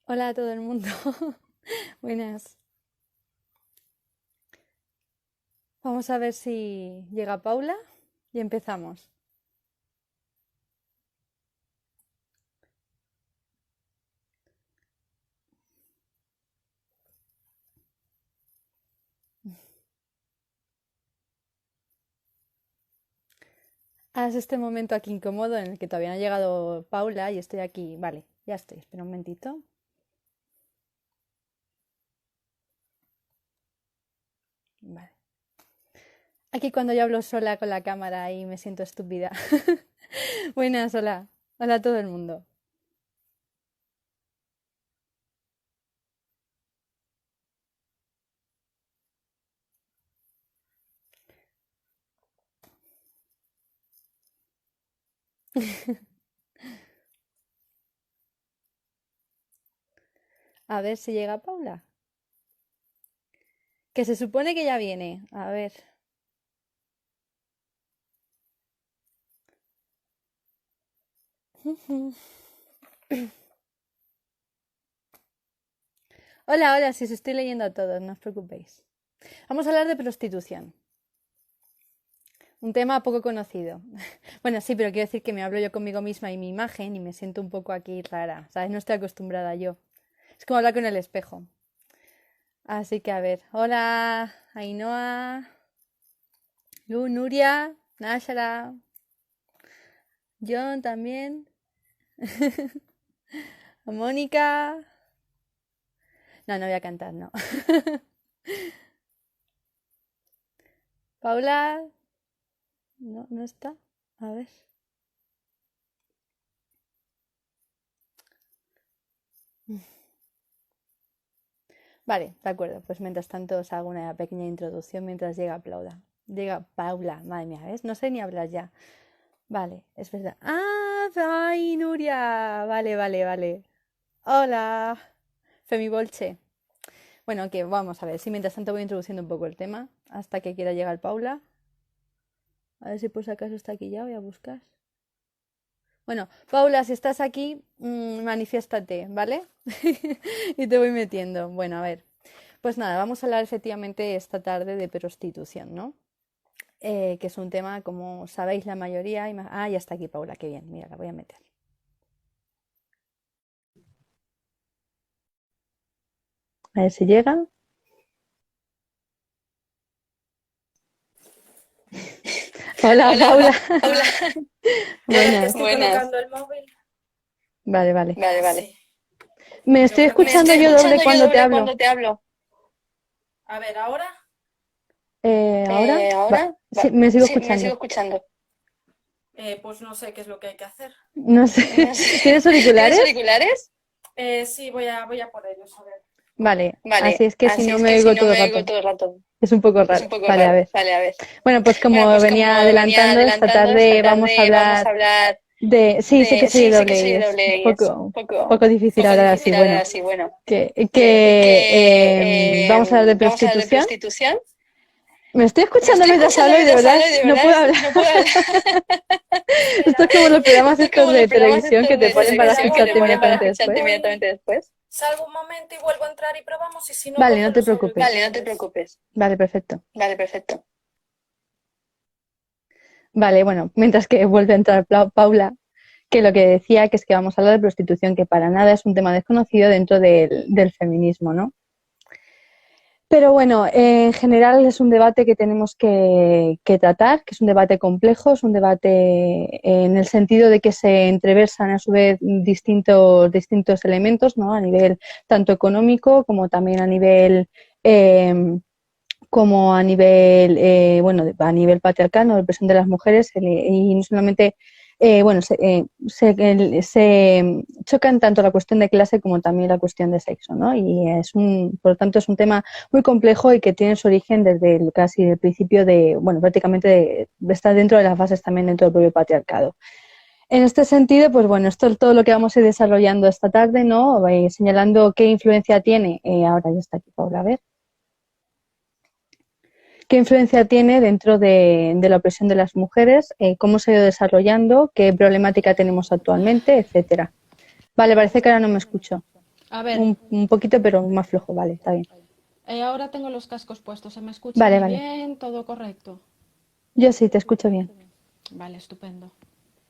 Hola a todo el mundo. Buenas. Vamos a ver si llega Paula y empezamos. Haz este momento aquí incómodo en el que todavía no ha llegado Paula y estoy aquí. Vale, ya estoy. Espera un momentito. Vale. Aquí cuando yo hablo sola con la cámara y me siento estúpida. Buenas, hola. Hola a todo el mundo. A ver si llega Paula. Que se supone que ya viene. A ver. Hola, hola, si os estoy leyendo a todos, no os preocupéis. Vamos a hablar de prostitución. Un tema poco conocido. Bueno, sí, pero quiero decir que me hablo yo conmigo misma y mi imagen y me siento un poco aquí rara, ¿sabes? No estoy acostumbrada yo. Es como hablar con el espejo. Así que a ver. Hola, Ainhoa, Lu, Nuria, Nashara, John también, Mónica. No, no voy a cantar, no. Paula, no, no está. A ver. Vale, de acuerdo. Pues mientras tanto os hago una pequeña introducción mientras llega Paula. Llega Paula, madre mía, ¿ves? No sé ni hablar ya. Vale, es verdad. ¡Ah! ¡Ay, Nuria! Vale, vale, vale. Hola, Femi Bolche. Bueno, que vamos a ver, si mientras tanto voy introduciendo un poco el tema hasta que quiera llegar Paula. A ver si por si acaso está aquí ya, voy a buscar. Bueno, Paula, si estás aquí, manifiéstate, ¿vale? Y te voy metiendo. Bueno, a ver. Pues nada, vamos a hablar efectivamente esta tarde de prostitución, ¿no? Que es un tema, como sabéis la mayoría. Ah, ya está aquí Paula, qué bien, mira, la voy a meter. A ver si llega. Hola, Hola, Paula. Paula. Buenas. Estoy Buenas. colocando el móvil. Vale, vale. Vale, vale. Sí. Me Yo estoy creo que escuchando sí. Me estoy yo doble escuchando yo cuando te doble hablo. cuando te hablo. A ver, ¿ahora? ¿Ahora? Va. ¿Ahora? Sí, me sigo Sí, me sigo escuchando. escuchando. Pues no sé qué es lo que hay que hacer. No sé. No sé. ¿Tienes ¿Tienes auriculares? auriculares? Sí, voy a por ellos, a ver. Vale. Así Vale, es que si así no es me que si oigo no todo el me oigo rato. todo el rato. Es un poco Es raro. un poco Vale, a raro. ver. Vale, a ver. Bueno, pues Bueno, como pues venía como venía adelantando, esta adelantando, esta tarde vamos a tarde vamos a hablar hablar de... Sí, sé que de... soy Sí, sé que doble y soy es doble y es un poco difícil poco hablar así. difícil hablar Bueno, así. Bueno, vamos vamos a hablar de a hablar de prostitución. prostitución. Me estoy Me escuchando estoy mientras escuchando hablo y de mientras verdad hablo y de no verdad puedo hablar. no puedo hablar. Esto Espera, es como los programas esto es estos como los de programas televisión que estos te de ponen para televisión que te escucharte ponen para inmediatamente escucharte después. inmediatamente después. Salgo un momento y vuelvo a entrar y probamos y si no Vale, cojo no te los preocupes. auriculares. Vale, no te preocupes. Vale, perfecto. Vale, perfecto. Vale, bueno, mientras que vuelve a entrar Paula, que lo que decía que es que vamos a hablar de prostitución, que para nada es un tema desconocido dentro del feminismo, ¿no? Pero bueno, en general es un debate que tenemos que tratar, que es un debate complejo, es un debate en el sentido de que se entreversan a su vez distintos elementos, ¿no? A nivel tanto económico como también a nivel eh, bueno, a nivel patriarcal, ¿no? De opresión de las mujeres y no solamente, bueno, se chocan tanto la cuestión de clase como también la cuestión de sexo, ¿no? Y por lo tanto, es un tema muy complejo y que tiene su origen desde casi el principio bueno, prácticamente está dentro de las bases también dentro del propio patriarcado. En este sentido, pues bueno, esto es todo lo que vamos a ir desarrollando esta tarde, ¿no? Señalando qué influencia tiene, ahora ya está aquí Paula, a ver. ¿Qué influencia tiene dentro de la opresión de las mujeres? ¿Cómo se ha ido desarrollando? ¿Qué problemática tenemos actualmente? Etcétera. Vale, parece que ahora no me escucho. A ver, Un poquito, pero más flojo, vale, está bien. ahora tengo los cascos puestos. ¿Se me escucha a Vale, mí vale. bien? ¿Todo correcto? Yo sí, te escucho bien. Vale, estupendo.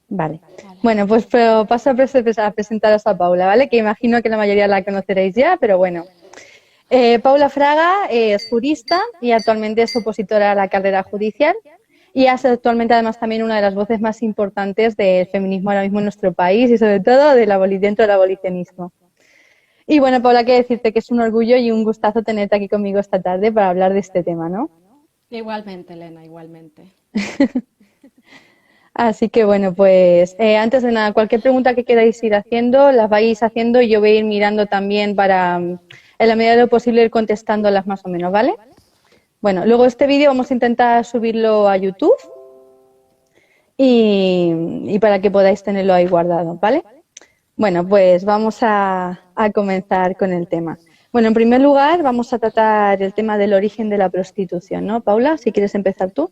Vale. Vale. Bueno, pues paso a presentaros a Paula, ¿vale? Que imagino que la mayoría la conoceréis ya, pero bueno. Paula Fraga es jurista y actualmente es opositora a la carrera judicial y es actualmente además también una de las voces más importantes del feminismo ahora mismo en nuestro país y sobre todo dentro del abolicionismo. Y bueno, Paula, quiero decirte que es un orgullo y un gustazo tenerte aquí conmigo esta tarde para hablar de este tema, ¿no? Igualmente, Elena, igualmente. Así que bueno, pues antes de nada, cualquier pregunta que queráis ir haciendo, las vais haciendo y yo voy a ir mirando también para, en la medida de lo posible, ir contestándolas más o menos, ¿vale? Bueno, luego este vídeo vamos a intentar subirlo a YouTube y para que podáis tenerlo ahí guardado, ¿vale? Bueno, pues vamos a comenzar con el tema. Bueno, en primer lugar, vamos a tratar el tema del origen de la prostitución, ¿no? Paula, si quieres empezar tú.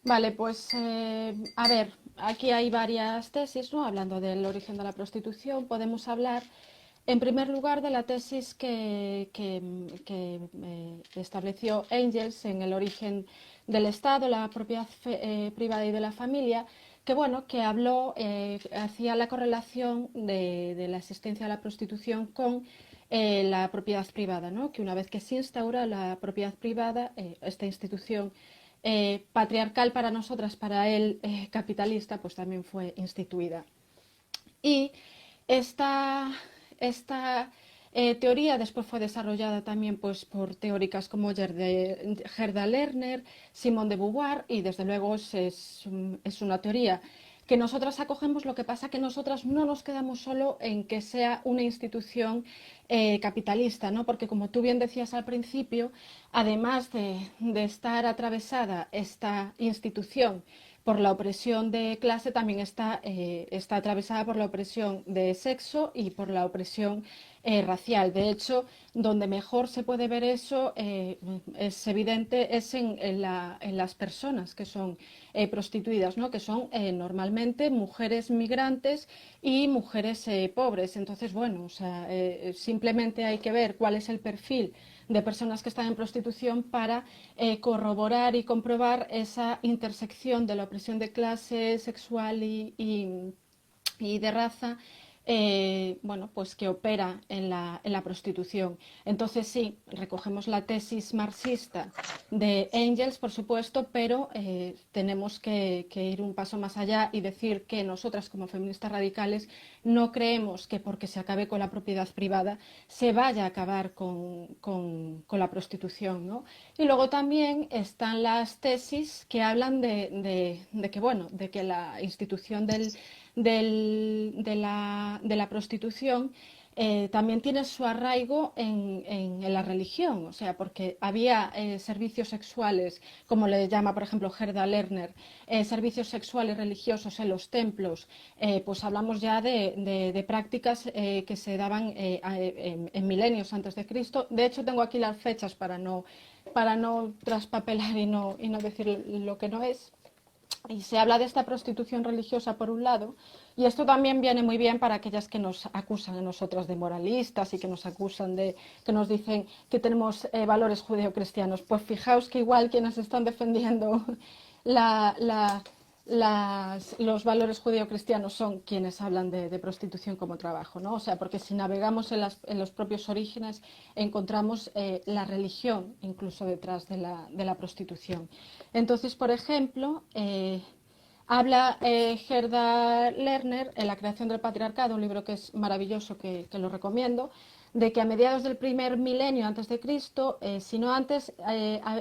Vale, pues a ver, aquí hay varias tesis, ¿no? Hablando del origen de la prostitución, podemos hablar en primer lugar de la tesis que estableció Engels en el origen del Estado, la propiedad privada y de la familia, que bueno, que habló, hacía la correlación de la existencia de la prostitución con la propiedad privada, ¿no? Que una vez que se instaura la propiedad privada, esta institución patriarcal para nosotras, para él capitalista, pues también fue instituida. Y esta teoría después fue desarrollada también pues, por teóricas como Gerda Lerner, Simone de Beauvoir, y desde luego es una teoría que nosotras acogemos. Lo que pasa que nosotras no nos quedamos solo en que sea una institución capitalista, ¿no? Porque como tú bien decías al principio, además de estar atravesada esta institución por la opresión de clase, también está atravesada por la opresión de sexo y por la opresión racial. De hecho, donde mejor se puede ver eso es evidente es en las personas que son prostituidas, ¿no? Que son normalmente mujeres migrantes y mujeres pobres. Entonces, bueno, o sea, simplemente hay que ver cuál es el perfil de personas que están en prostitución para corroborar y comprobar esa intersección de la opresión de clase sexual y de raza, bueno, pues que opera en la prostitución. Entonces sí, recogemos la tesis marxista de Engels, por supuesto, pero tenemos que ir un paso más allá y decir que nosotras como feministas radicales no creemos que porque se acabe con la propiedad privada se vaya a acabar con la prostitución, ¿no? Y luego también están las tesis que hablan de que, bueno, de que la institución de la prostitución también tiene su arraigo en la religión, o sea, porque había servicios sexuales, como le llama, por ejemplo, Gerda Lerner, servicios sexuales religiosos en los templos, pues hablamos ya de prácticas que se daban en milenios antes de Cristo. De hecho, tengo aquí las fechas para no traspapelar y no decir lo que no es. Y se habla de esta prostitución religiosa por un lado, y esto también viene muy bien para aquellas que nos acusan a nosotras de moralistas y que nos acusan que nos dicen que tenemos valores judeocristianos. Pues fijaos que igual quienes están defendiendo la, la, los valores judeocristianos son quienes hablan de prostitución como trabajo, ¿no? O sea, porque si navegamos en los propios orígenes encontramos la religión incluso detrás de la prostitución. Entonces, por ejemplo, habla Gerda Lerner en La creación del patriarcado, un libro que es maravilloso, que lo recomiendo, de que a mediados del primer milenio antes de Cristo, si no antes,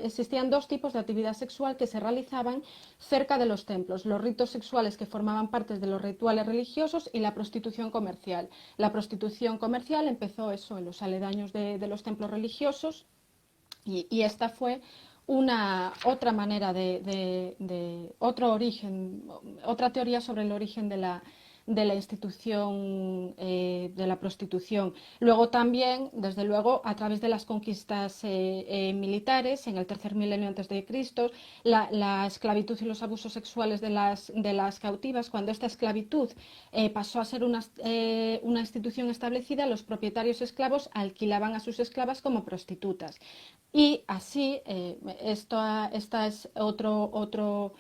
existían dos tipos de actividad sexual que se realizaban cerca de los templos: los ritos sexuales que formaban parte de los rituales religiosos y la prostitución comercial. La prostitución comercial empezó eso en los aledaños de los templos religiosos, y esta fue otra manera otro origen, otra teoría sobre el origen de la institución de la prostitución. Luego también, desde luego, a través de las conquistas militares, en el tercer milenio antes de Cristo, la esclavitud y los abusos sexuales de las cautivas, cuando esta esclavitud pasó a ser una institución establecida, los propietarios esclavos alquilaban a sus esclavas como prostitutas. Y así, esta es otro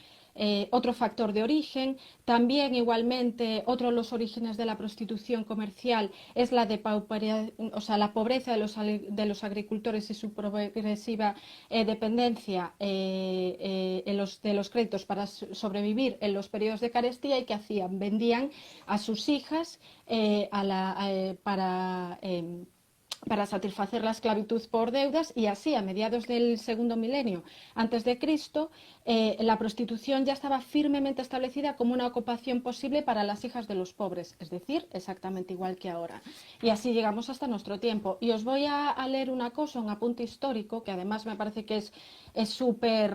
factor de origen. También, igualmente, otro de los orígenes de la prostitución comercial es la la pobreza de los agricultores y su progresiva dependencia de los créditos para sobrevivir en los periodos de carestía. ¿Y qué hacían? Vendían a sus hijas para satisfacer la esclavitud por deudas, y así a mediados del segundo milenio antes de Cristo la prostitución ya estaba firmemente establecida como una ocupación posible para las hijas de los pobres, es decir, exactamente igual que ahora. Y así llegamos hasta nuestro tiempo. Y os voy a leer una cosa, un apunte histórico, que además me parece que es súper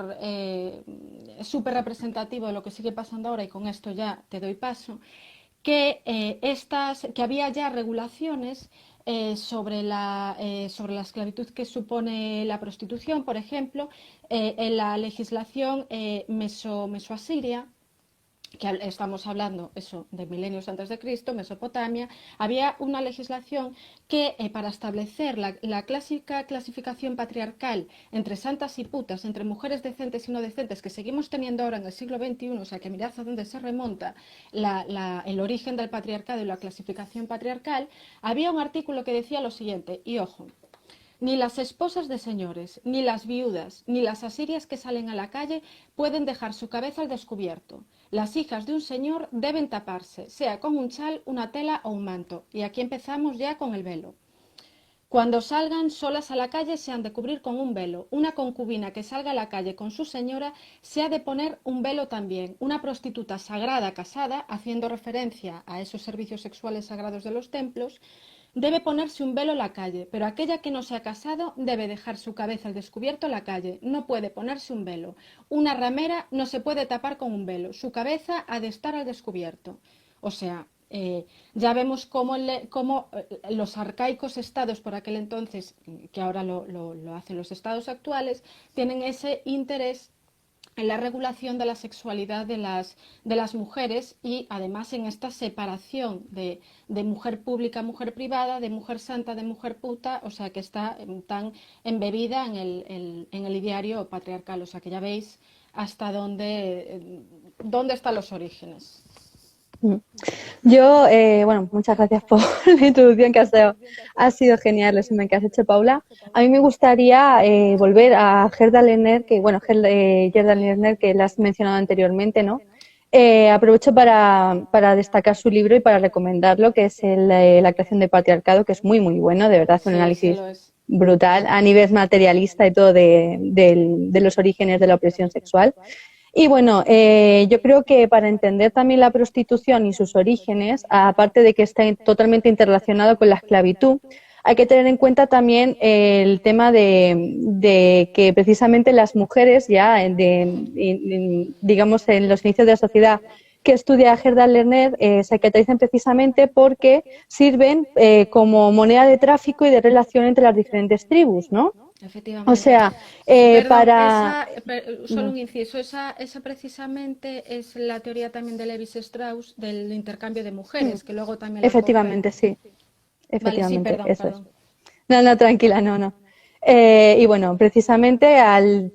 representativo de lo que sigue pasando ahora, y con esto ya te doy paso, que había ya regulaciones sobre la esclavitud que supone la prostitución. Por ejemplo, en la legislación mesoasiria, que estamos hablando eso de milenios antes de Cristo, Mesopotamia, había una legislación que para establecer la clásica clasificación patriarcal entre santas y putas, entre mujeres decentes y no decentes, que seguimos teniendo ahora en el siglo XXI, o sea que mirad a dónde se remonta el origen del patriarcado y la clasificación patriarcal. Había un artículo que decía lo siguiente, y ojo: ni las esposas de señores, ni las viudas, ni las asirias que salen a la calle pueden dejar su cabeza al descubierto. Las hijas de un señor deben taparse, sea con un chal, una tela o un manto. Y aquí empezamos ya con el velo. Cuando salgan solas a la calle se han de cubrir con un velo. Una concubina que salga a la calle con su señora se ha de poner un velo también. Una prostituta sagrada casada, haciendo referencia a esos servicios sexuales sagrados de los templos, debe ponerse un velo en la calle, pero aquella que no se ha casado debe dejar su cabeza al descubierto en la calle, no puede ponerse un velo. Una ramera no se puede tapar con un velo, su cabeza ha de estar al descubierto. O sea, ya vemos cómo los arcaicos estados por aquel entonces, que ahora lo hacen los estados actuales, tienen ese interés en la regulación de la sexualidad de las mujeres, y además en esta separación de mujer pública, mujer privada, de mujer santa, de mujer puta, o sea que está tan embebida en el ideario patriarcal. O sea que ya veis hasta dónde están los orígenes. Yo, bueno, muchas gracias por la introducción que ha sido genial, el resumen que has hecho, Paula. A mí me gustaría volver a Gerda Lerner, Gerda Lerner, que la has mencionado anteriormente, ¿no? Aprovecho para destacar su libro y para recomendarlo, que es La creación del patriarcado, que es muy, muy bueno, de verdad, un análisis brutal a nivel materialista y todo de los orígenes de la opresión sexual. Y bueno, yo creo que para entender también la prostitución y sus orígenes, aparte de que está totalmente interrelacionado con la esclavitud, hay que tener en cuenta también el tema de que precisamente las mujeres, ya digamos en los inicios de la sociedad que estudia Gerda Lerner, se caracterizan precisamente porque sirven como moneda de tráfico y de relación entre las diferentes tribus, ¿no? Efectivamente. O sea, solo un inciso, esa precisamente es la teoría también de Levi Strauss del intercambio de mujeres, que luego también la efectivamente, coge... sí. Efectivamente, vale, sí, perdón. No, tranquila, no. Y bueno, precisamente al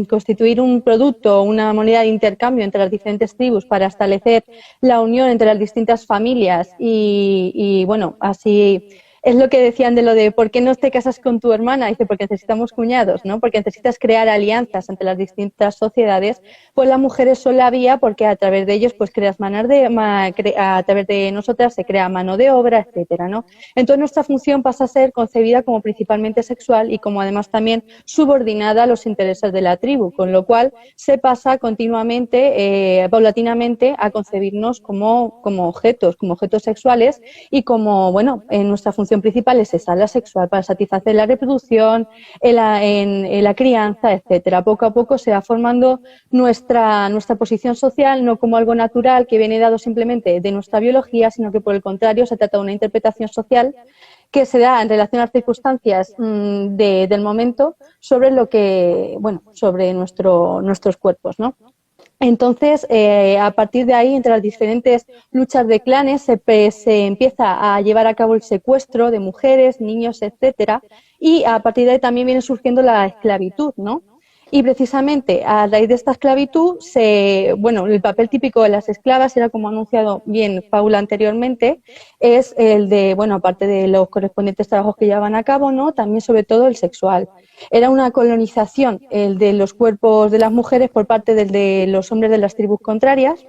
constituir un producto, una moneda de intercambio entre las diferentes tribus para establecer la unión entre las distintas familias y bueno, así es lo que decían de lo de ¿por qué no te casas con tu hermana? Dice, porque necesitamos cuñados, ¿no? Porque necesitas crear alianzas entre las distintas sociedades. Pues las mujeres son la vía porque a través de ellos pues creas a través de nosotras se crea mano de obra, etcétera, ¿no? Entonces nuestra función pasa a ser concebida como principalmente sexual y como además también subordinada a los intereses de la tribu, con lo cual se pasa continuamente, paulatinamente, a concebirnos como objetos sexuales y como, bueno, nuestra función función principal es esa, la sexual, para satisfacer la reproducción, en la crianza, etcétera. Poco a poco se va formando nuestra posición social, no como algo natural que viene dado simplemente de nuestra biología, sino que por el contrario se trata de una interpretación social que se da en relación a las circunstancias del momento sobre lo que, bueno, sobre nuestros cuerpos, ¿no? Entonces, a partir de ahí, entre las diferentes luchas de clanes, se empieza a llevar a cabo el secuestro de mujeres, niños, etcétera, y a partir de ahí también viene surgiendo la esclavitud, ¿no? Y precisamente a raíz de esta esclavitud, bueno, el papel típico de las esclavas era, como ha anunciado bien Paula anteriormente, es el de, bueno, aparte de los correspondientes trabajos que llevaban a cabo, ¿no? También sobre todo el sexual. Era una colonización el de los cuerpos de las mujeres por parte de los hombres de las tribus contrarias,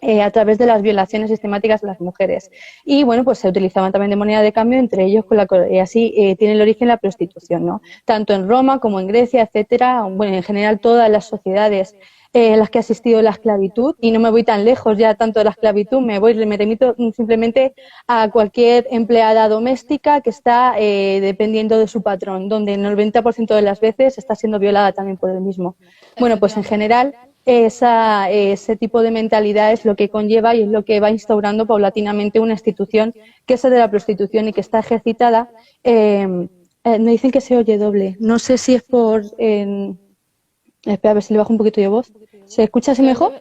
a través de las violaciones sistemáticas a las mujeres. Y bueno, pues se utilizaban también de moneda de cambio, entre ellos y así tiene el origen la prostitución, ¿no? Tanto en Roma como en Grecia, etcétera, bueno, en general todas las sociedades en las que ha existido la esclavitud, y no me voy tan lejos ya tanto de la esclavitud, me remito simplemente a cualquier empleada doméstica que está dependiendo de su patrón, donde en el 90% de las veces está siendo violada también por el mismo. Bueno, pues en Efectivamente. general ese tipo de mentalidad es lo que conlleva y es lo que va instaurando paulatinamente una institución que es la de la prostitución y que está ejercitada. Me dicen que se oye doble. No sé si es por... espera, a ver si le bajo un poquito de voz. ¿Se escucha así ¿Se oye? mejor?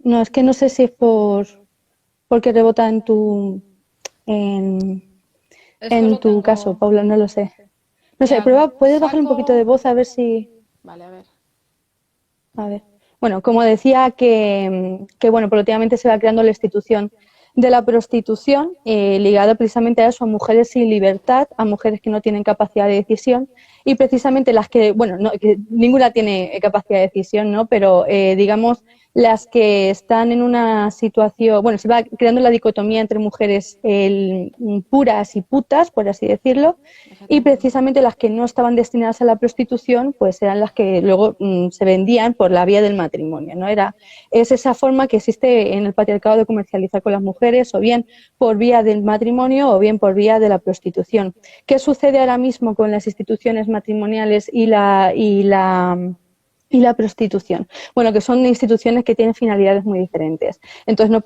No, es que no sé si es porque rebota en, Esto en lo tu caso, tengo. Paula, no lo sé. No ¿Qué sé, hago? prueba, puedes bajar un poquito de Saco. voz a ver si... Vale, a ver. A ver. Bueno, como decía que bueno, progresivamente se va creando la institución de la prostitución, ligada precisamente a eso, a mujeres sin libertad, a mujeres que no tienen capacidad de decisión, y precisamente las que, bueno, no, que ninguna tiene capacidad de decisión, ¿no? Pero digamos las que están en una situación, bueno, se va creando la dicotomía entre mujeres puras y putas, por así decirlo, y Efectivamente. precisamente las que no estaban destinadas a la prostitución, pues eran las que luego se vendían por la vía del matrimonio, ¿no? Es esa forma que existe en el patriarcado de comercializar con las mujeres, o bien por vía del matrimonio o bien por vía de la prostitución. ¿Qué sucede ahora mismo con las instituciones matrimoniales y la prostitución? Bueno, que son instituciones que tienen finalidades muy diferentes. Entonces no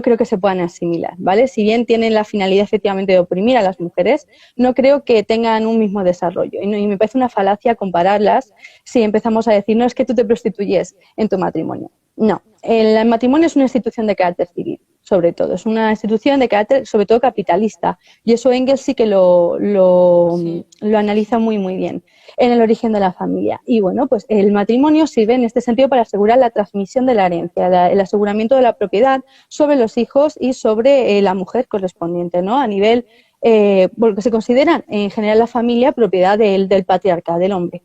creo que se puedan asimilar, ¿vale? Si bien tienen la finalidad efectivamente de oprimir a las mujeres, no creo que tengan un mismo desarrollo. Y me parece una falacia compararlas si empezamos a decir, no, es que tú te prostituyes en tu matrimonio. No, el matrimonio es una institución de carácter civil, sobre todo. Es una institución de carácter, sobre todo, capitalista. Y eso Engels sí que Sí, lo sí, analiza sí. muy, muy bien en el origen de la familia. Y bueno, pues el matrimonio sirve en este sentido para asegurar la transmisión de la herencia, el aseguramiento de la propiedad sobre los hijos y sobre la mujer correspondiente, ¿no? A nivel, porque se considera en general la familia propiedad del patriarca, del hombre.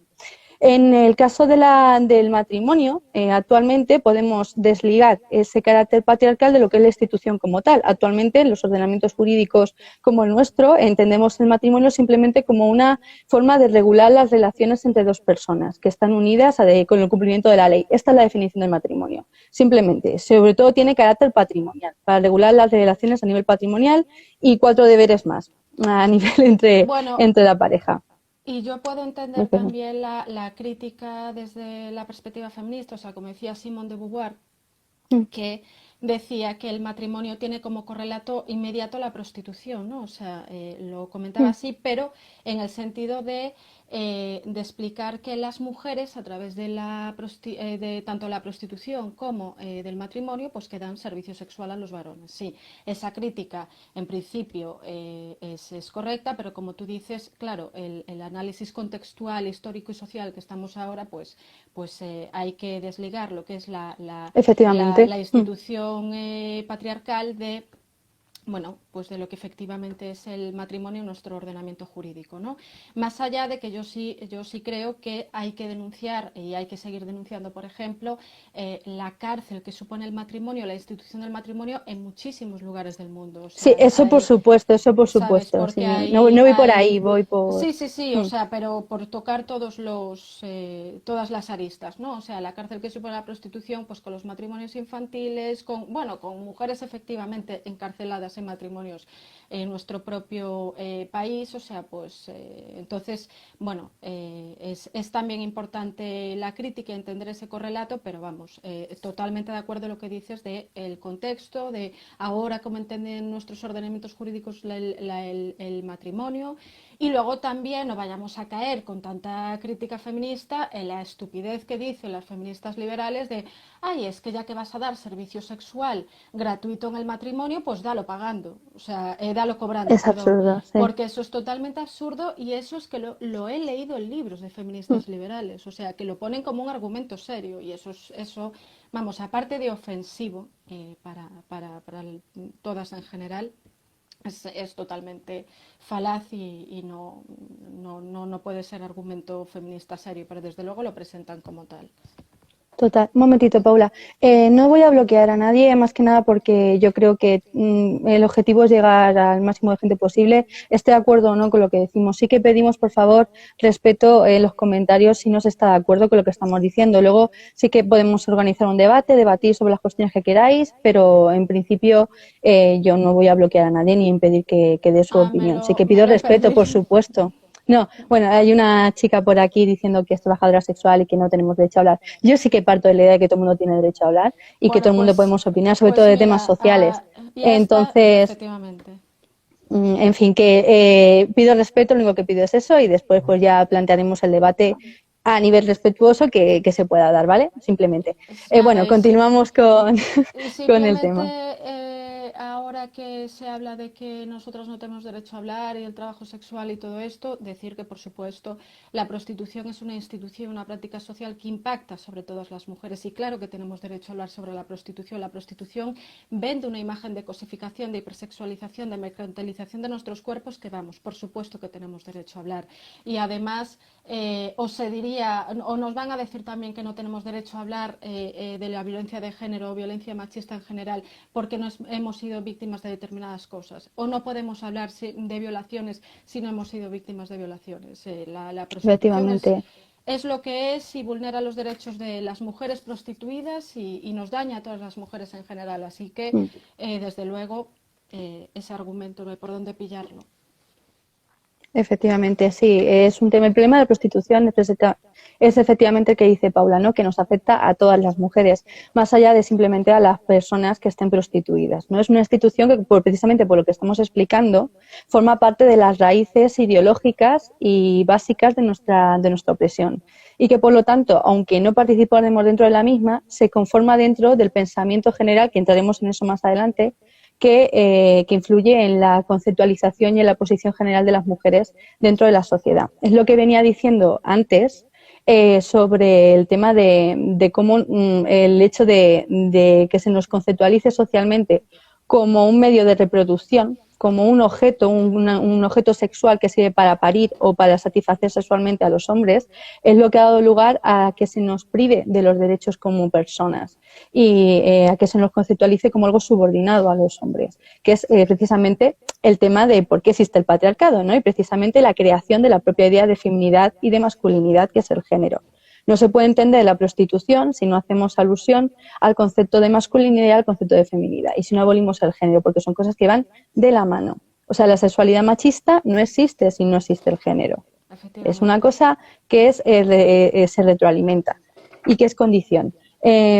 En el caso del matrimonio, actualmente podemos desligar ese carácter patriarcal de lo que es la institución como tal. Actualmente, en los ordenamientos jurídicos como el nuestro, entendemos el matrimonio simplemente como una forma de regular las relaciones entre dos personas que están unidas con el cumplimiento de la ley. Esta es la definición del matrimonio. Simplemente, sobre todo tiene carácter patrimonial, para regular las relaciones a nivel patrimonial y 4 deberes más a nivel Bueno, entre la pareja. y yo puedo entender también la crítica desde la perspectiva feminista, o sea, como decía Simone de Beauvoir, que decía que el matrimonio tiene como correlato inmediato la prostitución, ¿no? O sea, lo comentaba así, pero en el sentido de explicar que las mujeres, a través de tanto la prostitución como del matrimonio, pues que dan servicio sexual a los varones. Sí, esa crítica, en principio, es correcta, pero como tú dices, claro, el análisis contextual, histórico y social que estamos ahora, pues hay que desligar lo que es Efectivamente. la institución patriarcal de, bueno, pues de lo que efectivamente es el matrimonio en nuestro ordenamiento jurídico, ¿no? Más allá de que yo sí creo que hay que denunciar y hay que seguir denunciando, por ejemplo, la cárcel que supone el matrimonio, la institución del matrimonio en muchísimos lugares del mundo. O Sí, sea, hay, eso por ¿sabes? supuesto. Porque Sí, no, no voy por ahí, hay... voy por... Sí, sí, sí, o Mm, sea, pero por tocar todas las aristas, ¿no? O sea, la cárcel que supone la prostitución, pues con los matrimonios infantiles, bueno, con mujeres efectivamente encarceladas en matrimonios en nuestro propio país, o sea, pues entonces, bueno, es también importante la crítica, entender ese correlato, pero vamos, totalmente de acuerdo en lo que dices de el contexto, de ahora cómo entienden nuestros ordenamientos jurídicos el matrimonio, y luego también no vayamos a caer con tanta crítica feminista en la estupidez que dicen las feministas liberales de, ay, es que ya que vas a dar servicio sexual gratuito en el matrimonio, pues dalo pagando, o sea, dalo cobrando, es perdón, absurdo, sí. porque eso es totalmente absurdo y eso es que lo he leído en libros de Mm, feministas liberales, o sea, que lo ponen como un argumento serio y eso vamos, aparte de ofensivo para todas en general, es totalmente falaz y no puede ser argumento feminista serio, pero desde luego lo presentan como tal. total. Un momentito, Paula. No voy a bloquear a nadie, más que nada porque yo creo que el objetivo es llegar al máximo de gente posible. Esté de acuerdo o no con lo que decimos. Sí que pedimos, por favor, respeto en los comentarios si no se está de acuerdo con lo que estamos diciendo. Luego sí que podemos organizar un debate, debatir sobre las cuestiones que queráis, pero en principio yo no voy a bloquear a nadie ni impedir que dé su Ah, opinión. Sí que me pido lo he respeto, por perdido. supuesto. No, bueno, hay una chica por aquí diciendo que es trabajadora sexual y que no tenemos derecho a hablar. Yo sí que parto de la idea de que todo el mundo tiene derecho a hablar y que todo Bueno, el mundo podemos opinar, sobre todo pues de temas mira, sociales. ya está, Entonces, efectivamente. en fin, que pido respeto, lo único que pido es eso y después pues ya plantearemos el debate a nivel respetuoso que se pueda dar, ¿vale? Simplemente. Nada, Bueno, continuamos con, y con el simplemente tema. ahora que se habla de que nosotras no tenemos derecho a hablar y el trabajo sexual y todo esto, decir que por supuesto la prostitución es una institución, una práctica social que impacta sobre todas las mujeres y claro que tenemos derecho a hablar sobre la prostitución. La prostitución vende una imagen de cosificación, de hipersexualización, de mercantilización de nuestros cuerpos que vamos, por supuesto que tenemos derecho a hablar. Y además o se diría, o nos van a decir también que no tenemos derecho a hablar de la violencia de género o violencia machista en general porque hemos sido víctimas de determinadas cosas. O no podemos hablar de violaciones si no hemos sido víctimas de violaciones. La prostitución Efectivamente. es lo que es y vulnera los derechos de las mujeres prostituidas y nos daña a todas las mujeres en general. Así que, Mm. desde luego, ese argumento no hay por dónde pillarlo. Efectivamente, sí, es un tema. El problema de la prostitución es efectivamente el que dice Paula, ¿no? Que nos afecta a todas las mujeres, más allá de simplemente a las personas que estén prostituidas, ¿no? Es una institución que, precisamente por lo que estamos explicando, forma parte de las raíces ideológicas y básicas de nuestra opresión. Y que, por lo tanto, aunque no participemos dentro de la misma, se conforma dentro del pensamiento general, que entraremos en eso más adelante, que influye en la conceptualización y en la posición general de las mujeres dentro de la sociedad. Es lo que venía diciendo antes sobre el tema de cómo el hecho de que se nos conceptualice socialmente como un medio de reproducción, como un objeto sexual que sirve para parir o para satisfacer sexualmente a los hombres, es lo que ha dado lugar a que se nos prive de los derechos como personas y a que se nos conceptualice como algo subordinado a los hombres, que es precisamente el tema de por qué existe el patriarcado, ¿no? Y precisamente la creación de la propia idea de feminidad y de masculinidad, que es el género. No se puede entender la prostitución si no hacemos alusión al concepto de masculinidad y al concepto de feminidad, y si no abolimos el género, porque son cosas que van de la mano. O sea, la sexualidad machista no existe si no existe el género. Es una Efectivamente. cosa que se retroalimenta y que es condición.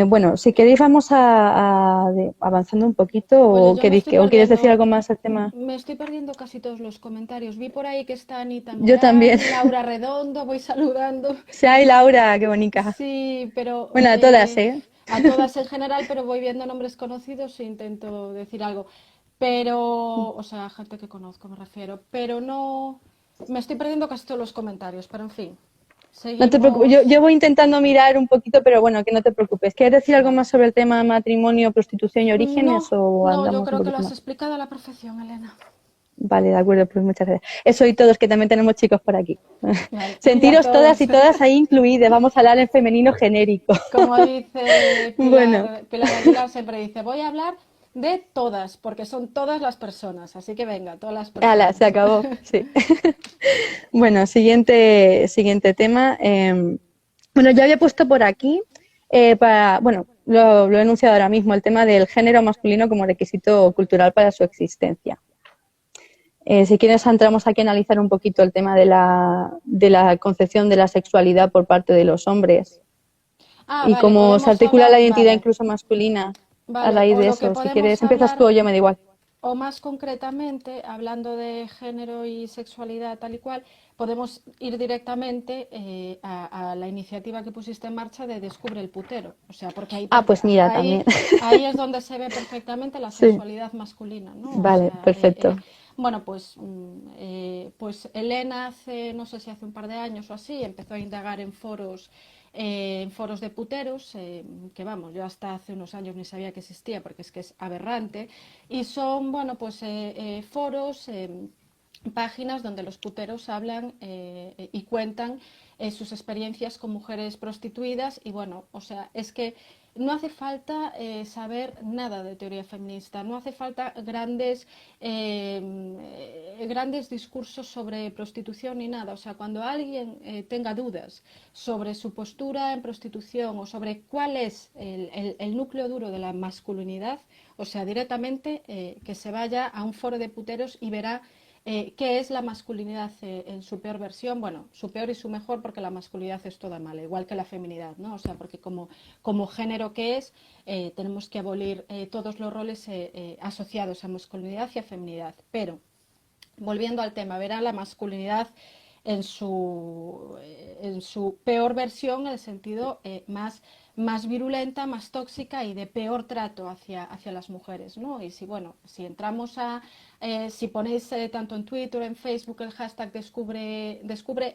Bueno, si queréis vamos avanzando un poquito Oye, o, yo me estoy o quieres decir perdiendo, algo más al tema. me estoy perdiendo casi todos los comentarios. Vi por ahí que está Anita Yo también. Morán, Laura Redondo, voy saludando. Sea y Laura, qué bonita. Sí, pero Bueno, a todas, ¿eh? a todas en general, pero voy viendo nombres conocidos e intento decir algo. Pero, o sea, gente que conozco me refiero, pero no, me estoy perdiendo casi todos los comentarios, pero en fin. No te preocupes, Seguimos. yo voy intentando mirar un poquito, pero bueno, que no te preocupes. ¿Quieres decir algo Vale. más sobre el tema matrimonio, prostitución y orígenes No, o no, yo andamos un creo que lo poquito has más? explicado a la perfección, Elena. Vale, de acuerdo, pues muchas gracias. Eso y todos, que también tenemos chicos por aquí. Vale. Y a Sentiros todas todos. y todas ahí incluidas. Vamos a hablar en femenino genérico. Como dice Bueno, Pilar Aguilar, siempre dice, voy a hablar de todas, porque son todas las personas. Así que venga, todas las ala, se personas. acabó. Sí. Bueno, siguiente tema. Bueno, ya había puesto por aquí, bueno, lo he enunciado ahora mismo, el tema del género masculino como requisito cultural para su existencia. Si quieres, entramos aquí a analizar un poquito el tema de la concepción de la sexualidad por parte de los hombres Ah, y vale, cómo se podemos articula hablar, la identidad vale, incluso masculina a vale. raíz O de lo que eso. Si podemos quieres, empiezas tú hablar, o yo, me da igual. o más concretamente, hablando de género y sexualidad tal y cual, podemos ir directamente a la iniciativa que pusiste en marcha de Descubre el putero. O sea, porque ahí, Ah, pues mira, también. ahí es donde se ve perfectamente la Sí, sexualidad masculina, ¿no? O vale, sea, perfecto. bueno, pues, pues Elena hace, no sé si hace un par de años o así, empezó a indagar en foros de puteros, que vamos, yo hasta hace unos años ni sabía que existía porque es que es aberrante, y son, bueno, pues foros, páginas donde los puteros hablan y cuentan sus experiencias con mujeres prostituidas y bueno, o sea, es que no hace falta saber nada de teoría feminista, no hace falta grandes discursos sobre prostitución ni nada. O sea, cuando alguien tenga dudas sobre su postura en prostitución o sobre cuál es el núcleo duro de la masculinidad, o sea, directamente que se vaya a un foro de puteros y verá qué es la masculinidad en su peor versión, bueno, su peor y su mejor, porque la masculinidad es toda mala, igual que la feminidad, ¿no? O sea, porque como género que es, tenemos que abolir todos los roles asociados a masculinidad y a feminidad. Pero, volviendo al tema, verá la masculinidad en su peor versión, en el sentido más virulenta, más tóxica y de peor trato hacia las mujeres, ¿no? Y si, bueno, si entramos si ponéis tanto en Twitter, en Facebook, el hashtag descubre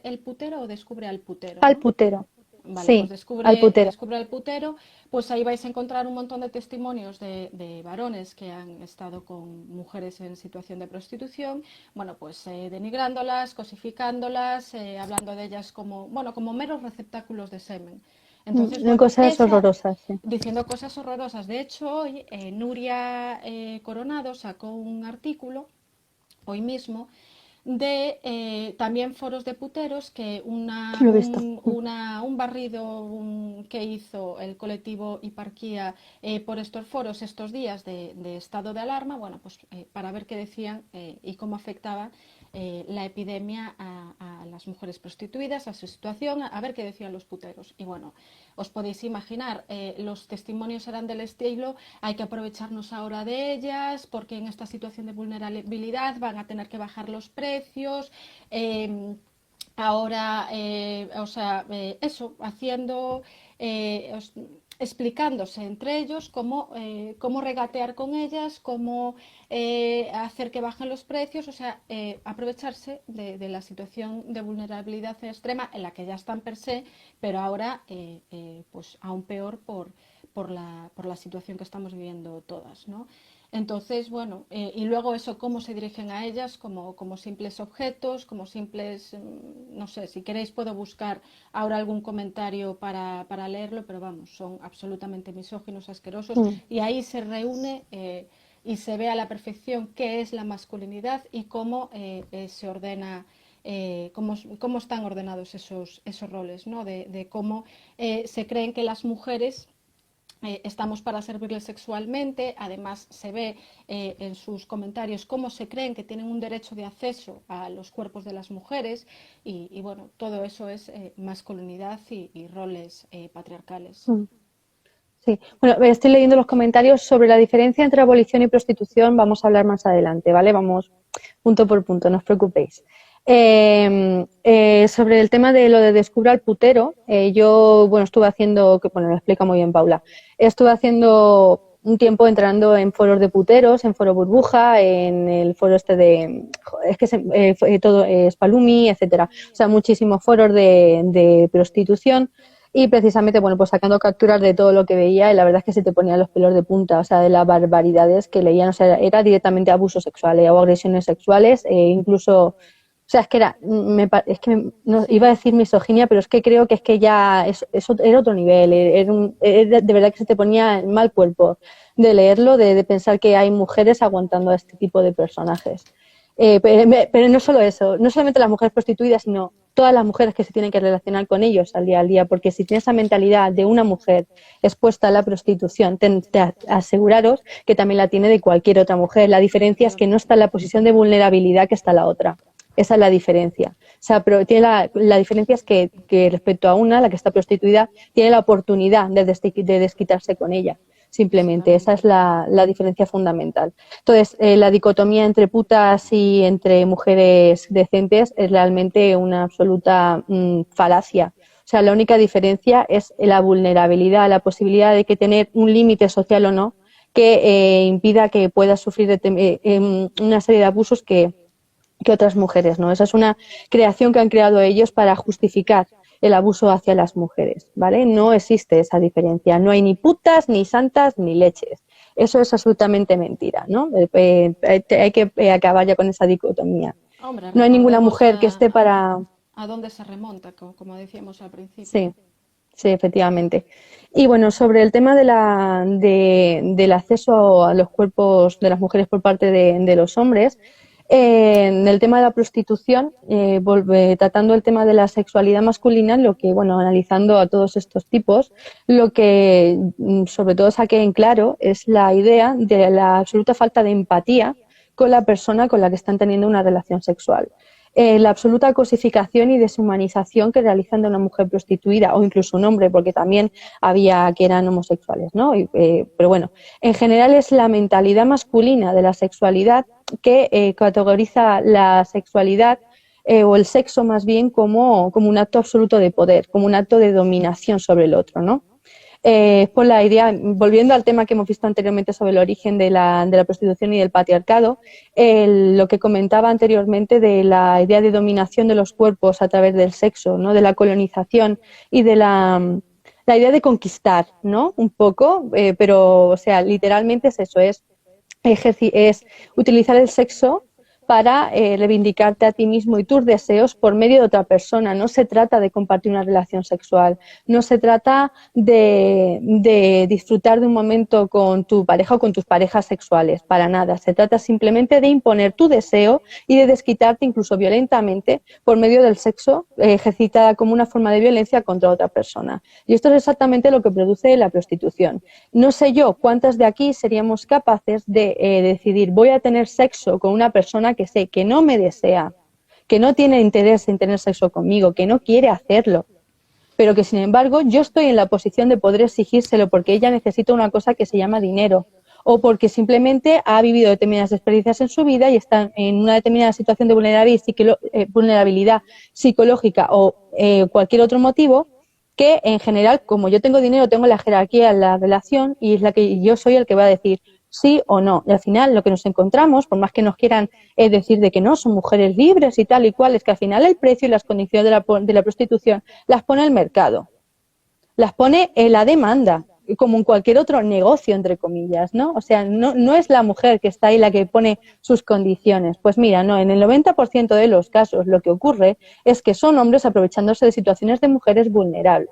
el putero o descubre al putero, Al ¿no? putero. Vale, pues Sí, al putero. descubre al putero, pues ahí vais a encontrar un montón de testimonios de varones que han estado con mujeres en situación de prostitución, bueno, pues denigrándolas, cosificándolas, hablando de ellas como, bueno, como meros receptáculos de semen. Entonces, bueno, Cosas horrorosas, sí. diciendo cosas horrorosas. De hecho, hoy Nuria Coronado sacó un artículo, hoy mismo, de también foros de puteros, que Lo he visto. un barrido que hizo el colectivo Hiparquía por estos foros estos días de estado de alarma, bueno, pues para ver qué decían y cómo afectaba la epidemia a las mujeres prostituidas, a su situación, a ver qué decían los puteros. Y bueno, os podéis imaginar, los testimonios eran del estilo, hay que aprovecharnos ahora de ellas, porque en esta situación de vulnerabilidad van a tener que bajar los precios. Ahora, o sea, eso, explicándose entre ellos cómo regatear con ellas, cómo hacer que bajen los precios, o sea, aprovecharse de la situación de vulnerabilidad extrema en la que ya están per se, pero ahora pues aún peor por la situación que estamos viviendo todas, ¿no? Entonces, bueno, y luego eso, cómo se dirigen a ellas como simples objetos, como simples, no sé, si queréis puedo buscar ahora algún comentario para leerlo, pero vamos, son absolutamente misóginos, asquerosos, y ahí se reúne y se ve a la perfección qué es la masculinidad y cómo se ordena. Cómo están ordenados esos roles, ¿no? De cómo se creen que las mujeres estamos para servirles sexualmente. Además se ve en sus comentarios cómo se creen que tienen un derecho de acceso a los cuerpos de las mujeres y bueno, todo eso es masculinidad y roles patriarcales. Sí, bueno, estoy leyendo los comentarios sobre la diferencia entre abolición y prostitución. Vamos a hablar más adelante, ¿vale? Vamos punto por punto, no os preocupéis. Sobre el tema de lo de descubra al putero, yo, bueno, estuve haciendo, que bueno, lo explica muy bien Paula, estuve haciendo un tiempo entrando en foros de puteros, en foro burbuja, en el foro este de, es que todo es Palumi, etcétera. O sea, muchísimos foros de prostitución y precisamente, bueno, pues sacando capturas de todo lo que veía y la verdad es que se te ponían los pelos de punta, o sea, de las barbaridades que leían, o sea, era directamente abuso sexual o agresiones sexuales, incluso... O sea, es que no, iba a decir misoginia, pero es que creo que es que ya era otro nivel, era de verdad que se te ponía en mal cuerpo de leerlo, de pensar que hay mujeres aguantando a este tipo de personajes. Pero no solo eso, no solamente las mujeres prostituidas, sino todas las mujeres que se tienen que relacionar con ellos al día, porque si tienes esa mentalidad de una mujer expuesta a la prostitución, aseguraros que también la tiene de cualquier otra mujer. La diferencia es que no está en la posición de vulnerabilidad que está la otra. Esa es la diferencia. O sea, pero la diferencia es que respecto a una, la que está prostituida, tiene la oportunidad de desquitarse con ella. Simplemente, esa es la diferencia fundamental. Entonces, la dicotomía entre putas y entre mujeres decentes es realmente una absoluta falacia. O sea, la única diferencia es la vulnerabilidad, la posibilidad de que tener un límite social o no que impida que puedas sufrir una serie de abusos que otras mujeres, ¿no? Esa es una creación que han creado ellos para justificar el abuso hacia las mujeres, ¿vale? No existe esa diferencia, no hay ni putas, ni santas, ni leches. Eso es absolutamente mentira, ¿no? Hay que acabar ya con esa dicotomía. Hombre, No hay ninguna recordemos mujer que esté para... a dónde se remonta, como decíamos al principio. Sí, sí, efectivamente. Y bueno, sobre el tema del acceso a los cuerpos de las mujeres por parte de los hombres, en el tema de la prostitución, tratando el tema de la sexualidad masculina, lo que, bueno, analizando a todos estos tipos, lo que sobre todo saqué en claro es la idea de la absoluta falta de empatía con la persona con la que están teniendo una relación sexual. La absoluta cosificación y deshumanización que realizan de una mujer prostituida o incluso un hombre, porque también había que eran homosexuales, ¿no? Pero bueno, en general es la mentalidad masculina de la sexualidad que categoriza la sexualidad o el sexo más bien como un acto absoluto de poder, como un acto de dominación sobre el otro, ¿no? Por la idea, volviendo al tema que hemos visto anteriormente sobre el origen de la prostitución y del patriarcado, lo que comentaba anteriormente de la idea de dominación de los cuerpos a través del sexo, ¿no? De la colonización y de la idea de conquistar, ¿no? Un poco, pero, o sea, literalmente es eso, es utilizar el sexo para reivindicarte a ti mismo y tus deseos por medio de otra persona. No se trata de compartir una relación sexual, no se trata de disfrutar de un momento con tu pareja o con tus parejas sexuales, para nada. Se trata simplemente de imponer tu deseo y de desquitarte incluso violentamente por medio del sexo, ejercitada como una forma de violencia contra otra persona. Y esto es exactamente lo que produce la prostitución. No sé yo cuántas de aquí seríamos capaces de decidir voy a tener sexo con una persona que sé que no me desea, que no tiene interés en tener sexo conmigo, que no quiere hacerlo, pero que sin embargo yo estoy en la posición de poder exigírselo porque ella necesita una cosa que se llama dinero o porque simplemente ha vivido determinadas experiencias en su vida y está en una determinada situación de vulnerabilidad psicológica o cualquier otro motivo que en general, como yo tengo dinero, tengo la jerarquía en la relación y es la que yo soy el que va a decir sí o no. Y al final lo que nos encontramos, por más que nos quieran decir de que no, son mujeres libres y tal y cual, es que al final el precio y las condiciones de la prostitución las pone el mercado, las pone la demanda, como en cualquier otro negocio, entre comillas, ¿no? O sea, no es la mujer que está ahí la que pone sus condiciones. Pues mira, no, en el 90% de los casos lo que ocurre es que son hombres aprovechándose de situaciones de mujeres vulnerables,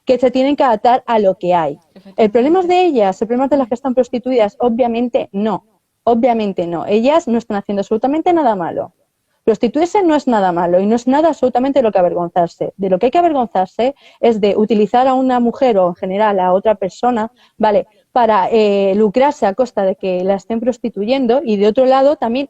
que se tienen que adaptar a lo que hay. ¿El problema es de ellas? ¿El problema es de las que están prostituidas? Obviamente no. Obviamente no. Ellas no están haciendo absolutamente nada malo. Prostituirse no es nada malo y no es nada absolutamente de lo que avergonzarse. De lo que hay que avergonzarse es de utilizar a una mujer o en general a otra persona, ¿vale?, para lucrarse a costa de que la estén prostituyendo y de otro lado también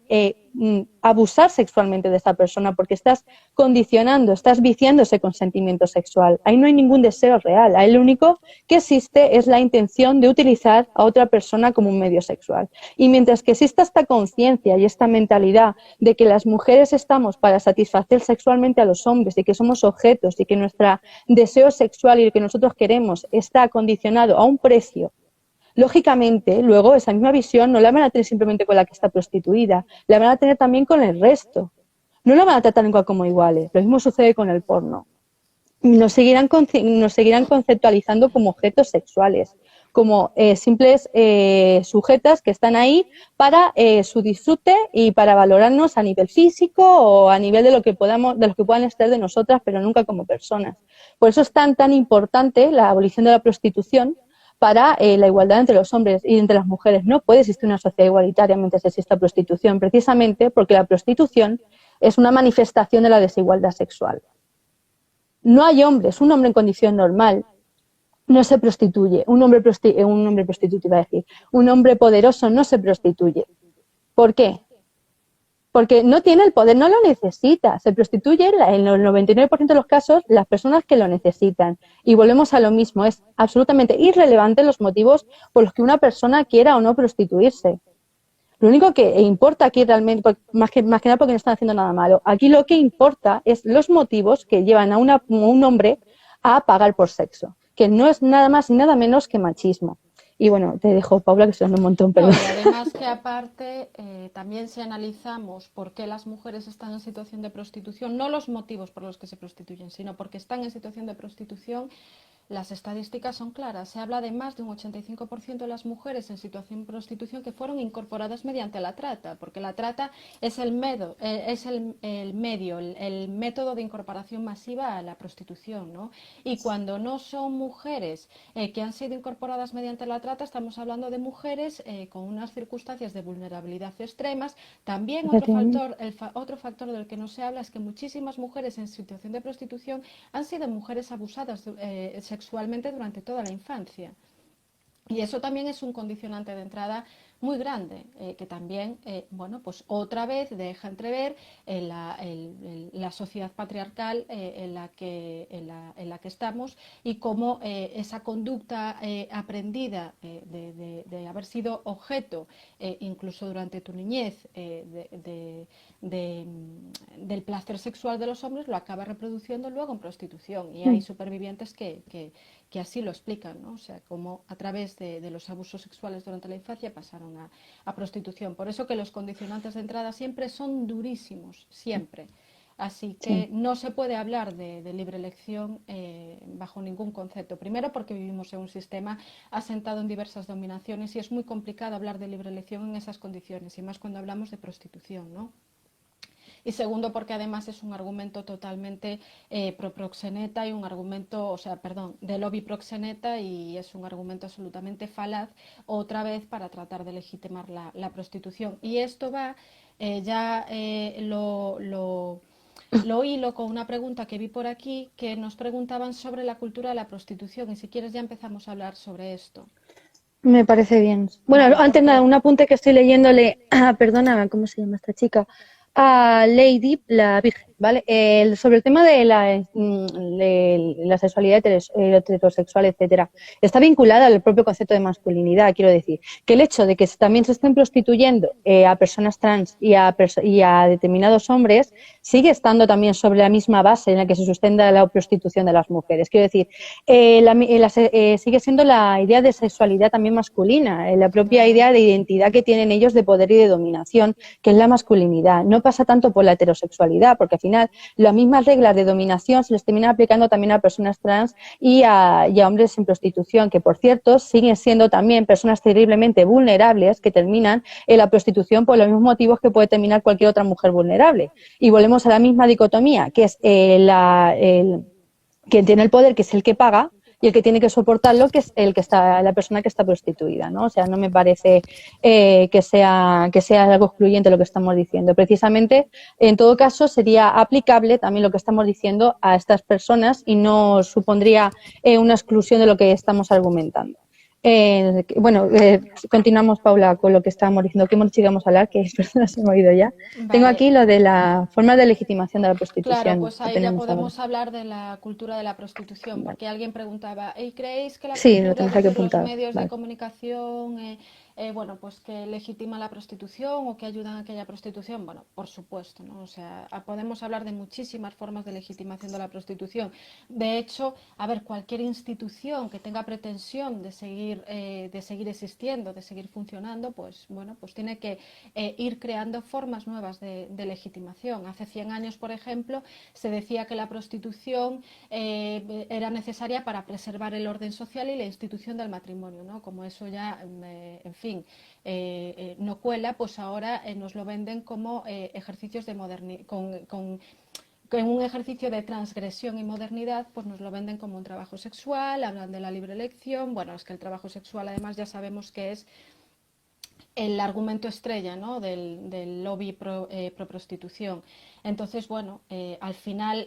abusar sexualmente de esa persona porque estás condicionando, estás viciando ese consentimiento sexual. Ahí no hay ningún deseo real, ahí lo único que existe es la intención de utilizar a otra persona como un medio sexual. Y mientras que exista esta conciencia y esta mentalidad de que las mujeres estamos para satisfacer sexualmente a los hombres y que somos objetos y que nuestro deseo sexual y lo que nosotros queremos está condicionado a un precio, lógicamente, luego esa misma visión no la van a tener simplemente con la que está prostituida, la van a tener también con el resto. No la van a tratar igual como iguales. Lo mismo sucede con el porno. Nos seguirán conceptualizando como objetos sexuales, como simples sujetas que están ahí para su disfrute y para valorarnos a nivel físico o a nivel de lo que puedan estar de nosotras, pero nunca como personas. Por eso es tan importante la abolición de la prostitución para la igualdad entre los hombres y entre las mujeres. No puede existir una sociedad igualitaria mientras exista prostitución, precisamente porque la prostitución es una manifestación de la desigualdad sexual. No hay hombres, un hombre en condición normal no se prostituye, un hombre prostituto iba a decir, un hombre poderoso no se prostituye. ¿Por qué? Porque no tiene el poder, no lo necesita, se prostituye en el 99% de los casos las personas que lo necesitan. Y volvemos a lo mismo, es absolutamente irrelevante los motivos por los que una persona quiera o no prostituirse. Lo único que importa aquí realmente, más que nada porque no están haciendo nada malo, aquí lo que importa es los motivos que llevan a un hombre a pagar por sexo, que no es nada más ni nada menos que machismo. Y bueno, te dejo, Paula, que son un montón, perdón. No, y además que aparte, también si analizamos por qué las mujeres están en situación de prostitución, no los motivos por los que se prostituyen, sino porque están en situación de prostitución, las estadísticas son claras. Se habla de más de un 85% de las mujeres en situación de prostitución que fueron incorporadas mediante la trata, porque la trata es el método de incorporación masiva a la prostitución, ¿no? Y cuando no son mujeres que han sido incorporadas mediante la trata, estamos hablando de mujeres con unas circunstancias de vulnerabilidad extremas. También otro factor del que no se habla es que muchísimas mujeres en situación de prostitución han sido mujeres abusadas sexualmente durante toda la infancia. Y eso también es un condicionante de entrada muy grande, que también, bueno, pues otra vez deja entrever la sociedad patriarcal en la que estamos y cómo esa conducta aprendida de haber sido objeto, incluso durante tu niñez, del placer sexual de los hombres, lo acaba reproduciendo luego en prostitución. Y hay supervivientes que así lo explican, ¿no? O sea, cómo a través de los abusos sexuales durante la infancia pasaron a prostitución. Por eso que los condicionantes de entrada siempre son durísimos, siempre. Así que no se puede hablar de libre elección bajo ningún concepto. Primero porque vivimos en un sistema asentado en diversas dominaciones y es muy complicado hablar de libre elección en esas condiciones, y más cuando hablamos de prostitución, ¿no? Y segundo, porque además es un argumento totalmente pro-proxeneta y un argumento, de lobby proxeneta, y es un argumento absolutamente falaz, otra vez para tratar de legitimar la prostitución. Y esto va, lo hilo con una pregunta que vi por aquí, que nos preguntaban sobre la cultura de la prostitución, y si quieres ya empezamos a hablar sobre esto. Me parece bien. Bueno, antes nada, un apunte que estoy leyéndole, perdona, ¿cómo se llama esta chica? A Lady, la Virgen, ¿vale? Sobre el tema de la sexualidad heterosexual, etcétera, está vinculada al propio concepto de masculinidad. Quiero decir que el hecho de que también se estén prostituyendo a personas trans y a determinados hombres sigue estando también sobre la misma base en la que se sustenta la prostitución de las mujeres. Quiero decir, sigue siendo la idea de sexualidad también masculina, la propia idea de identidad que tienen ellos de poder y de dominación, que es la masculinidad. No pasa tanto por la heterosexualidad, porque al final las mismas reglas de dominación se les terminan aplicando también a personas trans y a hombres en prostitución, que por cierto siguen siendo también personas terriblemente vulnerables que terminan en la prostitución por los mismos motivos que puede terminar cualquier otra mujer vulnerable. Y volvemos a la misma dicotomía, que es quien tiene el poder, que es el que paga, y el que tiene que soportarlo, que es la persona que está prostituida, ¿no? O sea, no me parece que sea algo excluyente lo que estamos diciendo. Precisamente, en todo caso, sería aplicable también lo que estamos diciendo a estas personas y no supondría una exclusión de lo que estamos argumentando. Continuamos, Paula, con lo que estábamos diciendo. ¿Qué hemos dicho que íbamos a hablar? Que perdona, se me ha oído ya. Vale. Tengo aquí lo de la forma de legitimación de la prostitución. Claro, pues ahí ya podemos hablar de la cultura de la prostitución, porque alguien preguntaba, ¿y creéis que la cultura de los medios de comunicación bueno, pues que legitiman la prostitución o que ayudan a que haya prostitución. Bueno, por supuesto, ¿no? O sea, podemos hablar de muchísimas formas de legitimación de la prostitución. De hecho, a ver, cualquier institución que tenga pretensión de seguir existiendo, de seguir funcionando, pues bueno, pues tiene que ir creando formas nuevas de legitimación. Hace 100 años, por ejemplo, se decía que la prostitución era necesaria para preservar el orden social y la institución del matrimonio, ¿no? Como eso ya, en fin, no cuela, pues ahora nos lo venden como ejercicios de modernidad, con un ejercicio de transgresión y modernidad, pues nos lo venden como un trabajo sexual, hablan de la libre elección. Bueno, es que el trabajo sexual además ya sabemos que es el argumento estrella, ¿no?, del lobby pro prostitución. Entonces, bueno, al final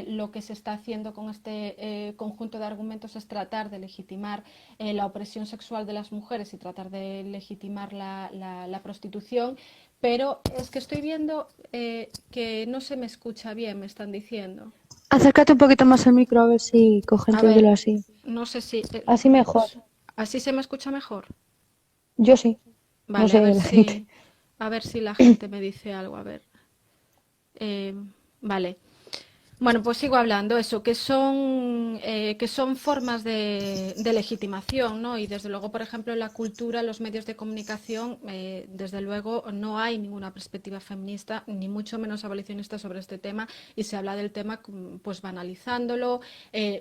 lo que se está haciendo con este conjunto de argumentos es tratar de legitimar la opresión sexual de las mujeres y tratar de legitimar la prostitución, pero es que estoy viendo que no se me escucha bien, me están diciendo. Acércate un poquito más al micro a ver si coge A el ver, así. no sé si... Así mejor. ¿Así se me escucha mejor? Yo sí. No Vale, sé la gente. a ver si la gente me dice algo, a ver. Eh, vale. Bueno, pues sigo hablando eso, que son formas de legitimación, ¿no? Y desde luego, por ejemplo, en la cultura, en los medios de comunicación, desde luego no hay ninguna perspectiva feminista, ni mucho menos abolicionista sobre este tema, y se habla del tema pues banalizándolo,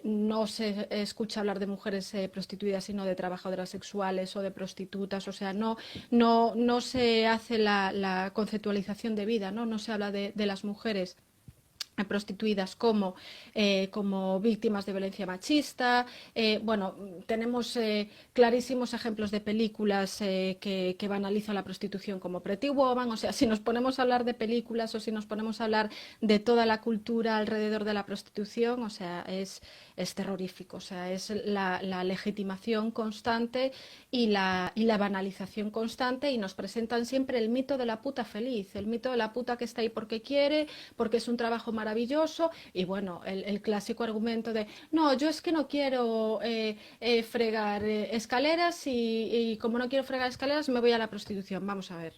no se escucha hablar de mujeres prostituidas, sino de trabajadoras sexuales o de prostitutas, o sea, no se hace la conceptualización de vida, ¿no? No se habla de las mujeres prostituidas como víctimas de violencia machista. Bueno, tenemos clarísimos ejemplos de películas que banalizan la prostitución como Pretty Woman. O sea, si nos ponemos a hablar de películas o si nos ponemos a hablar de toda la cultura alrededor de la prostitución, o sea, es terrorífico. O sea, es la legitimación constante y la banalización constante, y nos presentan siempre el mito de la puta feliz, el mito de la puta que está ahí porque quiere, porque es un trabajo maravilloso. Y bueno, el clásico argumento de no, yo es que no quiero fregar escaleras y como no quiero fregar escaleras me voy a la prostitución. Vamos a ver.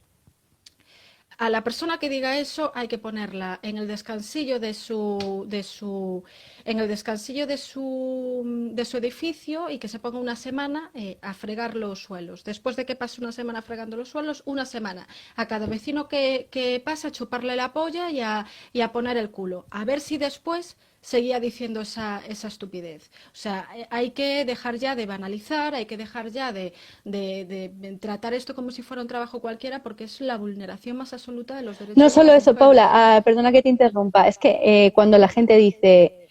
A la persona que diga eso hay que ponerla en el descansillo en el descansillo de su edificio, y que se ponga una semana a fregar los suelos. Después de que pase una semana fregando los suelos, una semana a cada vecino que pasa a chuparle la polla y a poner el culo. A ver si después seguía diciendo esa estupidez. O sea, hay que dejar ya de banalizar, hay que dejar ya de tratar esto como si fuera un trabajo cualquiera, porque es la vulneración más absoluta de los derechos No de solo las eso, mujeres. Paula, perdona que te interrumpa, es que cuando la gente dice,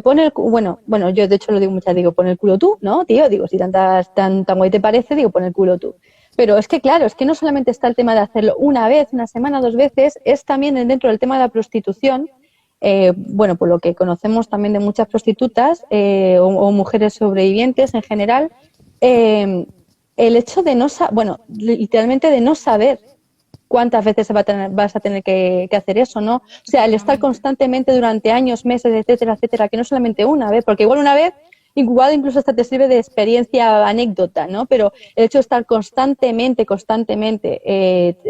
bueno, yo de hecho lo digo muchas, digo, pon el culo tú, ¿no, tío? Digo, si tan guay te parece, digo, pon el culo tú. Pero es que, claro, es que no solamente está el tema de hacerlo una vez, una semana, 2 veces, es también dentro del tema de la prostitución. Bueno, por lo que conocemos también de muchas prostitutas o mujeres sobrevivientes en general, el hecho de literalmente de no saber cuántas veces vas a tener que hacer eso, ¿no? O sea, el estar constantemente durante años, meses, etcétera, etcétera, que no solamente una vez, porque igual una vez, igual incluso hasta te sirve de experiencia, anécdota, ¿no? Pero el hecho de estar constantemente,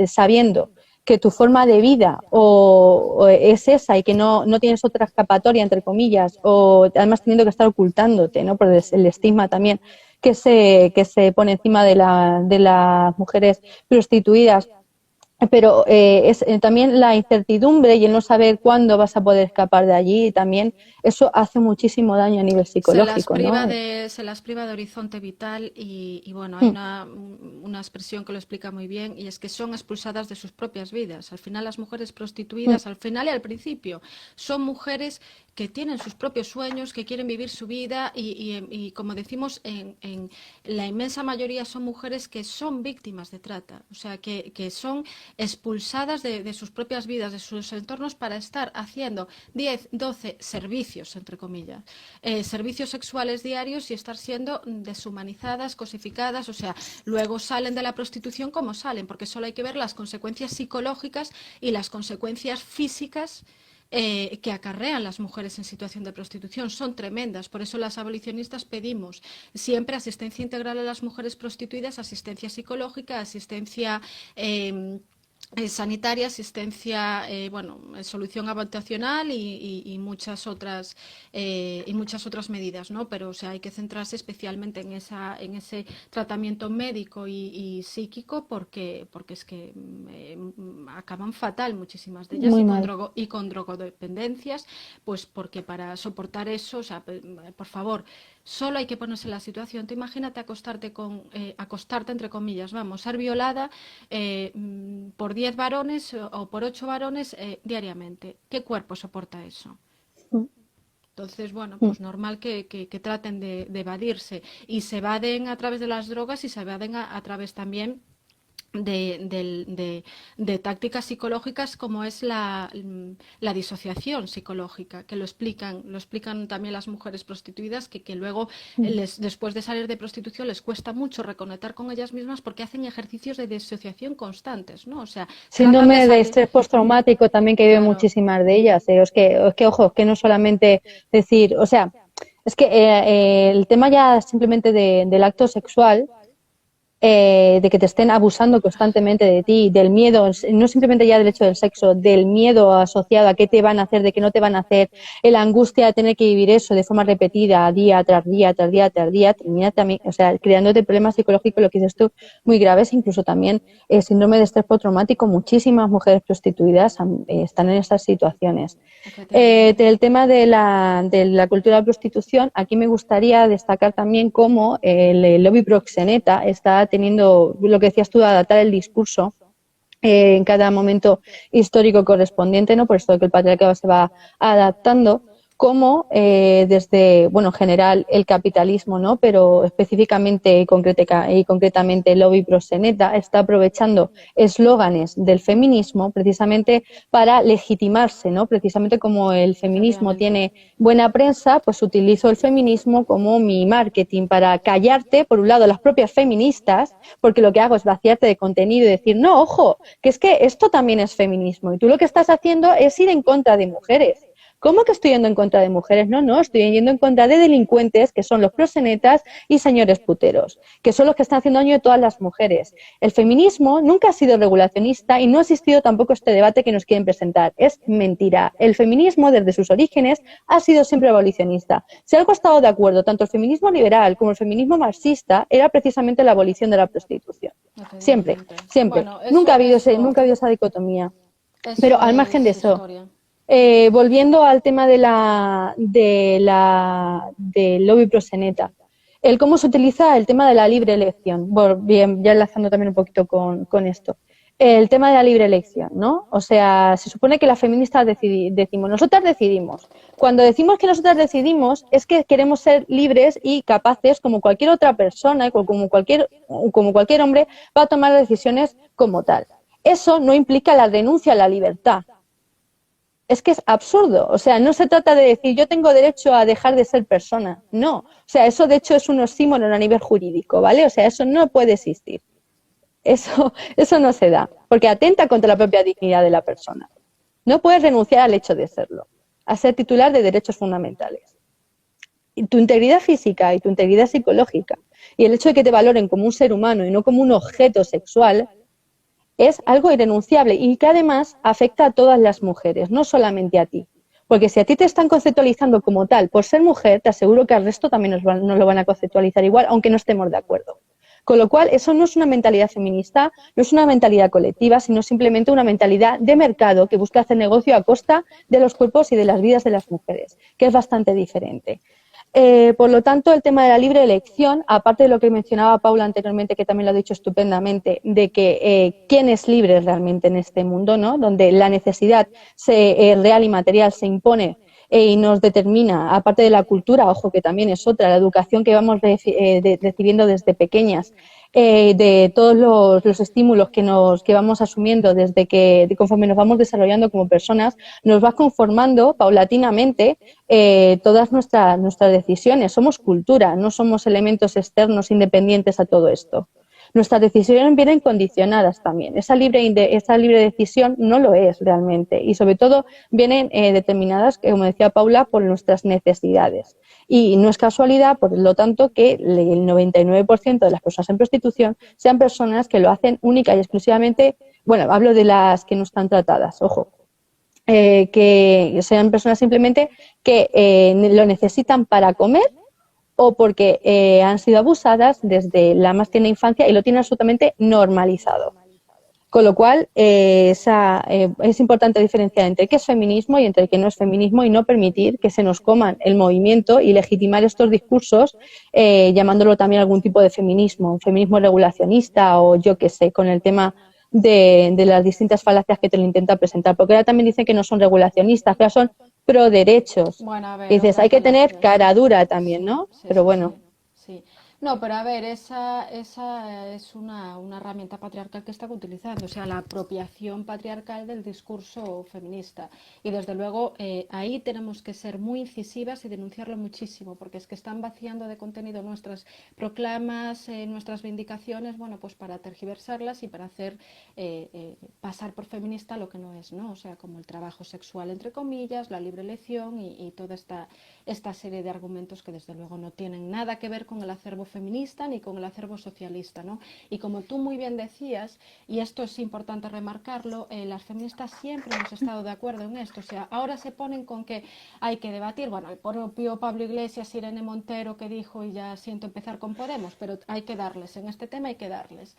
sabiendo que tu forma de vida o es esa y que no tienes otra escapatoria, entre comillas, o además teniendo que estar ocultándote, ¿no? Por el estigma también que se pone encima de las mujeres prostituidas. Pero es también la incertidumbre y el no saber cuándo vas a poder escapar de allí, también eso hace muchísimo daño a nivel psicológico, ¿no? Se las priva de horizonte vital y bueno, hay una expresión que lo explica muy bien, y es que son expulsadas de sus propias vidas. Al final las mujeres prostituidas, al final y al principio, son mujeres que tienen sus propios sueños, que quieren vivir su vida y como decimos, en la inmensa mayoría son mujeres que son víctimas de trata, o sea, que son expulsadas de sus propias vidas, de sus entornos, para estar haciendo 10, 12 servicios, entre comillas, servicios sexuales diarios, y estar siendo deshumanizadas, cosificadas. O sea, luego salen de la prostitución como salen, porque solo hay que ver las consecuencias psicológicas y las consecuencias físicas que acarrean las mujeres en situación de prostitución son tremendas. Por eso las abolicionistas pedimos siempre asistencia integral a las mujeres prostituidas, asistencia psicológica, asistencia sanitaria, asistencia, solución habitacional y muchas otras medidas, ¿no? Pero o sea, hay que centrarse especialmente en ese tratamiento médico y psíquico porque es que acaban fatal muchísimas de ellas Muy y mal. con drogodependencias, pues porque para soportar eso, o sea, por favor, solo hay que ponerse en la situación. Tú imagínate acostarte entre comillas, vamos, ser violada por 10 varones o por 8 varones diariamente. ¿Qué cuerpo soporta eso? Mm, Entonces, bueno, mm. pues normal que traten de evadirse. Y se evaden a través de las drogas y se evaden a través también de tácticas psicológicas como es la disociación psicológica, que lo explican también las mujeres prostituidas, que luego después de salir de prostitución les cuesta mucho reconectar con ellas mismas porque hacen ejercicios de disociación constantes, ¿no? O sea, tratan de Síndrome de salir, estrés postraumático también que viven claro, muchísimas de ellas. Ojo, es que no solamente decir, o sea, es que el tema ya simplemente del acto sexual, de que te estén abusando constantemente de ti, del miedo, no simplemente ya del hecho del sexo, del miedo asociado a qué te van a hacer, de qué no te van a hacer, la angustia de tener que vivir eso de forma repetida, día tras día, tras día, tras día, termina también, o sea, creándote problemas psicológicos, lo que dices tú, muy graves, incluso también síndrome de estrés postraumático. Muchísimas mujeres prostituidas están en esas situaciones. efectivamente. Del tema de la cultura de la prostitución, aquí me gustaría destacar también cómo el lobby proxeneta está teniendo, lo que decías tú, adaptar el discurso en cada momento histórico correspondiente, ¿no? Por esto de que el patriarcado se va adaptando, como desde, bueno, en general el capitalismo, ¿no? Pero específicamente y concretamente el lobby proxeneta está aprovechando eslóganes del feminismo precisamente para legitimarse, ¿no? Precisamente como el feminismo Efectivamente. tiene buena prensa, pues utilizo el feminismo como mi marketing para callarte, por un lado, las propias feministas, porque lo que hago es vaciarte de contenido y decir, no, ojo, que es que esto también es feminismo y tú lo que estás haciendo es ir en contra de mujeres. ¿Cómo que estoy yendo en contra de mujeres? No, no, estoy yendo en contra de delincuentes que son los proxenetas y señores puteros, que son los que están haciendo daño a todas las mujeres. El feminismo nunca ha sido regulacionista y no ha existido tampoco este debate que nos quieren presentar. Es mentira. El feminismo, desde sus orígenes, ha sido siempre abolicionista. Si algo ha estado de acuerdo, tanto el feminismo liberal como el feminismo marxista, era precisamente la abolición de la prostitución. Siempre, Efectivamente. siempre. Bueno, Nunca nunca ha habido esa dicotomía. Pero eso al margen de es eso, historia. volviendo al tema del lobby proxeneta, el cómo se utiliza el tema de la libre elección. Bueno, bien, ya enlazando también un poquito con esto. El tema de la libre elección, ¿no? O sea, se supone que las feministas decimos, nosotras decidimos. Cuando decimos que nosotras decidimos, es que queremos ser libres y capaces, como cualquier otra persona, como cualquier hombre, va a tomar decisiones como tal. Eso no implica la renuncia a la libertad. Es que es absurdo, o sea, no se trata de decir yo tengo derecho a dejar de ser persona, no, o sea, eso de hecho es un oxímoron a nivel jurídico, ¿vale? O sea, eso no puede existir, eso no se da, porque atenta contra la propia dignidad de la persona. No puedes renunciar al hecho de serlo, a ser titular de derechos fundamentales. Y tu integridad física y tu integridad psicológica y el hecho de que te valoren como un ser humano y no como un objeto sexual es algo irrenunciable y que además afecta a todas las mujeres, no solamente a ti. Porque si a ti te están conceptualizando como tal por ser mujer, te aseguro que al resto también nos lo van a conceptualizar igual, aunque no estemos de acuerdo. Con lo cual, eso no es una mentalidad feminista, no es una mentalidad colectiva, sino simplemente una mentalidad de mercado que busca hacer negocio a costa de los cuerpos y de las vidas de las mujeres, que es bastante diferente. Por lo tanto, el tema de la libre elección, aparte de lo que mencionaba Paula anteriormente, que también lo ha dicho estupendamente, de que quién es libre realmente en este mundo, ¿no? Donde la necesidad real y material se impone y nos determina, aparte de la cultura, ojo que también es otra, la educación que vamos recibiendo desde pequeñas, de todos los estímulos que vamos asumiendo conforme nos vamos desarrollando como personas, nos va conformando paulatinamente todas nuestras decisiones. Somos cultura, no somos elementos externos independientes a todo esto. nuestras decisiones vienen condicionadas también. Esa libre decisión no lo es realmente y sobre todo vienen determinadas, como decía Paula, por nuestras necesidades. Y no es casualidad, por lo tanto, que el 99% de las personas en prostitución sean personas que lo hacen única y exclusivamente, bueno, hablo de las que no están tratadas, ojo, que sean personas simplemente que lo necesitan para comer o porque han sido abusadas desde la más tierna infancia y lo tienen absolutamente normalizado. Con lo cual, es importante diferenciar entre qué es feminismo y entre qué no es feminismo y no permitir que se nos coman el movimiento y legitimar estos discursos llamándolo también algún tipo de feminismo, un feminismo regulacionista o yo qué sé, con el tema de las distintas falacias que te lo intentan presentar. Porque ahora también dicen que no son regulacionistas, que ahora son pro derechos. Bueno, a ver, Y dices, otra hay que tener falacia, cara sí. dura también, Sí, ¿no? sí, Pero sí, bueno. sí, sí. No, pero a ver, esa es una herramienta patriarcal que están utilizando, o sea, la apropiación patriarcal del discurso feminista. Y desde luego ahí tenemos que ser muy incisivas y denunciarlo muchísimo, porque es que están vaciando de contenido nuestras proclamas, nuestras vindicaciones, bueno, pues para tergiversarlas y para hacer pasar por feminista lo que no es, ¿no? O sea, como el trabajo sexual, entre comillas, la libre elección y toda esta serie de argumentos que desde luego no tienen nada que ver con el acervo feminista ni con el acervo socialista, ¿no? Y como tú muy bien decías, y esto es importante remarcarlo, las feministas siempre hemos estado de acuerdo en esto, o sea, ahora se ponen con que hay que debatir, bueno, el propio Pablo Iglesias, Irene Montero que dijo, y ya siento empezar con Podemos, pero hay que darles, en este tema hay que darles.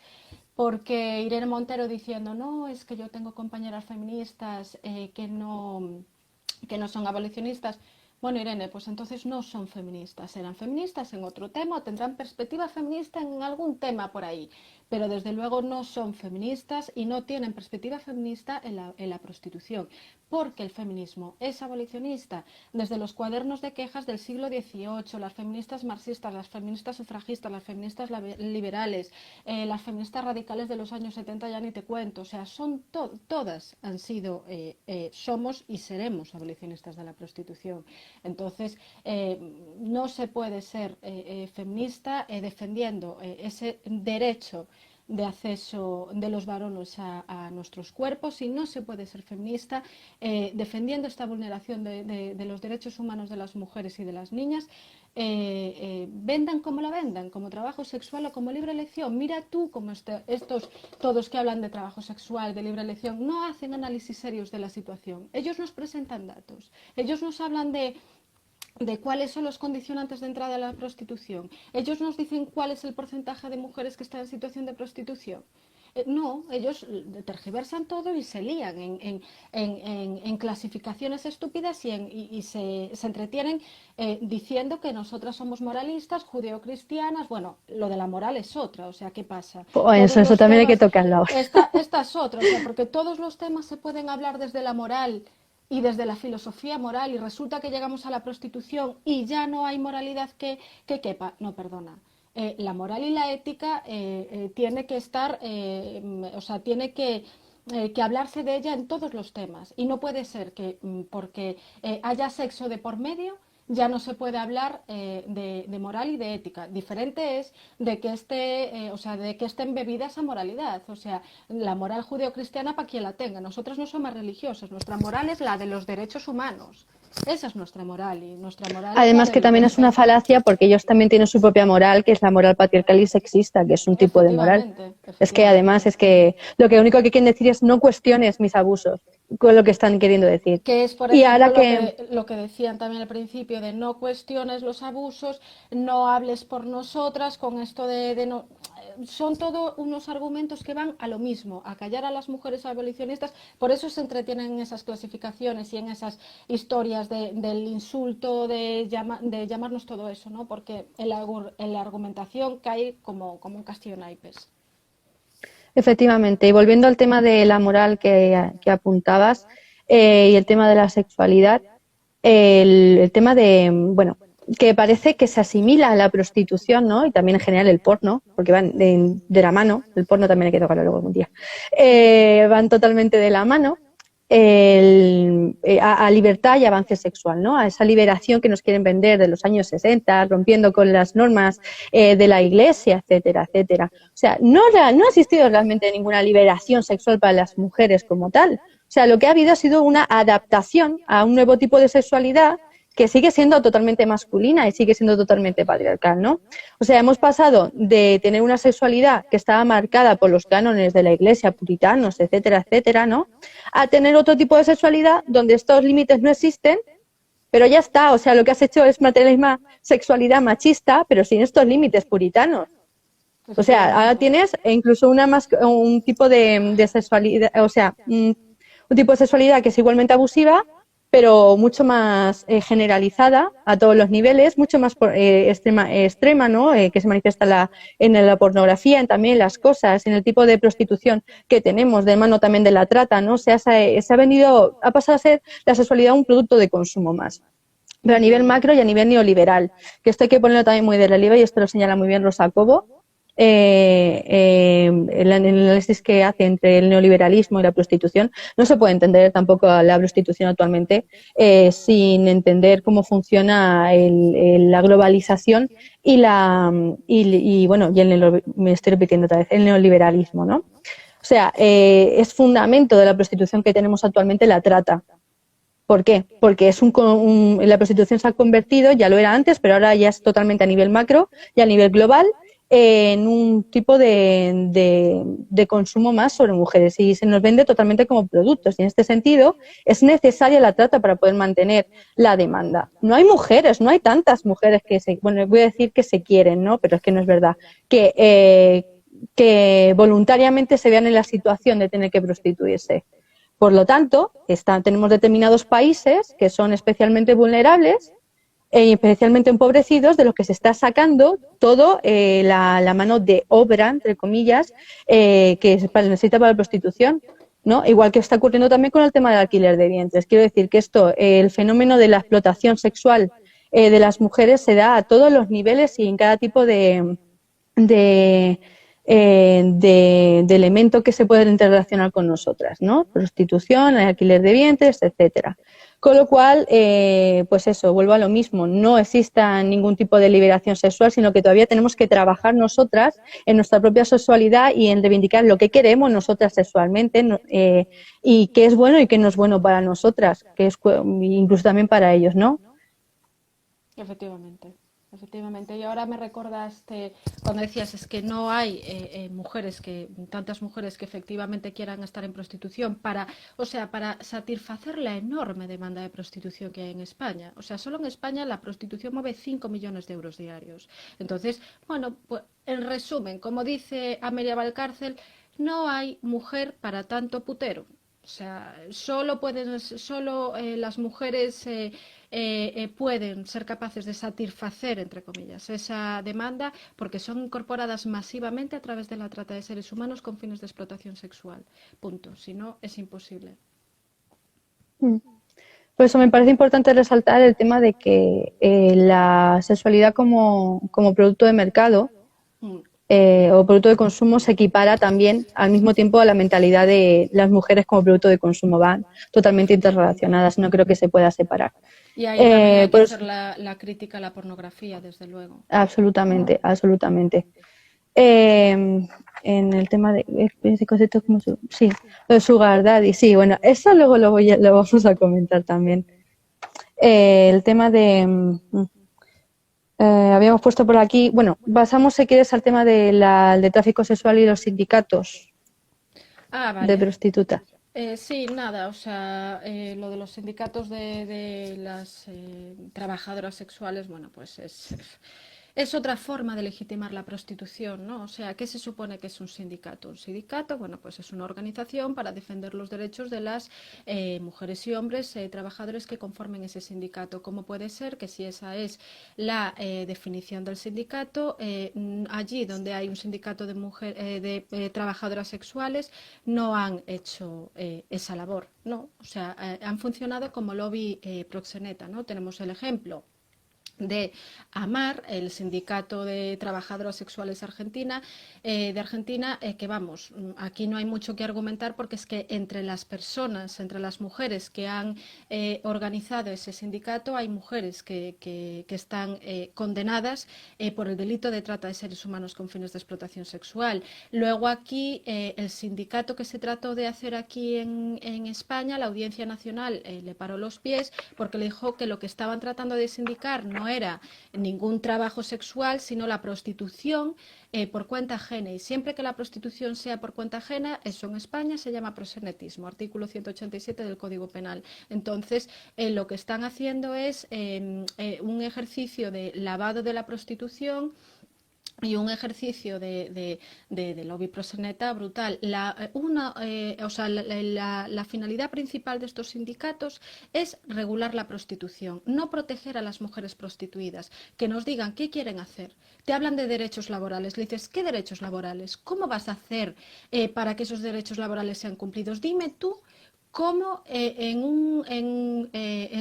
Porque Irene Montero diciendo, no, es que yo tengo compañeras feministas que no son abolicionistas. Bueno, Irene, pues entonces no son feministas, serán feministas en otro tema o tendrán perspectiva feminista en algún tema por ahí, pero desde luego no son feministas y no tienen perspectiva feminista en la prostitución, porque el feminismo es abolicionista. Desde los cuadernos de quejas del siglo XVIII, las feministas marxistas, las feministas sufragistas, las feministas liberales, las feministas radicales de los años 70 ya ni te cuento, o sea, todas han sido, somos y seremos abolicionistas de la prostitución. Entonces, no se puede ser feminista defendiendo ese derecho de acceso de los varones a nuestros cuerpos y no se puede ser feminista defendiendo esta vulneración de los derechos humanos de las mujeres y de las niñas, vendan como la vendan, como trabajo sexual o como libre elección. Mira tú como estos todos que hablan de trabajo sexual, de libre elección, no hacen análisis serios de la situación. Ellos nos presentan datos, ellos nos hablan de cuáles son los condicionantes de entrada a la prostitución. Ellos nos dicen cuál es el porcentaje de mujeres que están en situación de prostitución. No, ellos tergiversan todo y se lían en clasificaciones estúpidas y se entretienen diciendo que nosotras somos moralistas, judeocristianas. Bueno, lo de la moral es otra, o sea, ¿qué pasa? Pues eso también hay que tocarlo ahora. Esta es otra, o sea, porque todos los temas se pueden hablar desde la moral y desde la filosofía moral y resulta que llegamos a la prostitución y ya no hay moralidad que quepa. No, perdona. La moral y la ética tiene que estar, o sea, tiene que hablarse de ella en todos los temas y no puede ser que porque haya sexo de por medio ya no se puede hablar de moral y de ética. Diferente es de que o sea, de que esté embebida esa moralidad. O sea, la moral judeocristiana para quien la tenga. Nosotras no somos religiosas. Nuestra moral es la de los derechos humanos. Esa es nuestra moral y nuestra moral. Además que también es una falacia porque ellos también tienen su propia moral, que es la moral patriarcal y sexista, que es un tipo de moral. Es que además es que lo único que quieren decir es no cuestiones mis abusos, con lo que están queriendo decir. Que es, por y ejemplo, ahora lo que decían también al principio de no cuestiones los abusos, no hables por nosotras, con esto de no... Son todos unos argumentos que van a lo mismo, a callar a las mujeres abolicionistas. Por eso se entretienen en esas clasificaciones y en esas historias del insulto, de llamarnos todo eso, ¿no? Porque en la argumentación cae como un castillo en naipes. Efectivamente, y volviendo al tema de la moral que apuntabas y el tema de la sexualidad, el tema de, bueno, que parece que se asimila a la prostitución, ¿no? Y también en general el porno, porque van de la mano, el porno también hay que tocarlo luego algún día, van totalmente de la mano. a libertad y avance sexual, ¿no? A esa liberación que nos quieren vender de los años 60, rompiendo con las normas de la Iglesia, etcétera, etcétera. O sea, no ha existido realmente ninguna liberación sexual para las mujeres como tal. O sea, lo que ha habido ha sido una adaptación a un nuevo tipo de sexualidad que sigue siendo totalmente masculina y sigue siendo totalmente patriarcal, ¿no? O sea, hemos pasado de tener una sexualidad que estaba marcada por los cánones de la Iglesia, puritanos, etcétera, etcétera, ¿no? A tener otro tipo de sexualidad donde estos límites no existen, pero ya está. O sea, lo que has hecho es mantener la misma sexualidad machista, pero sin estos límites puritanos. O sea, ahora Efectivamente. tienes incluso un tipo de sexualidad, o sea, un tipo de sexualidad que es igualmente abusiva, pero mucho más generalizada a todos los niveles, mucho más extrema, ¿no? Que se manifiesta en la pornografía, en también las cosas, en el tipo de prostitución que tenemos, de mano también de la trata, ¿no? O sea, ha pasado a ser la sexualidad un producto de consumo más. Pero a nivel macro y a nivel neoliberal, que esto hay que ponerlo también muy de relieve y esto lo señala muy bien Rosa Cobo, el análisis que hace entre el neoliberalismo y la prostitución. No se puede entender tampoco a la prostitución actualmente sin entender cómo funciona la globalización bueno, me estoy repitiendo otra vez, el neoliberalismo, ¿no? O sea, es fundamento de la prostitución que tenemos actualmente la trata. ¿Por qué? Porque la prostitución se ha convertido, ya lo era antes, pero ahora ya es totalmente a nivel macro y a nivel global, en un tipo de consumo más sobre mujeres y se nos vende totalmente como productos. Y en este sentido es necesaria la trata para poder mantener la demanda. No hay mujeres, no hay tantas mujeres bueno, voy a decir que se quieren, ¿no? Pero es que no es verdad, que voluntariamente se vean en la situación de tener que prostituirse. Por lo tanto, tenemos determinados países que son especialmente vulnerables e especialmente empobrecidos, de los que se está sacando todo la mano de obra, entre comillas, que se necesita para la prostitución, ¿no? Igual que está ocurriendo también con el tema del alquiler de vientres. Quiero decir que el fenómeno de la explotación sexual de las mujeres se da a todos los niveles y en cada tipo de, de elemento que se pueden interrelacionar con nosotras, ¿no? Prostitución, alquiler de vientres, etcétera. Con lo cual, pues eso, vuelvo a lo mismo, no exista ningún tipo de liberación sexual, sino que todavía tenemos que trabajar nosotras en nuestra propia sexualidad y en reivindicar lo que queremos nosotras sexualmente y qué es bueno y qué no es bueno para nosotras, que es incluso también para ellos, ¿no? Efectivamente, efectivamente. Y ahora me recordaste cuando decías es que no hay tantas mujeres que efectivamente quieran estar en prostitución o sea, para satisfacer la enorme demanda de prostitución que hay en España. O sea, solo en España la prostitución mueve 5 millones de euros diarios. Entonces, bueno, pues en resumen, como dice Amelia Valcárcel, no hay mujer para tanto putero. O sea, solo las mujeres pueden ser capaces de satisfacer, entre comillas, esa demanda porque son incorporadas masivamente a través de la trata de seres humanos con fines de explotación sexual. Punto. Si no, es imposible. Por eso me parece importante resaltar el tema de que la sexualidad como producto de mercado Mm. o producto de consumo se equipara también al mismo tiempo a la mentalidad de las mujeres como producto de consumo. Van totalmente interrelacionadas, no creo que se pueda separar. Y ahí también hay que Por hacer eso, la crítica a la pornografía, desde luego. absolutamente, absolutamente. Eh, en el tema de conceptos como sí, lo de Sugar Daddy, sí, bueno, eso luego lo vamos a comentar también. El tema habíamos puesto por aquí, bueno, pasamos si quieres al tema de tráfico sexual y los sindicatos Ah, de vale. prostitutas. Sí, nada, o sea, lo de los sindicatos de las trabajadoras sexuales, bueno, pues es otra forma de legitimar la prostitución, ¿no? O sea, ¿qué se supone que es un sindicato? Un sindicato, bueno, pues es una organización para defender los derechos de las mujeres y hombres trabajadores que conformen ese sindicato. ¿Cómo puede ser que si esa es la definición del sindicato, allí donde hay un sindicato de trabajadoras sexuales no han hecho esa labor, ¿no? O sea, han funcionado como lobby proxeneta, ¿no? Tenemos el ejemplo de AMAR, el Sindicato de Trabajadoras Sexuales de Argentina, que vamos, aquí no hay mucho que argumentar porque es que entre las personas, entre las mujeres que han organizado ese sindicato, hay mujeres que están condenadas por el delito de trata de seres humanos con fines de explotación sexual. Luego aquí, el sindicato que se trató de hacer aquí en España, la Audiencia Nacional le paró los pies porque le dijo que lo que estaban tratando de sindicar no era ningún trabajo sexual, sino la prostitución por cuenta ajena. Y siempre que la prostitución sea por cuenta ajena, eso en España se llama proxenetismo, artículo 187 del Código Penal. Entonces, lo que están haciendo es un ejercicio de lavado de la prostitución y un ejercicio de lobby proxeneta brutal. La finalidad principal de estos sindicatos es regular la prostitución, no proteger a las mujeres prostituidas, que nos digan qué quieren hacer. Te hablan de derechos laborales, le dices, ¿qué derechos laborales? ¿Cómo vas a hacer para que esos derechos laborales sean cumplidos? Dime tú cómo en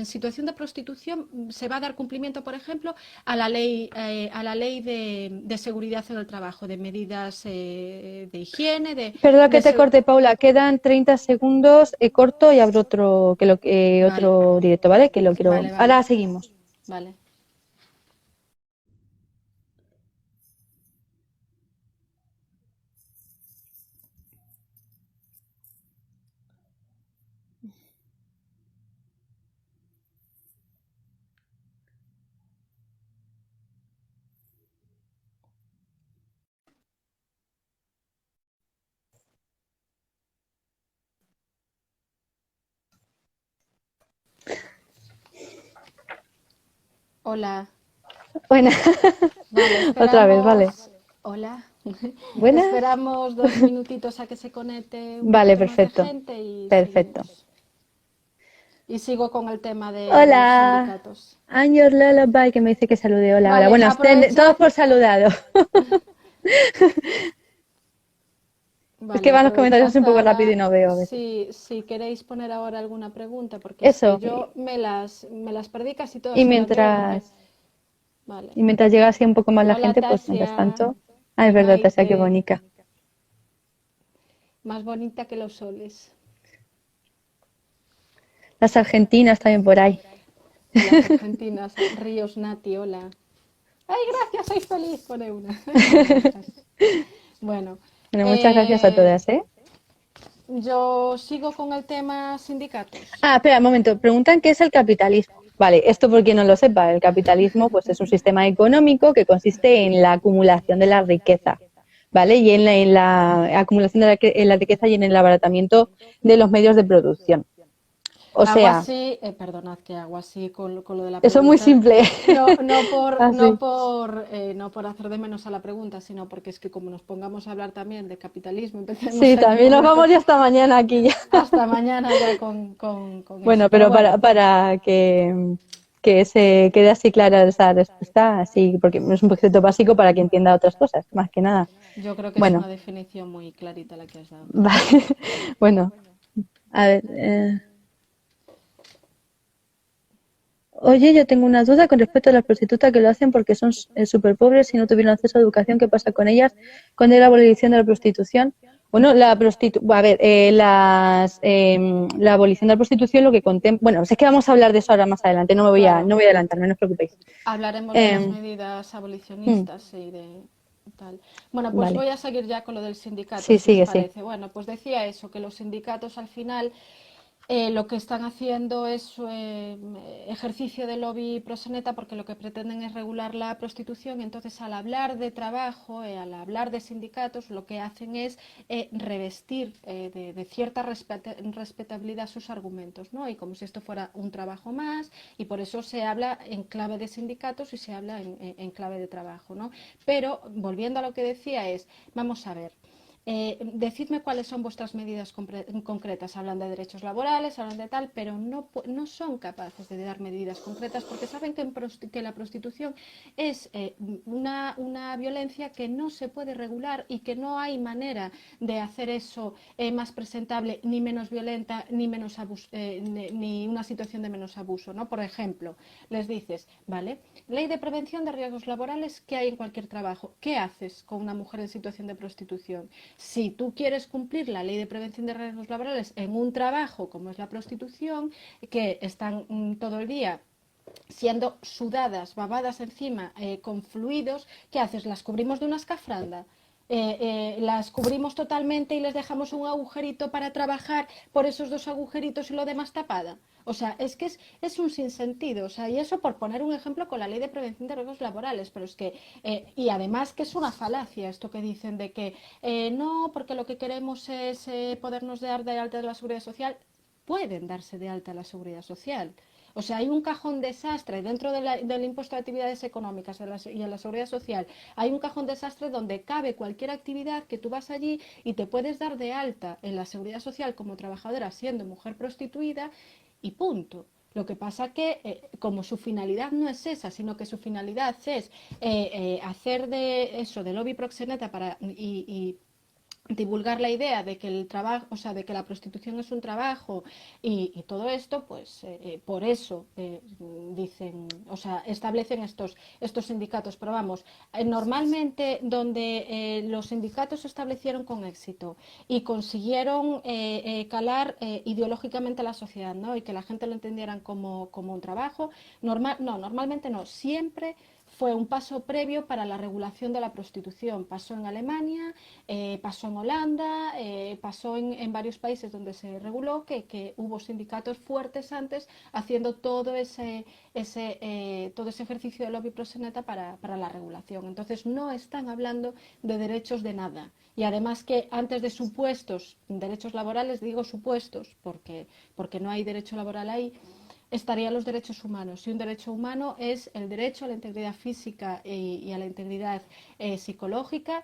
situación de prostitución se va a dar cumplimiento, por ejemplo, a la ley de seguridad en el trabajo, de medidas de higiene, Perdón que te corte, Paula, quedan 30 segundos, corto y abro otro, Vale. otro directo, ¿vale? Que lo quiero. Vale. Ahora seguimos. Vale. Hola. Buenas. Vale, Otra vez, vale. Hola. Buenas. Esperamos 2 minutitos a que se conecte un Vale, poquito más perfecto. de gente y Perfecto. seguimos. Y sigo con el tema de los Hola. sindicatos. Años Lullaby, que me dice que salude. Hola, Vale, hola. Bueno, aprovecha. todos por saludado. Vale, Es que van los comentarios aprovechas un poco ahora, rápido y no veo a veces. si queréis poner ahora alguna pregunta, porque es Eso. que yo me las perdí casi todas Y en la anterior, porque... mientras, Vale. y mientras llega así un poco más la Hola, gente, pues mientras Tasia tanto. Ah, y es verdad, Tasia, qué Maite, bonita. más bonita que los soles. Las argentinas también por ahí. Las argentinas, Ríos Nati, hola. Ay, gracias, soy feliz, pone una. Bueno, Bueno, muchas gracias a todas, ¿eh? yo sigo con el tema sindicatos. Ah, espera, un momento. Preguntan qué es el capitalismo. Vale, esto por quien no lo sepa, el capitalismo pues es un sistema económico que consiste en la acumulación de la riqueza, ¿vale? Y en la acumulación de la riqueza y en el abaratamiento de los medios de producción. O Hago sea, así, perdonad que hago así con lo de la eso es muy pregunta. simple. Así. No por hacer de menos a la pregunta, sino porque es que como nos pongamos a hablar también de capitalismo, empecemos Sí, aquí también nos vamos ya hasta mañana aquí ya. hasta mañana ya con Bueno, eso. pero bueno, para que se quede así clara esa respuesta, así, porque es un concepto básico para que entienda otras cosas, más que nada. yo creo que es Bueno, una definición muy clarita la que has dado. vale. Bueno, a ver. Oye, yo tengo una duda con respecto a las prostitutas que lo hacen porque son súper pobres y no tuvieron acceso a educación. ¿Qué pasa con ellas? ¿Cuándo era la abolición de la prostitución? Bueno, a ver, la abolición de la prostitución lo que contempla... Bueno, es que vamos a hablar de eso ahora más adelante, no voy a adelantarme, no os preocupéis. Hablaremos de las medidas abolicionistas y de tal. Bueno, pues vale. voy a seguir ya con lo del sindicato, Sí, si os sigue, parece. Bueno, pues decía eso, que los sindicatos al final lo que están haciendo es ejercicio de lobby proxeneta porque lo que pretenden es regular la prostitución. Entonces, al hablar de trabajo, al hablar de sindicatos, lo que hacen es revestir de cierta respetabilidad sus argumentos, ¿no? Y como si esto fuera un trabajo más, y por eso se habla en clave de sindicatos y se habla en clave de trabajo, ¿no? Pero, volviendo a lo que decía, vamos a ver. decidme cuáles son vuestras medidas concretas. Hablan de derechos laborales, hablan de tal, pero no son capaces de dar medidas concretas porque saben que la prostitución es una violencia que no se puede regular y que no hay manera de hacer eso más presentable, ni menos violenta, ni menos ni una situación de menos abuso, ¿no? Por ejemplo, les dices, vale, ley de prevención de riesgos laborales que hay en cualquier trabajo. ¿Qué haces con una mujer en situación de prostitución? Si tú quieres cumplir la ley de prevención de riesgos laborales en un trabajo como es la prostitución, que están todo el día siendo sudadas, babadas encima, con fluidos, ¿qué haces? ¿Las cubrimos de una escafranda? Las cubrimos totalmente y les dejamos un agujerito para trabajar por esos 2 agujeritos y lo demás tapada. O sea, es que es un sinsentido. O sea, y eso por poner un ejemplo con la ley de prevención de riesgos laborales. Pero es que, y además que es una falacia esto que dicen de que no, porque lo que queremos es podernos dar de alta de la seguridad social. Pueden darse de alta la seguridad social. O sea, hay un cajón desastre dentro del impuesto de actividades económicas y en la seguridad social. Hay un cajón desastre donde cabe cualquier actividad que tú vas allí y te puedes dar de alta en la seguridad social como trabajadora siendo mujer prostituida y punto. Lo que pasa que, como su finalidad no es esa, sino que su finalidad es hacer de eso, de lobby proxeneta y divulgar la idea de que el trabajo, o sea, de que la prostitución es un trabajo y todo esto, pues por eso dicen, o sea, establecen estos sindicatos. Pero vamos, normalmente donde los sindicatos se establecieron con éxito y consiguieron calar ideológicamente a la sociedad, ¿no? Y que la gente lo entendieran como un trabajo, normalmente no, siempre fue un paso previo para la regulación de la prostitución. Pasó en Alemania, pasó en Holanda, pasó en varios países donde se reguló que hubo sindicatos fuertes antes haciendo todo ese ejercicio de lobby proxeneta para la regulación. Entonces no están hablando de derechos de nada. Y además que antes de supuestos derechos laborales, digo supuestos porque no hay derecho laboral ahí, estarían los derechos humanos. Y un derecho humano es el derecho a la integridad física y a la integridad psicológica.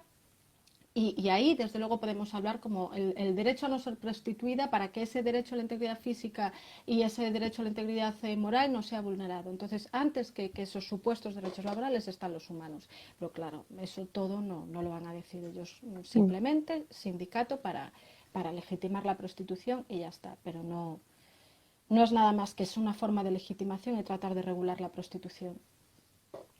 Y ahí, desde luego, podemos hablar como el derecho a no ser prostituida para que ese derecho a la integridad física y ese derecho a la integridad moral no sea vulnerado. Entonces, antes que esos supuestos derechos laborales están los humanos. Pero claro, eso todo no lo van a decir ellos. Simplemente sindicato para legitimar la prostitución y ya está. Pero no es nada más que es una forma de legitimación y tratar de regular la prostitución.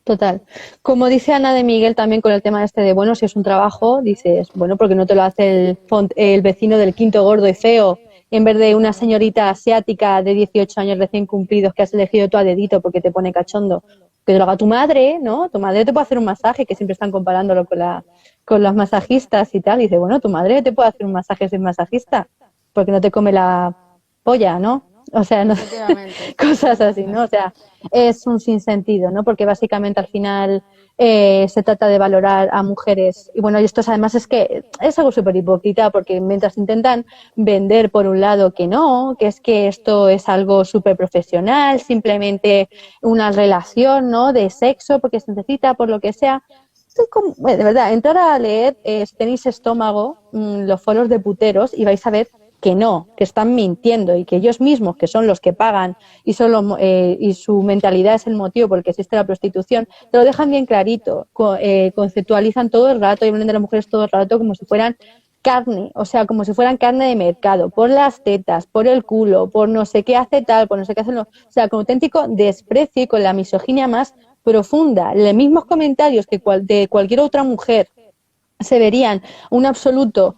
Total. Como dice Ana de Miguel también con el tema este de, bueno, si es un trabajo, dices, bueno, porque no te lo hace el vecino del quinto gordo y feo, en vez de una señorita asiática de 18 años recién cumplidos que has elegido tú a dedito porque te pone cachondo, que te lo haga tu madre, ¿no? Tu madre te puede hacer un masaje, que siempre están comparándolo con las masajistas y tal, y dice, bueno, tu madre te puede hacer un masaje sin masajista, porque no te come la polla, ¿no? O sea, no, cosas así, ¿no? O sea, es un sinsentido, ¿no? Porque básicamente al final se trata de valorar a mujeres. Y bueno, y esto además es que es algo súper hipócrita porque mientras intentan vender por un lado que no, que es que esto es algo súper profesional, simplemente una relación, ¿no? De sexo porque se necesita, por lo que sea. De verdad, entrar a leer, si tenéis estómago, los foros de puteros y vais a ver que no, que están mintiendo y que ellos mismos, que son los que pagan y y su mentalidad es el motivo por el que existe la prostitución, te lo dejan bien clarito, conceptualizan todo el rato y hablan de las mujeres todo el rato como si fueran carne, o sea, como si fueran carne de mercado, por las tetas, por el culo, por no sé qué hace tal, por no sé qué hace, o sea, con auténtico desprecio y con la misoginia más profunda. Los mismos comentarios que de cualquier otra mujer se verían un absoluto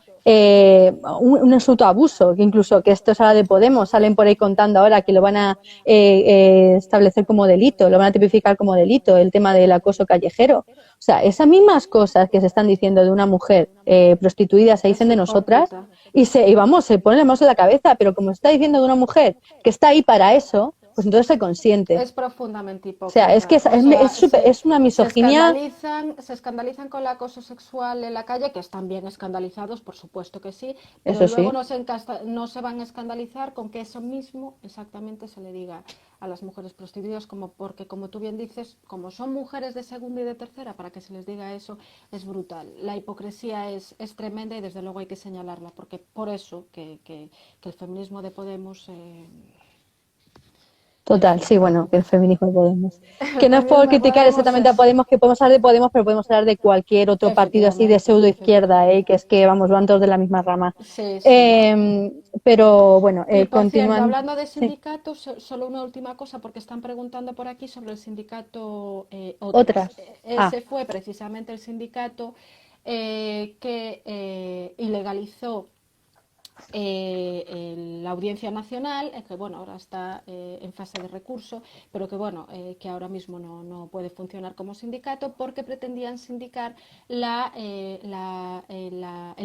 abuso, que incluso que esto es ahora de Podemos, salen por ahí contando ahora que lo van a establecer como delito, lo van a tipificar como delito, el tema del acoso callejero. O sea, esas mismas cosas que se están diciendo de una mujer prostituida se dicen de nosotras y vamos, se ponen las manos en la cabeza, pero como se está diciendo de una mujer que está ahí para eso, pues entonces se consiente. Es profundamente O sea, es que hipócrita. es, es una misoginia. Se escandalizan con el acoso sexual en la calle, que están bien escandalizados, por supuesto que sí, pero Eso luego sí, no se van a escandalizar con que eso mismo exactamente se le diga a las mujeres prostituidas, porque como tú bien dices, como son mujeres de segunda y de tercera, para que se les diga eso es brutal. La hipocresía es tremenda y desde luego hay que señalarla, porque por eso que el feminismo de Podemos... en total, fin, sí, bueno, que el feminismo de Podemos. el Que no es por feminismo de criticar Podemos exactamente a es... Podemos, que podemos hablar de Podemos, pero podemos hablar de cualquier otro partido así de Efectivamente, pseudo izquierda, efectivamente. que es que vamos, van todos de la misma rama. Sí, sí. Pero bueno, Y por cierto, continuando. hablando de Sí, sindicatos, solo una última cosa, porque están preguntando por aquí sobre el sindicato Otras. otras. Ah, Ese fue precisamente el sindicato que ilegalizó la Audiencia Nacional, que bueno, ahora está en fase de recurso, pero que bueno, que ahora mismo no puede funcionar como sindicato porque pretendían sindicar el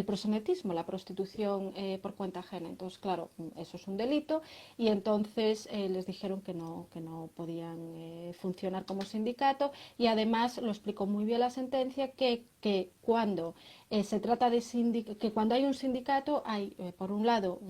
proxenetismo, la prostitución por cuenta ajena. Entonces, claro, eso es un delito y entonces les dijeron que no podían funcionar como sindicato y además lo explicó muy bien la sentencia que cuando se trata de que cuando hay un sindicato hay, por un lado,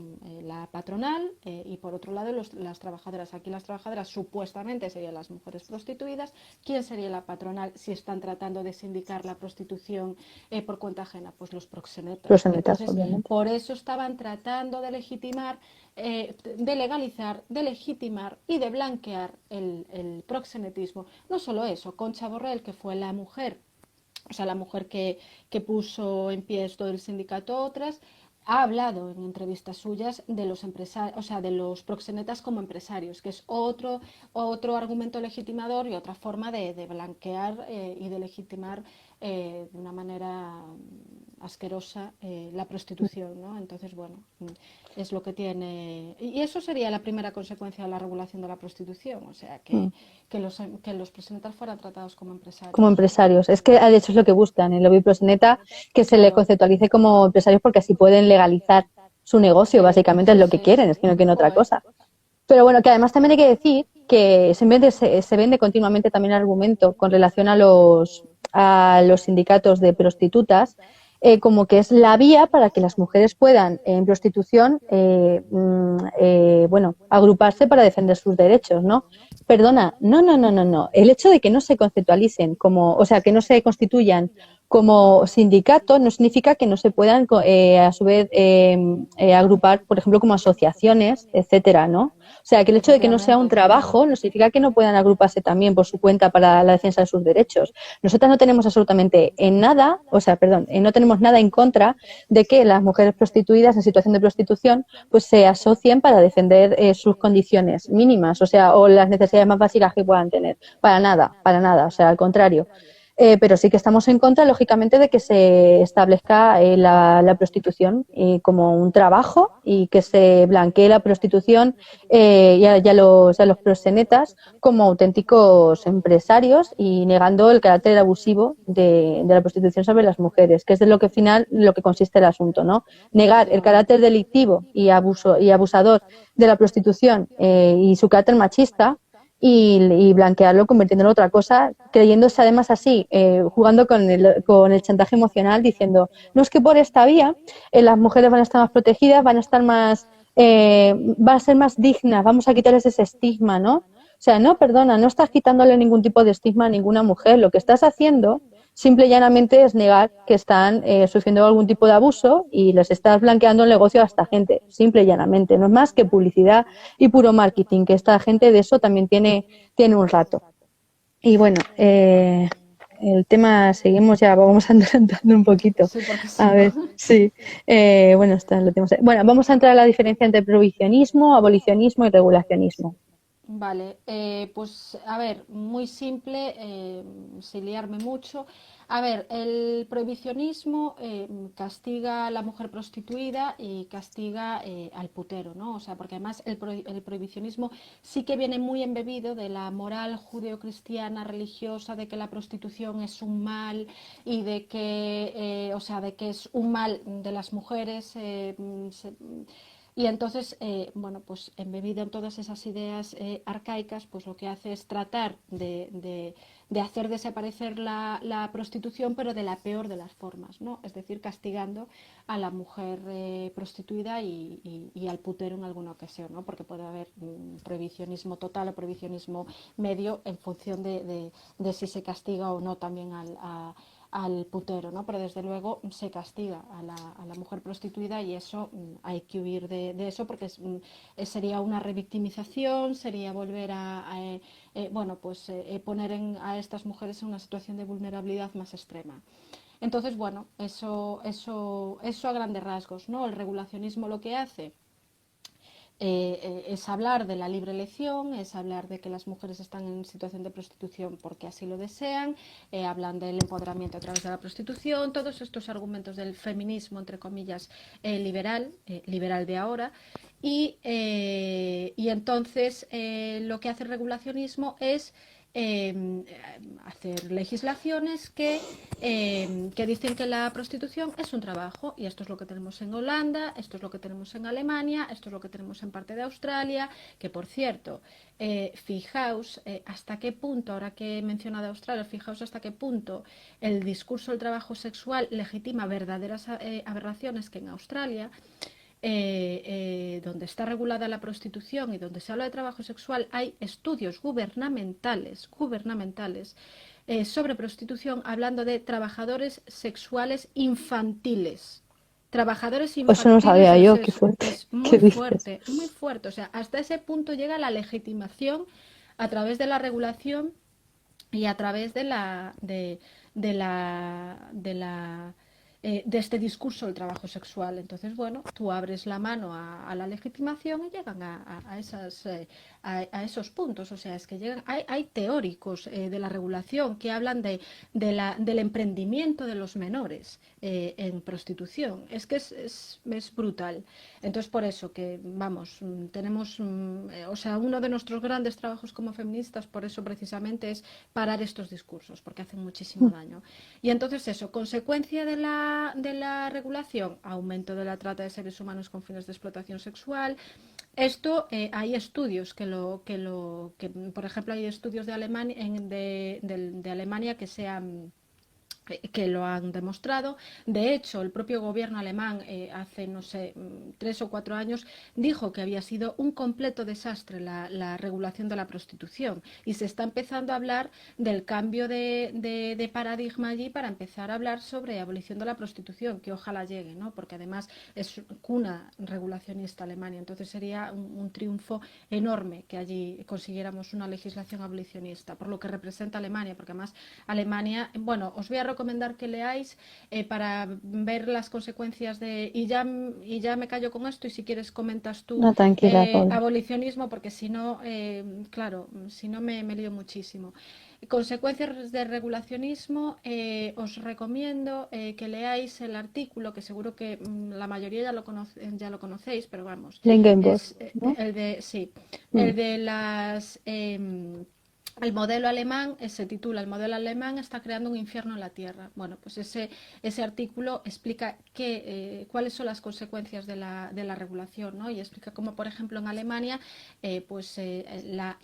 la patronal y por otro lado las trabajadoras. Aquí las trabajadoras supuestamente serían las mujeres prostituidas. ¿Quién sería la patronal si están tratando de sindicar la prostitución por cuenta ajena? Pues los proxenetas. proxenetas, Entonces, obviamente. por eso estaban tratando de legitimar, de legalizar, de legitimar y de blanquear el proxenetismo. No solo eso, Concha Borrell, que fue la mujer, o sea, la mujer que puso en pie todo el sindicato Otras, ha hablado en entrevistas suyas de los empresarios, o sea, de los proxenetas como empresarios, que es otro argumento legitimador y otra forma de blanquear y de legitimar de una manera asquerosa la prostitución, ¿no? Entonces, bueno, es lo que tiene. Y eso sería la primera consecuencia de la regulación de la prostitución, o sea, Mm. que los proxenetas fueran tratados como Como empresarios. empresarios. Es que de hecho es lo que buscan, el lobby proxeneta, que se le Claro, conceptualice como empresarios porque así pueden legalizar su negocio, sí, básicamente es sí, lo que sí, quieren, sí. es que no quieren otra Joder. cosa. Pero bueno, que además también hay que decir que se vende continuamente también el argumento con relación a los sindicatos de prostitutas, como que es la vía para que las mujeres puedan en prostitución, bueno, agruparse para defender sus derechos, ¿no? Perdona, no, no, no, no, no. El hecho de que no se conceptualicen como, o sea, que no se constituyan como sindicato no significa que no se puedan, a su vez, agrupar, por ejemplo, como asociaciones, etcétera, ¿no? O sea, que el hecho de que no sea un Efectivamente. trabajo no significa que no puedan agruparse también por su cuenta para la defensa de sus derechos. Nosotras no tenemos absolutamente en nada, o sea, perdón, no tenemos nada en contra de que las mujeres prostituidas en situación de prostitución pues se asocien para defender sus condiciones mínimas, o sea, o las necesidades más básicas que puedan tener. Para nada, o sea, al contrario. Pero sí que estamos en contra, lógicamente, de que se establezca la prostitución como un trabajo y que se blanquee la prostitución y a los proxenetas como auténticos empresarios y negando el carácter abusivo de la prostitución sobre las mujeres, que es de lo que al final lo que consiste el asunto, ¿no? Negar el Efectivamente. carácter delictivo y abusador de la prostitución y su carácter machista y blanquearlo, convirtiéndolo en otra cosa, creyéndose además así, jugando con el chantaje emocional, diciendo, no es que por esta vía las mujeres van a estar más protegidas, van a estar más, van a ser más dignas, vamos a quitarles ese estigma, ¿no? O sea, no, perdona, no estás quitándole ningún tipo de estigma a ninguna mujer, lo que estás haciendo simple y llanamente es negar que están sufriendo algún tipo de abuso y les estás blanqueando el negocio a esta gente, simple y llanamente. No es más que publicidad y puro marketing, que esta gente de eso también tiene un rato. Y bueno, el tema, seguimos ya, vamos entrando un poquito. Sí, porque si A no. ver, sí. Bueno, lo tenemos. Bueno, vamos a entrar a la diferencia entre prohibicionismo, abolicionismo y regulacionismo. Vale, pues a ver, muy simple, sin liarme mucho. A ver, el prohibicionismo castiga a la mujer prostituida y castiga al putero, ¿no? O sea, porque además el prohibicionismo sí que viene muy embebido de la moral judeocristiana religiosa, de que la prostitución es un mal y de que, o sea, de que es un mal de las mujeres. Y entonces, bueno, pues embebido en todas esas ideas arcaicas, pues lo que hace es tratar de hacer desaparecer la prostitución, pero de la peor de las formas, ¿no? Es decir, castigando a la mujer prostituida y al putero en alguna ocasión, ¿no? Porque puede haber prohibicionismo total o prohibicionismo medio en función de si se castiga o no también al putero, ¿no? Pero desde luego se castiga a la mujer prostituida y eso hay que huir de eso porque sería una revictimización, sería volver bueno, pues, poner a estas mujeres en una situación de vulnerabilidad más extrema. Entonces, bueno, eso a grandes rasgos, ¿no? El regulacionismo lo que hace es hablar de la libre elección, es hablar de que las mujeres están en situación de prostitución porque así lo desean, hablan del empoderamiento a través de la prostitución, todos estos argumentos del feminismo, entre comillas, liberal de ahora, y entonces lo que hace el regulacionismo es hacer legislaciones que dicen que la prostitución es un trabajo y esto es lo que tenemos en Holanda, esto es lo que tenemos en Alemania, esto es lo que tenemos en parte de Australia, que por cierto, fijaos hasta qué punto, ahora que he mencionado Australia, fijaos hasta qué punto el discurso del trabajo sexual legitima verdaderas aberraciones que en Australia donde está regulada la prostitución y donde se habla de trabajo sexual, hay estudios gubernamentales sobre prostitución hablando de trabajadores sexuales infantiles. Trabajadores Pues eso no infantiles sabía yo, qué fuerte. es ¿Qué muy dices? fuerte, muy fuerte. O sea, hasta ese punto llega la legitimación a través de la regulación y a través de este discurso del trabajo sexual. Entonces, bueno, tú abres la mano a la legitimación y llegan a esos puntos. O sea, es que llegan, hay teóricos de la regulación que hablan del emprendimiento de los menores en prostitución. Es que es brutal. Entonces, por eso que, vamos, tenemos, o sea, uno de nuestros grandes trabajos como feministas, por eso precisamente, es parar estos discursos, porque hacen muchísimo daño. Y entonces eso, consecuencia de la regulación, aumento de la trata de seres humanos con fines de explotación sexual. Esto hay estudios por ejemplo, hay estudios de Alemania, de Alemania que lo han demostrado. De hecho, el propio gobierno alemán hace, no sé, 3 o 4 años dijo que había sido un completo desastre la regulación de la prostitución y se está empezando a hablar del cambio de paradigma allí para empezar a hablar sobre abolición de la prostitución, que ojalá llegue, ¿no? Porque además es cuna regulacionista Alemania, entonces sería un triunfo enorme que allí consiguiéramos una legislación abolicionista, por lo que representa Alemania, porque además Alemania, bueno, os voy a recomendar que leáis para ver las consecuencias y ya me callo con esto y si quieres comentas tú No, tranquila, Paula. abolicionismo porque si no, claro, si no me lío muchísimo. Consecuencias del regulacionismo, os recomiendo que leáis el artículo, que seguro que la mayoría ya lo conocéis, pero vamos, Lengenbos, es ¿no? sí, Mm. el de el modelo alemán se titula El modelo alemán está creando un infierno en la tierra. Bueno, pues ese artículo explica cuáles son las consecuencias de la regulación, ¿no? Y explica cómo, por ejemplo, en Alemania, la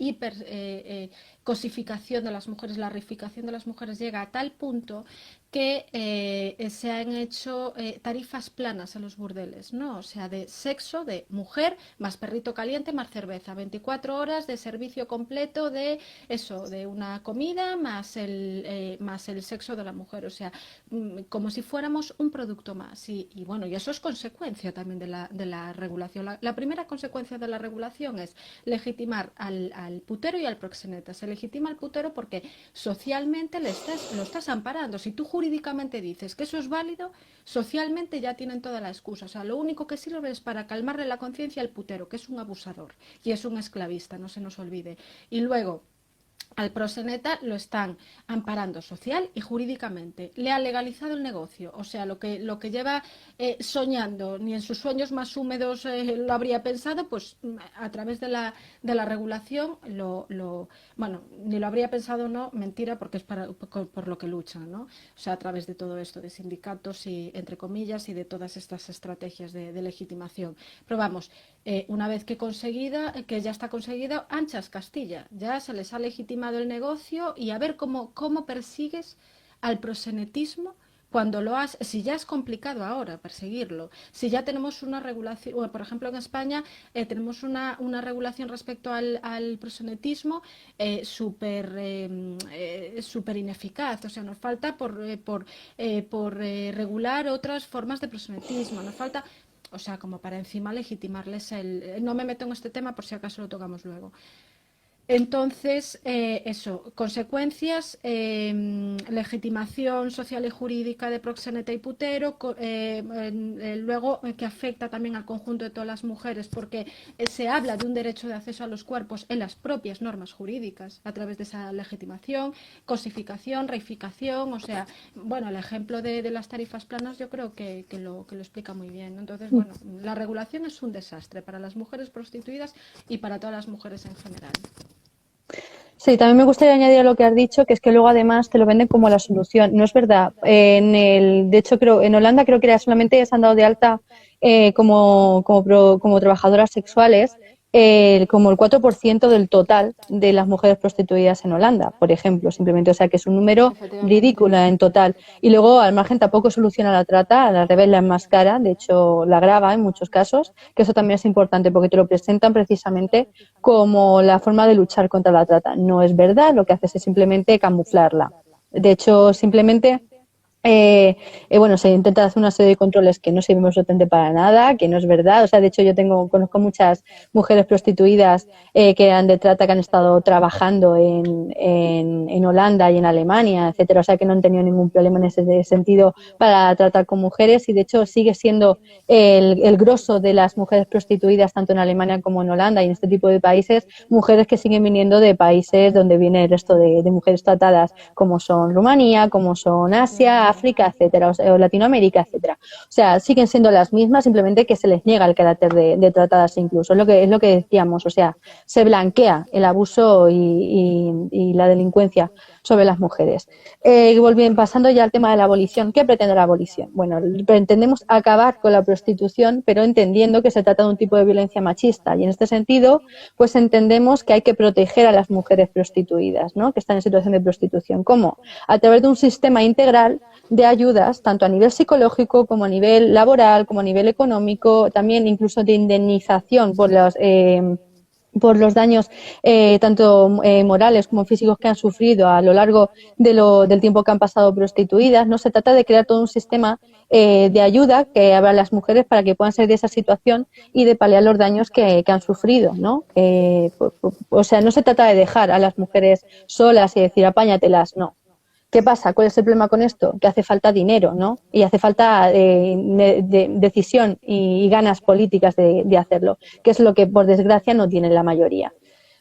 cosificación de las mujeres, la reificación de las mujeres llega a tal punto que se han hecho tarifas planas en los burdeles, ¿no? O sea, de sexo, de mujer, más perrito caliente, más cerveza, 24 horas de servicio completo de eso, de una comida más el sexo de la mujer, o sea, como si fuéramos un producto más. Y bueno, y eso es consecuencia también de la regulación. La primera consecuencia de la regulación es legitimar al putero y al proxeneta. Se legitima al putero porque socialmente lo estás amparando. Si tú jurídicamente dices que eso es válido, socialmente ya tienen toda la excusa. O sea, lo único que sirve es para calmarle la conciencia al putero, que es un abusador y es un esclavista, no se nos olvide. Y luego, al proxeneta lo están amparando social y jurídicamente. Le ha legalizado el negocio. O sea, lo que lleva soñando, ni en sus sueños más húmedos lo habría pensado, pues a través de la regulación, bueno, ni lo habría pensado, no, mentira, porque es por lo que luchan, ¿no? O sea, a través de todo esto, de sindicatos y, entre comillas, y de todas estas estrategias de legitimación. Pero vamos, una vez que ya está conseguido, anchas Castilla, ya se les ha legitimado el negocio y a ver cómo persigues al proxenetismo cuando si ya es complicado ahora perseguirlo, si ya tenemos una regulación, bueno, por ejemplo en España tenemos una regulación respecto al proxenetismo súper ineficaz, o sea, nos falta por regular otras formas de proxenetismo, nos falta, o sea, como para encima legitimarles no me meto en este tema por si acaso lo tocamos luego. Entonces, consecuencias, legitimación social y jurídica de proxeneta y putero, luego que afecta también al conjunto de todas las mujeres, porque se habla de un derecho de acceso a los cuerpos en las propias normas jurídicas a través de esa legitimación, cosificación, reificación, o sea, bueno, el ejemplo de las tarifas planas yo creo que lo explica muy bien, ¿no? Entonces, bueno, la regulación es un desastre para las mujeres prostituidas y para todas las mujeres en general. Sí, también me gustaría añadir a lo que has dicho, que es que luego además te lo venden como la solución. No es verdad. De hecho, en Holanda creo que era solamente se han dado de alta como trabajadoras sexuales, como el 4% del total de las mujeres prostituidas en Holanda, por ejemplo, simplemente. O sea, que es un número ridículo en total. Y luego, al margen, tampoco soluciona la trata, al revés la enmascara, de hecho, la agrava en muchos casos, que eso también es importante porque te lo presentan precisamente como la forma de luchar contra la trata. No es verdad, lo que haces es simplemente camuflarla. De hecho, simplemente bueno, se intenta hacer una serie de controles que no sirven absolutamente para nada, que no es verdad. O sea, de hecho, conozco muchas mujeres prostituidas que eran de trata, que han estado trabajando en Holanda y en Alemania, etcétera. O sea, que no han tenido ningún problema en ese sentido para tratar con mujeres, y de hecho sigue siendo el grosso de las mujeres prostituidas, tanto en Alemania como en Holanda y en este tipo de países, mujeres que siguen viniendo de países donde viene el resto de mujeres tratadas, como son Rumanía, como son Asia, África, etcétera, o Latinoamérica, etcétera. O sea, siguen siendo las mismas, simplemente que se les niega el carácter de tratadas incluso. Es lo que decíamos, o sea, se blanquea el abuso y la delincuencia sobre las mujeres. Pasando ya al tema de la abolición. ¿Qué pretende la abolición? Bueno, pretendemos acabar con la prostitución, pero entendiendo que se trata de un tipo de violencia machista. Y en este sentido, pues entendemos que hay que proteger a las mujeres prostituidas, ¿no?, que están en situación de prostitución. ¿Cómo? A través de un sistema integral de ayudas, tanto a nivel psicológico como a nivel laboral, como a nivel económico, también incluso de indemnización por los daños tanto morales como físicos que han sufrido a lo largo del tiempo que han pasado prostituidas. No se trata de crear todo un sistema de ayuda que habrá a las mujeres para que puedan salir de esa situación y de paliar los daños que han sufrido, ¿no? O sea, no se trata de dejar a las mujeres solas y decir apáñatelas, no. ¿Qué pasa? ¿Cuál es el problema con esto? Que hace falta dinero, ¿no? Y hace falta decisión y ganas políticas de hacerlo, que es lo que, por desgracia, no tiene la mayoría.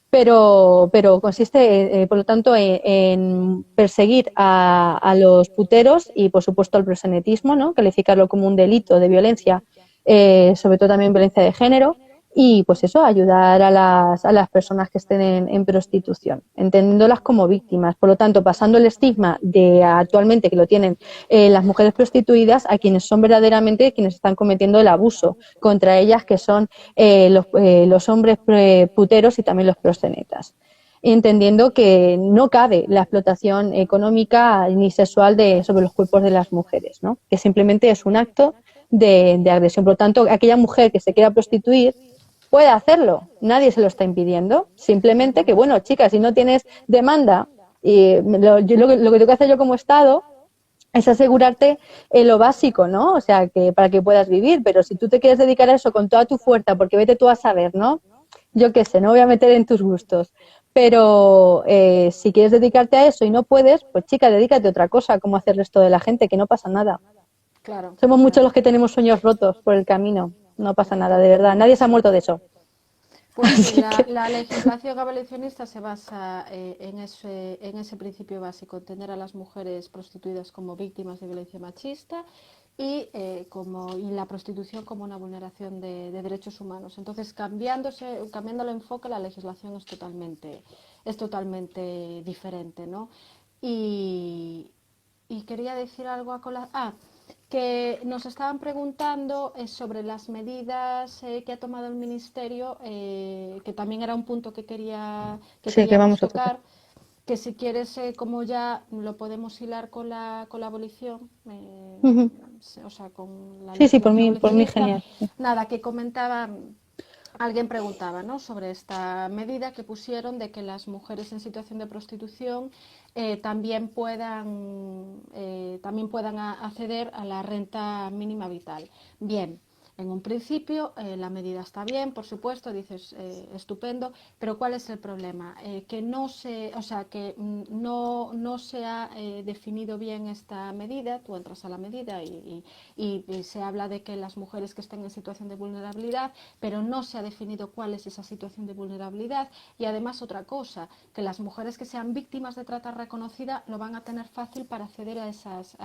Pero consiste, por lo tanto, en perseguir a los puteros y, por supuesto, al proxenetismo, ¿no?, calificarlo como un delito de violencia, sobre todo también violencia de género. Y pues eso, ayudar a las personas que estén en prostitución, entendiéndolas como víctimas. Por lo tanto, pasando el estigma de actualmente que lo tienen las mujeres prostituidas a quienes son verdaderamente quienes están cometiendo el abuso contra ellas, que son los hombres puteros y también los proxenetas. Entendiendo que no cabe la explotación económica ni sexual sobre los cuerpos de las mujeres, ¿no?, que simplemente es un acto de agresión. Por lo tanto, aquella mujer que se quiera prostituir puede hacerlo, nadie se lo está impidiendo. Simplemente que, bueno, chicas, si no tienes demanda, lo que tengo que hacer yo como Estado es asegurarte lo básico, ¿no? O sea, que para que puedas vivir. Pero si tú te quieres dedicar a eso con toda tu fuerza, porque vete tú a saber, ¿no? Yo qué sé, no voy a meter en tus gustos. Pero si quieres dedicarte a eso y no puedes, pues chica, dedícate a otra cosa, como hace el resto de la gente, que no pasa nada. Claro. Somos muchos los que tenemos sueños rotos por el camino. No pasa nada, de verdad. Nadie se ha muerto de eso. Pues Así que, la legislación abolicionista se basa en ese principio básico, entender a las mujeres prostituidas como víctimas de violencia machista y la prostitución como una vulneración de derechos humanos. Entonces, cambiando el enfoque, la legislación es totalmente diferente, ¿no? Y, y quería decir algo que nos estaban preguntando sobre las medidas que ha tomado el Ministerio, que también era un punto que sí, que queríamos vamos a tocar. tocar, que si quieres, como ya lo podemos hilar con la abolición, Ujú. o sea, con la Sí, sí, legislación por mí abolicionista, genial. Sí. nada, que comentaban. Alguien preguntaba, ¿no?, sobre esta medida que pusieron de que las mujeres en situación de prostitución también puedan acceder a la renta mínima vital. Bien, en un principio la medida está bien, por supuesto, dices estupendo, pero ¿cuál es el problema? Que no se, o sea, que no se ha definido bien esta medida. Tú entras a la medida y se habla de que las mujeres que estén en situación de vulnerabilidad, pero no se ha definido cuál es esa situación de vulnerabilidad. Y además otra cosa, que las mujeres que sean víctimas de trata reconocida lo van a tener fácil para acceder a esas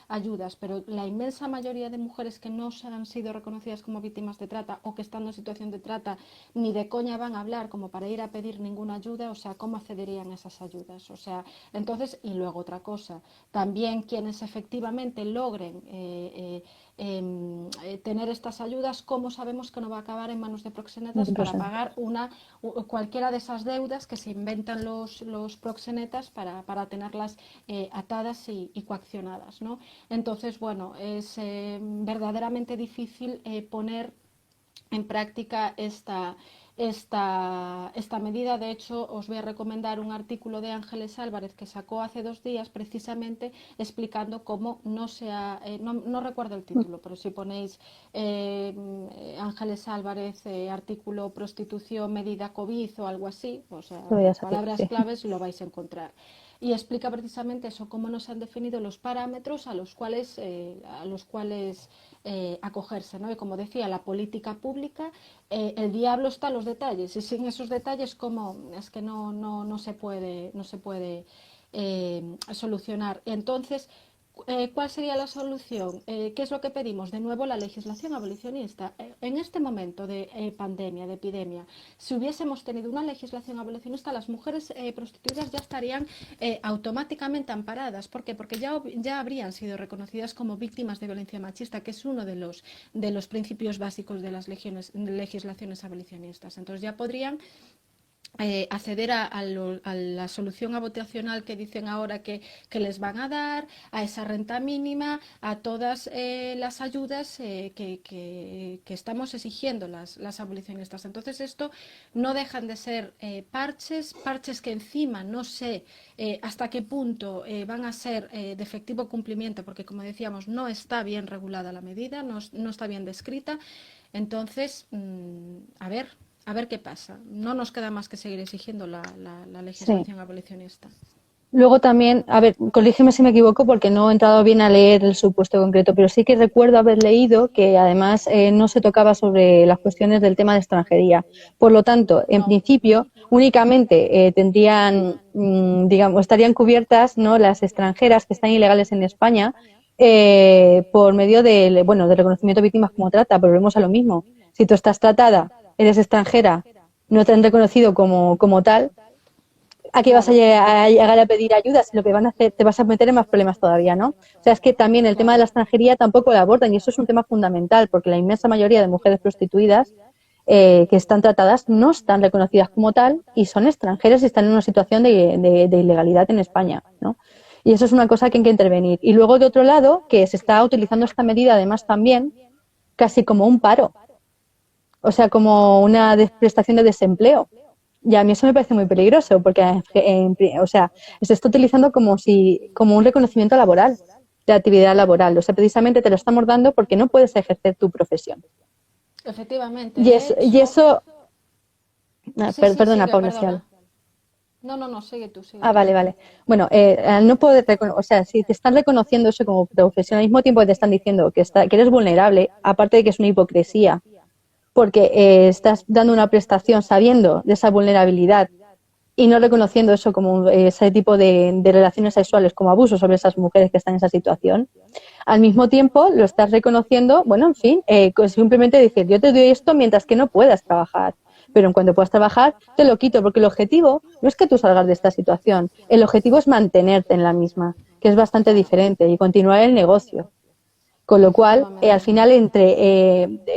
ayudas, pero la inmensa mayoría de mujeres que no han sido reconocidas como víctimas de trata o que están en situación de trata ni de coña van a hablar como para ir a pedir ninguna ayuda. O sea, ¿cómo accederían a esas ayudas? O sea, entonces, y luego otra cosa, también quienes efectivamente logren tener estas ayudas, ¿cómo sabemos que no va a acabar en manos de proxenetas para pagar cualquiera de esas deudas que se inventan los proxenetas para tenerlas atadas y coaccionadas, ¿no? Entonces, bueno, es verdaderamente difícil poner en práctica esta medida. De hecho, os voy a recomendar un artículo de Ángeles Álvarez que sacó hace 2 días precisamente explicando cómo no recuerdo el título, pero si ponéis Ángeles Álvarez artículo prostitución medida COVID o algo así, o sea, Lo voy a salir, palabras sí. claves, lo vais a encontrar. Y explica precisamente eso, cómo no se han definido los parámetros a los cuales acogerse, ¿no? Y como decía, la política pública, el diablo está en los detalles, y sin esos detalles, ¿cómo? Es que no se puede solucionar. Entonces, ¿cuál sería la solución? ¿Qué es lo que pedimos? De nuevo, la legislación abolicionista. En este momento de pandemia, de epidemia, si hubiésemos tenido una legislación abolicionista, las mujeres prostituidas ya estarían automáticamente amparadas. ¿Por qué? Porque ya habrían sido reconocidas como víctimas de violencia machista, que es uno de los principios básicos de las legislaciones abolicionistas. Entonces ya podrían acceder a la solución habitacional que dicen ahora que les van a dar, a esa renta mínima, a todas las ayudas que estamos exigiendo las abolicionistas. Entonces esto no dejan de ser parches que encima no sé hasta qué punto van a ser de efectivo cumplimiento, porque como decíamos no está bien regulada la medida, no está bien descrita. Entonces, a ver qué pasa. No nos queda más que seguir exigiendo la Sí. legislación abolicionista. Luego también, a ver, corrígeme si me equivoco porque no he entrado bien a leer el supuesto concreto, pero sí que recuerdo haber leído que además no se tocaba sobre las cuestiones del tema de extranjería. Por lo tanto, en No. principio, únicamente tendrían, digamos, estarían cubiertas, ¿no?, las extranjeras que están ilegales en España por medio del reconocimiento de víctimas como trata. Volvemos a lo mismo. Si tú estás tratada, eres extranjera, no te han reconocido como tal, ¿a qué vas a Claro, llegar a pedir ayuda? Si lo que van a hacer, te vas a meter en más problemas todavía, ¿no? O sea, es que también el tema de la claro. extranjería tampoco lo abordan, y eso es un tema fundamental, porque la inmensa mayoría de mujeres prostituidas que están tratadas no están reconocidas como tal y son extranjeras y están en una situación de ilegalidad en España, ¿no? Y eso es una cosa que hay que intervenir. Y luego, de otro lado, que se está utilizando esta medida además también casi como un paro, o sea, como una prestación de desempleo. Y a mí eso me parece muy peligroso, porque o sea, se está utilizando como un reconocimiento laboral, de actividad laboral. O sea, precisamente te lo estamos dando porque no puedes ejercer tu profesión. Efectivamente, Y de eso, y hecho, eso sí, perdona, sigue, Paula, si hablo. perdona. No, sigue tú, sigue Ah, tú. vale, vale. Bueno, al no poder o sea, si te están reconociendo eso como profesión, al mismo tiempo que te están diciendo que eres vulnerable, aparte de que es una hipocresía, porque estás dando una prestación sabiendo de esa vulnerabilidad y no reconociendo eso como ese tipo de relaciones sexuales como abuso sobre esas mujeres que están en esa situación. Al mismo tiempo lo estás reconociendo, bueno, en fin, simplemente decir, yo te doy esto mientras que no puedas trabajar, pero en cuanto puedas trabajar te lo quito, porque el objetivo no es que tú salgas de esta situación, el objetivo es mantenerte en la misma, que es bastante diferente, y continuar el negocio. Con lo cual, al Efectivamente. final,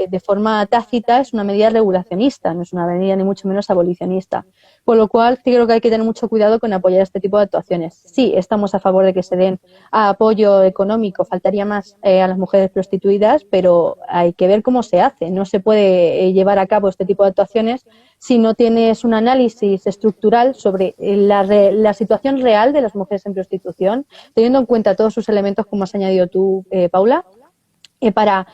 de forma tácita, es una medida regulacionista, no es una medida ni mucho menos abolicionista. Con lo cual, sí creo que hay que tener mucho cuidado con apoyar este tipo de actuaciones. Sí, estamos a favor de que se den apoyo económico, faltaría más a las mujeres prostituidas, pero hay que ver cómo se hace. No se puede llevar a cabo este tipo de actuaciones si no tienes un análisis estructural sobre la situación real de las mujeres en prostitución, teniendo en cuenta todos sus elementos, como has añadido tú, Paula, para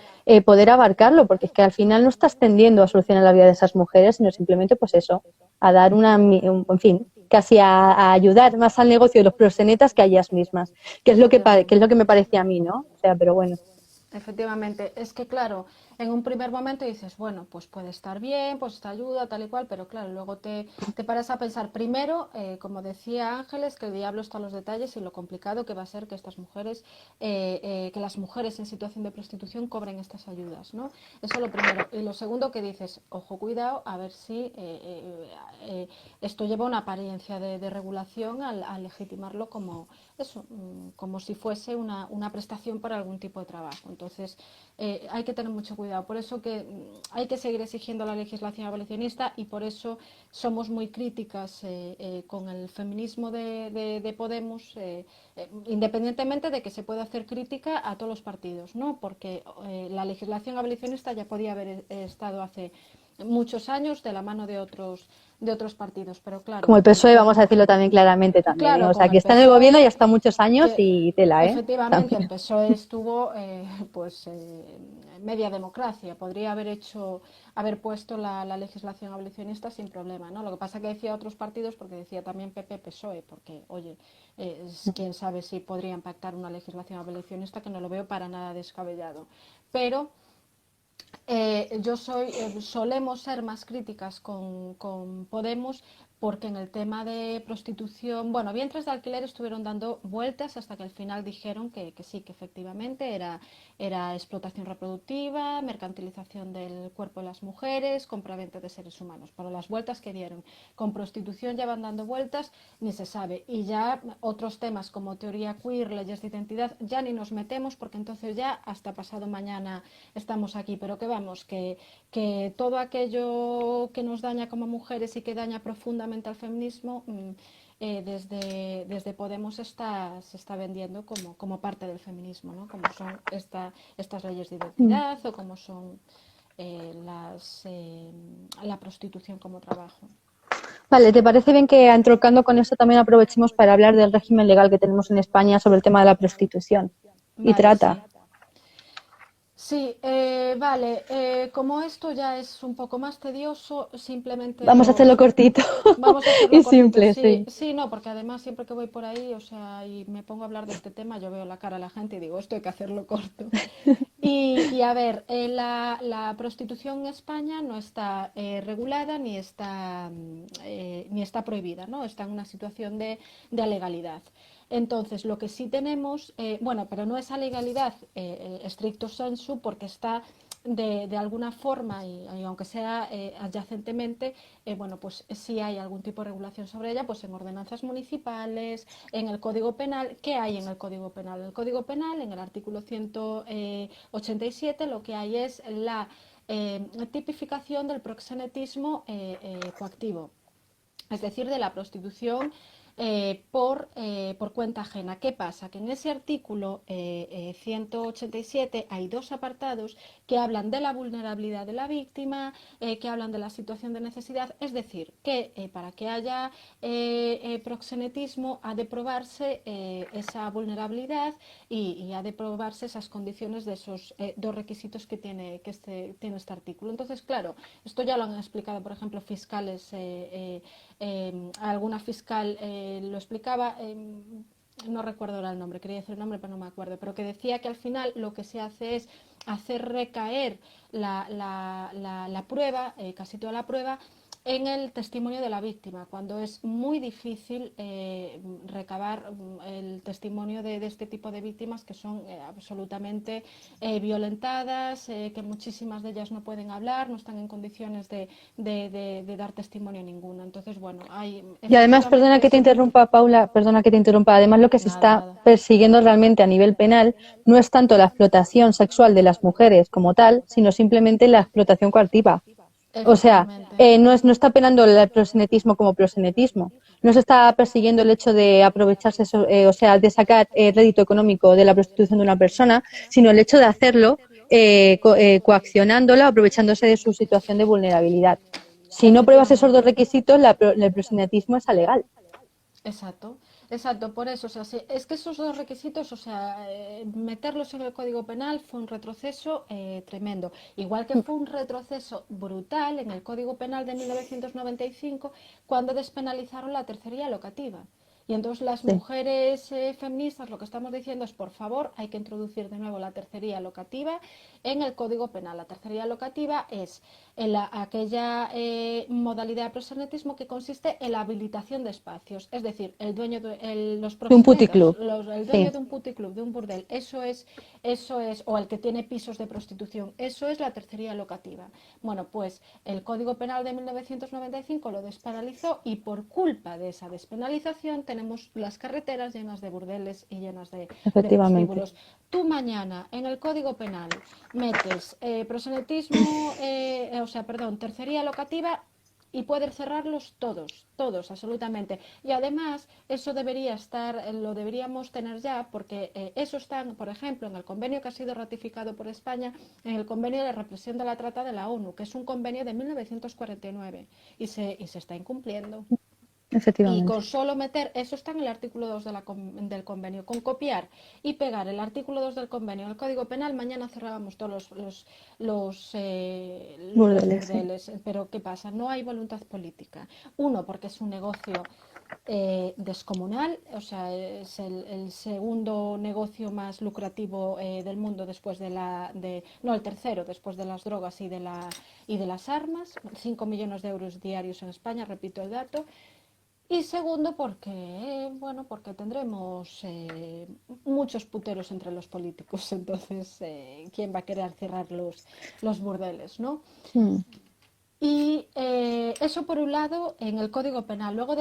poder abarcarlo, porque es que al final no estás tendiendo a solucionar la vida de esas mujeres, sino simplemente, pues eso, a dar en fin, casi a ayudar más al negocio de los proxenetas que a ellas mismas, que es lo que me parecía a mí, ¿no? O sea, pero bueno. Efectivamente, es que claro, en un primer momento dices, bueno, pues puede estar bien, pues esta ayuda, tal y cual, pero claro, luego te paras a pensar primero, como decía Ángeles, que el diablo está en los detalles y lo complicado que va a ser que estas mujeres, que las mujeres en situación de prostitución cobren estas ayudas, ¿no? Eso lo primero. Y lo segundo que dices, ojo, cuidado, a ver si esto lleva una apariencia de regulación al legitimarlo como eso, como si fuese una prestación para algún tipo de trabajo. Entonces, hay que tener mucho cuidado. Por eso que hay que seguir exigiendo la legislación abolicionista y por eso somos muy críticas con el feminismo de Podemos, independientemente de que se pueda hacer crítica a todos los partidos, ¿no? Porque la legislación abolicionista ya podía haber estado hace muchos años de la mano de otros partidos, pero claro, Como el PSOE, vamos a decirlo también claramente también, ¿eh? claro, O sea, con que el está en el gobierno ya PSOE, está muchos años que y tela, ¿eh? efectivamente el También. PSOE estuvo pues media democracia, podría haber puesto la legislación abolicionista sin problema, ¿no? Lo que pasa que decía otros partidos, porque decía también PP PSOE, porque oye, quién sabe si podrían pactar una legislación abolicionista, que no lo veo para nada descabellado, pero solemos ser más críticas con Podemos porque en el tema de prostitución, bueno, vientres de alquiler estuvieron dando vueltas hasta que al final dijeron que sí, que efectivamente era explotación reproductiva, mercantilización del cuerpo de las mujeres, compraventa de seres humanos. Pero las vueltas que dieron con prostitución ya van dando vueltas, ni se sabe. Y ya otros temas como teoría queer, leyes de identidad, ya ni nos metemos porque entonces ya hasta pasado mañana estamos aquí. Pero que vamos, que todo aquello que nos daña como mujeres y que daña profundamente al feminismo, desde Podemos se está vendiendo como parte del feminismo, ¿no? Como son estas leyes de identidad o como son la prostitución como trabajo. Vale, ¿te parece bien que entroncando con esto también aprovechemos para hablar del régimen legal que tenemos en España sobre el tema de la prostitución y Vale, trata? sí. Sí, vale. Como esto ya es un poco más tedioso, simplemente Vamos a hacerlo cortito vamos a hacerlo y cortito. simple, Sí, sí. sí, no, porque además siempre que voy por ahí, o sea, y me pongo a hablar de este tema, yo veo la cara a la gente y digo, esto hay que hacerlo corto. Y a ver, la prostitución en España no está regulada ni está prohibida, ¿no? Está en una situación de legalidad. Entonces, lo que sí tenemos, bueno, pero no es a legalidad stricto sensu, porque está de alguna forma, y aunque sea adyacentemente, bueno, pues sí hay algún tipo de regulación sobre ella, pues en ordenanzas municipales, en el Código Penal. ¿Qué hay en el Código Penal? En el Código Penal, en el artículo 187, lo que hay es la tipificación del proxenetismo coactivo, es decir, de la prostitución por cuenta ajena. ¿Qué pasa? Que en ese artículo 187 hay dos apartados que hablan de la vulnerabilidad de la víctima, que hablan de la situación de necesidad, es decir, que para que haya proxenetismo ha de probarse esa vulnerabilidad y ha de probarse esas condiciones de esos dos requisitos que tiene este artículo. Entonces, claro, esto ya lo han explicado, por ejemplo, fiscales, alguna fiscal lo explicaba. no recuerdo ahora el nombre, quería decir el nombre pero no me acuerdo, pero que decía que al final lo que se hace es hacer recaer la prueba, casi toda la prueba, en el testimonio de la víctima, cuando es muy difícil recabar el testimonio de este tipo de víctimas que son absolutamente violentadas, que muchísimas de ellas no pueden hablar, no están en condiciones de dar testimonio ninguno. Entonces, bueno, hay Y además, perdona efectivamente que te interrumpa, Paula, perdona que te interrumpa. Además, lo que se nada, está nada. persiguiendo realmente a nivel penal no es tanto la explotación sexual de las mujeres como tal, sino simplemente la explotación coactiva. O sea, Efectivamente. no está penando el proxenetismo como proxenetismo. No se está persiguiendo el hecho de aprovecharse, o sea, de sacar rédito económico de la prostitución de una persona, sino el hecho de hacerlo coaccionándola, aprovechándose de su situación de vulnerabilidad. Si no pruebas esos dos Efectivamente. requisitos, el proxenetismo es alegal. Exacto, exacto, por eso, o sea, es que esos dos requisitos, o sea, meterlos en el Código Penal fue un retroceso tremendo, igual que fue un retroceso brutal en el Código Penal de 1995 cuando despenalizaron la tercería locativa. Y entonces las Sí. mujeres feministas lo que estamos diciendo es, por favor, hay que introducir de nuevo la tercería locativa en el Código Penal. La tercería locativa es aquella modalidad de proxenetismo que consiste en la habilitación de espacios, es decir, el dueño los De un proxenetas, puticlub. el dueño Sí, de un puticlub, de un burdel, eso es, o el que tiene pisos de prostitución, eso es la tercería locativa. Bueno, pues el Código Penal de 1995 lo despenalizó y por culpa de esa despenalización tenemos las carreteras llenas de burdeles y llenas de efectivamente. prostíbulos. Tú mañana en el Código Penal metes proxenetismo, o sea, perdón, tercería locativa y puedes cerrarlos todos, todos, absolutamente. Y además, eso debería estar, lo deberíamos tener ya, porque eso está, por ejemplo, en el convenio que ha sido ratificado por España, en el convenio de represión de la trata de la ONU, que es un convenio de 1949 y se está incumpliendo. Y Efectivamente. con solo meter, eso está en el artículo 2 del convenio, con copiar y pegar el artículo 2 del convenio en el Código Penal, mañana cerrábamos todos los Burdeles, sí. burdeles. Pero ¿qué pasa? No hay voluntad política. Uno, porque es un negocio descomunal, o sea, es el segundo negocio más lucrativo del mundo después no, el tercero, después de las drogas y de las armas, 5 millones de euros diarios en España, repito el dato. Y segundo, porque, bueno, porque tendremos muchos puteros entre los políticos, entonces, ¿quién va a querer cerrar los burdeles, no? Mm. Y eso por un lado en el Código Penal. Luego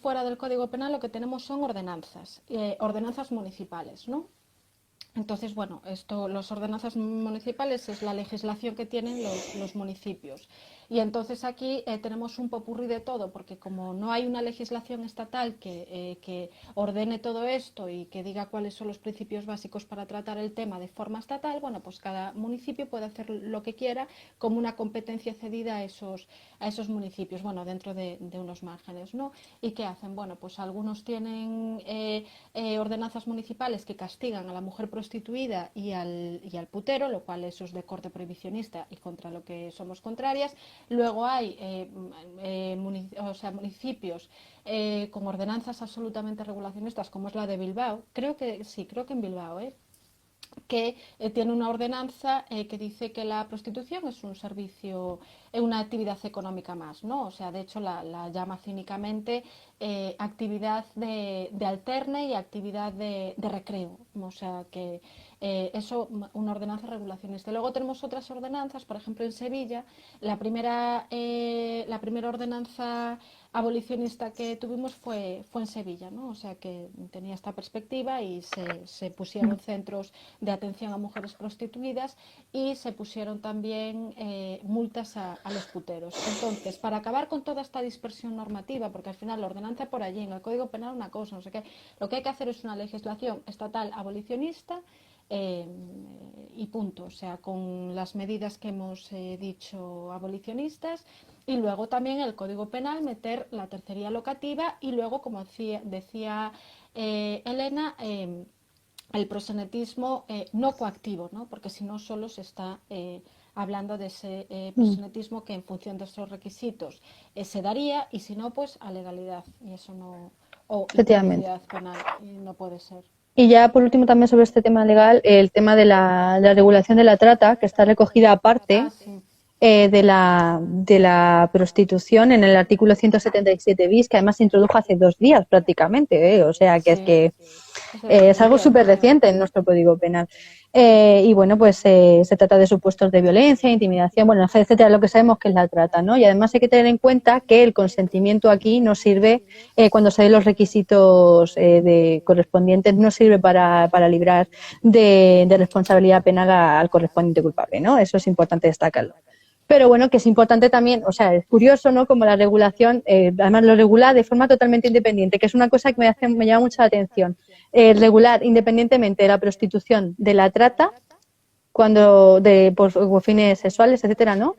fuera del Código Penal lo que tenemos son ordenanzas, ordenanzas municipales, ¿no? Entonces, bueno, las ordenanzas municipales es la legislación que tienen los municipios. Y entonces aquí tenemos un popurrí de todo, porque como no hay una legislación estatal que ordene todo esto y que diga cuáles son los principios básicos para tratar el tema de forma estatal, bueno, pues cada municipio puede hacer lo que quiera como una competencia cedida a esos municipios, bueno, dentro de unos márgenes, ¿no? ¿Y qué hacen? Bueno, pues algunos tienen ordenanzas municipales que castigan a la mujer prostituida y al putero, lo cual eso es de corte prohibicionista y contra lo que somos contrarias. Luego hay municipios con ordenanzas absolutamente regulacionistas, como es la de Bilbao. Creo que sí, creo que en Bilbao, que tiene una ordenanza que dice que la prostitución es un servicio, una actividad económica más, ¿no? O sea, de hecho la llama cínicamente actividad de alterne y actividad de recreo. O sea, que eso, una ordenanza regulacionista. Luego tenemos otras ordenanzas, por ejemplo, en Sevilla, la primera ordenanza abolicionista que tuvimos fue en Sevilla, ¿no? O sea que tenía esta perspectiva y se pusieron centros de atención a mujeres prostituidas y se pusieron también multas a los puteros. Entonces, para acabar con toda esta dispersión normativa, porque al final la ordenanza por allí, en el Código Penal una cosa, no sé qué, lo que hay que hacer es una legislación estatal abolicionista y punto, o sea, con las medidas que hemos dicho abolicionistas y luego también el Código Penal meter la tercería locativa y luego, como decía Elena, el proxenetismo no coactivo, ¿no? Porque si no solo se está hablando de ese Mm. proxenetismo que en función de esos requisitos se daría y si no, pues a legalidad y eso o la efectivamente. tipicidad penal, y no puede ser. Y ya por último también sobre este tema legal, el tema de la regulación de la trata, que está recogida aparte Ah, sí, de la prostitución en el artículo 177 bis, que además se introdujo hace 2 días prácticamente, ¿eh? O sea que es sí, que es de es algo 2010, súper creo. reciente en nuestro Código Penal. Y bueno, pues se trata de supuestos de violencia, intimidación, bueno, etcétera, lo que sabemos que es la trata, ¿no? Y además hay que tener en cuenta que el consentimiento aquí no sirve, cuando se den los requisitos correspondientes, no sirve para librar de responsabilidad penal al correspondiente culpable, ¿no? Eso es importante destacarlo. Pero bueno, que es importante también, o sea, es curioso, ¿no? Como la regulación, además lo regula de forma totalmente independiente, que es una cosa que me llama mucho la atención. Regular independientemente de la prostitución, de la trata, por fines sexuales, etcétera, ¿no?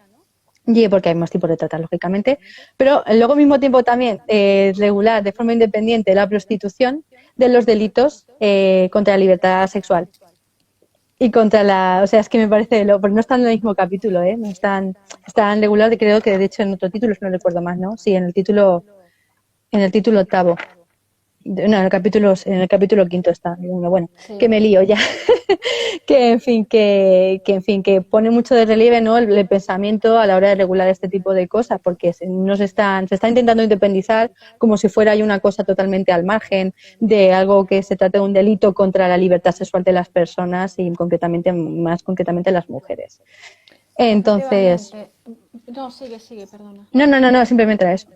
Y porque hay más tipos de trata, lógicamente. Pero luego, al mismo tiempo, también regular de forma independiente la prostitución de los delitos contra la libertad sexual. Y o sea, es que me parece, porque no están en el mismo capítulo, ¿eh? No están regular, creo que de hecho en otro título, si no recuerdo más, ¿no? Sí, en el título octavo. No, en el capítulo quinto está. Bueno, Sí, que me lío ya. Que pone mucho de relieve, ¿no? el pensamiento a la hora de regular este tipo de cosas, porque se está intentando independizar como si fuera ahí una cosa totalmente al margen de algo que se trate de un delito contra la libertad sexual de las personas y más concretamente las mujeres. Entonces, efectivamente. No, sigue, perdona. no, no, no, no, simplemente era eso.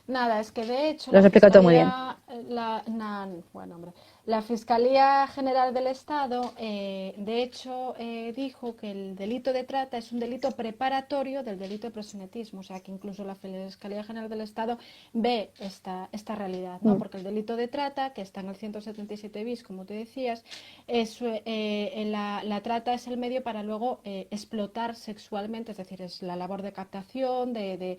Nada, es que de hecho Lo has explicado todo muy bien. Bueno, hombre, la Fiscalía General del Estado, de hecho, dijo que el delito de trata es un delito preparatorio del delito de proxenetismo, o sea que incluso la Fiscalía General del Estado ve esta realidad, ¿no? Mm. Porque el delito de trata, que está en el 177 bis, como te decías, la trata es el medio para luego explotar sexualmente, es decir, es la labor de captación, de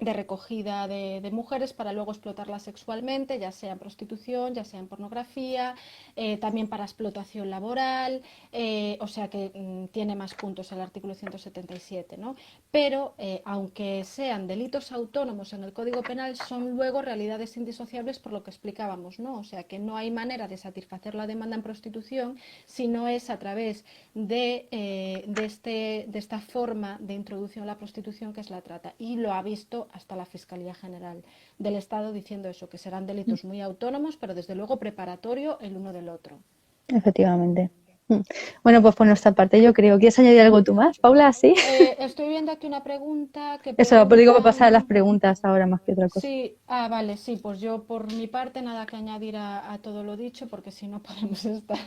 de recogida de mujeres para luego explotarlas sexualmente, ya sea en prostitución, ya sea en pornografía, también para explotación laboral, o sea que tiene más puntos el artículo 177, ¿no? Pero aunque sean delitos autónomos en el Código Penal, son luego realidades indisociables por lo que explicábamos, ¿no? O sea que no hay manera de satisfacer la demanda en prostitución si no es a través de esta forma de introducción a la prostitución que es la trata. Y lo ha visto hasta la Fiscalía General del Estado diciendo eso, que serán delitos muy autónomos, pero desde luego preparatorio el uno del otro. Efectivamente. Mm. Bueno, pues por nuestra parte yo creo. ¿Quieres añadir algo tú más, Paula? Sí. Estoy viendo aquí una pregunta que Eso, pues digo, para pasar a las preguntan... preguntas ahora más que otra cosa. Sí, vale, sí, pues yo por mi parte nada que añadir a todo lo dicho, porque si no podemos estar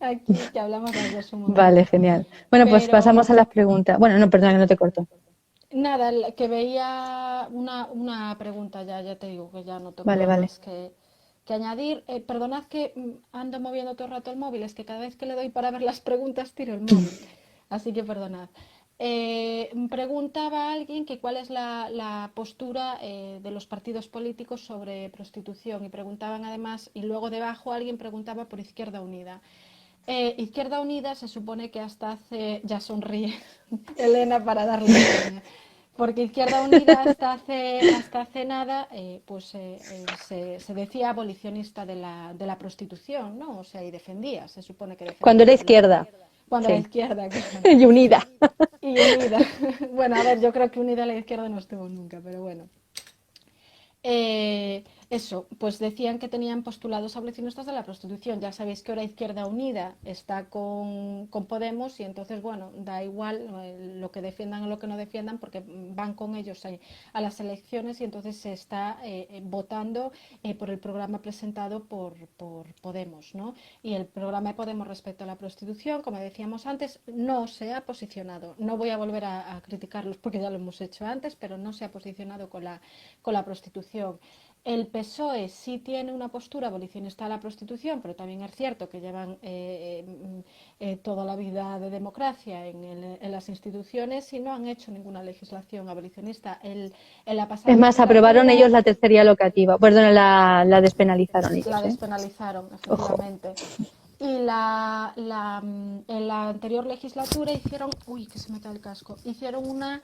aquí, que hablamos las dos un Vale, montón. genial. Bueno, pues pasamos Pero a las preguntas. Bueno, no, perdona que no te corto. nada, que veía una pregunta ya te digo que ya no Vale, tengo vale. más que añadir. Perdonad que ando moviendo todo el rato el móvil, es que cada vez que le doy para ver las preguntas tiro el móvil, así que perdonad. Preguntaba a alguien que cuál es la postura de los partidos políticos sobre prostitución y preguntaban además, y luego debajo alguien preguntaba por Izquierda Unida. Izquierda Unida se supone que hasta hace, ya sonríe Elena para darle caña, porque Izquierda Unida hasta hace nada se decía abolicionista de la prostitución, ¿no? O sea, y defendía, se supone que Cuando defendía era la abolición. izquierda, Cuando la sí. izquierda, claro. Y unida. Y unida. Bueno, a ver, yo creo que unida a la izquierda no estuvo nunca, pero bueno. Eso, pues decían que tenían postulados abolicionistas de la prostitución. Ya sabéis que ahora Izquierda Unida está con Podemos y entonces, bueno, da igual lo que defiendan o lo que no defiendan porque van con ellos a las elecciones y entonces se está votando por el programa presentado por Podemos, ¿no? Y el programa de Podemos respecto a la prostitución, como decíamos antes, no se ha posicionado. No voy a volver a criticarlos porque ya lo hemos hecho antes, pero no se ha posicionado con la prostitución. El PSOE sí tiene una postura abolicionista de la prostitución, pero también es cierto que llevan toda la vida de democracia en las instituciones y no han hecho ninguna legislación abolicionista. En la pasada Es más, aprobaron ellos legislatura la tercería locativa. Perdón, la despenalizaron la ellos, ¿eh? despenalizaron, Ojo. efectivamente. Y en la anterior legislatura hicieron, uy, que se me cae el casco, hicieron una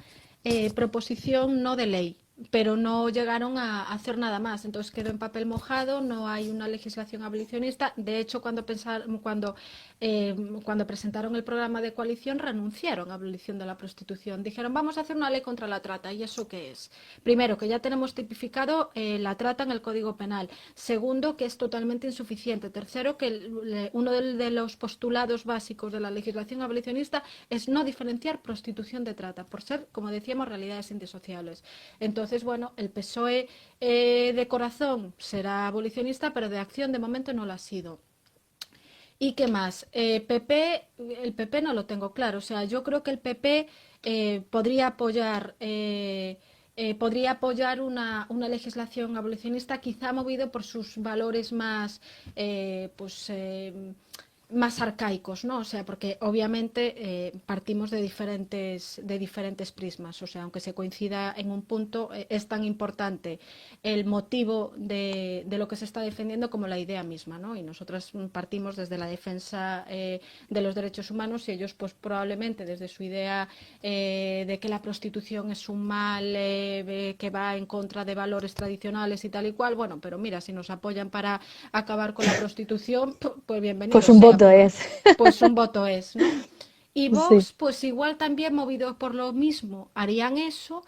proposición no de ley pero no llegaron a hacer nada más. Entonces quedó en papel mojado, no hay una legislación abolicionista. De hecho, cuando presentaron el programa de coalición, renunciaron a la abolición de la prostitución. Dijeron, vamos a hacer una ley contra la trata. ¿Y eso qué es? Primero, que ya tenemos tipificado la trata en el Código Penal. Segundo, que es totalmente insuficiente. Tercero, que uno de los postulados básicos de la legislación abolicionista es no diferenciar prostitución de trata, por ser, como decíamos, realidades indisociables. Entonces, bueno, el PSOE de corazón será abolicionista, pero de acción de momento no lo ha sido. ¿Y qué más? El PP no lo tengo claro. O sea, yo creo que el PP podría apoyar una legislación abolicionista, quizá movido por sus valores más arcaicos, ¿no? O sea, porque obviamente partimos de diferentes prismas. O sea, aunque se coincida en un punto, es tan importante el motivo de lo que se está defendiendo como la idea misma, ¿no? Y nosotras partimos desde la defensa de los derechos humanos y ellos, pues probablemente desde su idea de que la prostitución es un mal que va en contra de valores tradicionales y tal y cual. Bueno, pero mira, si nos apoyan para acabar con la prostitución, pues bienvenido Pues un sea. voto es. Pues un voto es, ¿no? Y Vox, Sí. pues igual también movido por lo mismo, harían eso,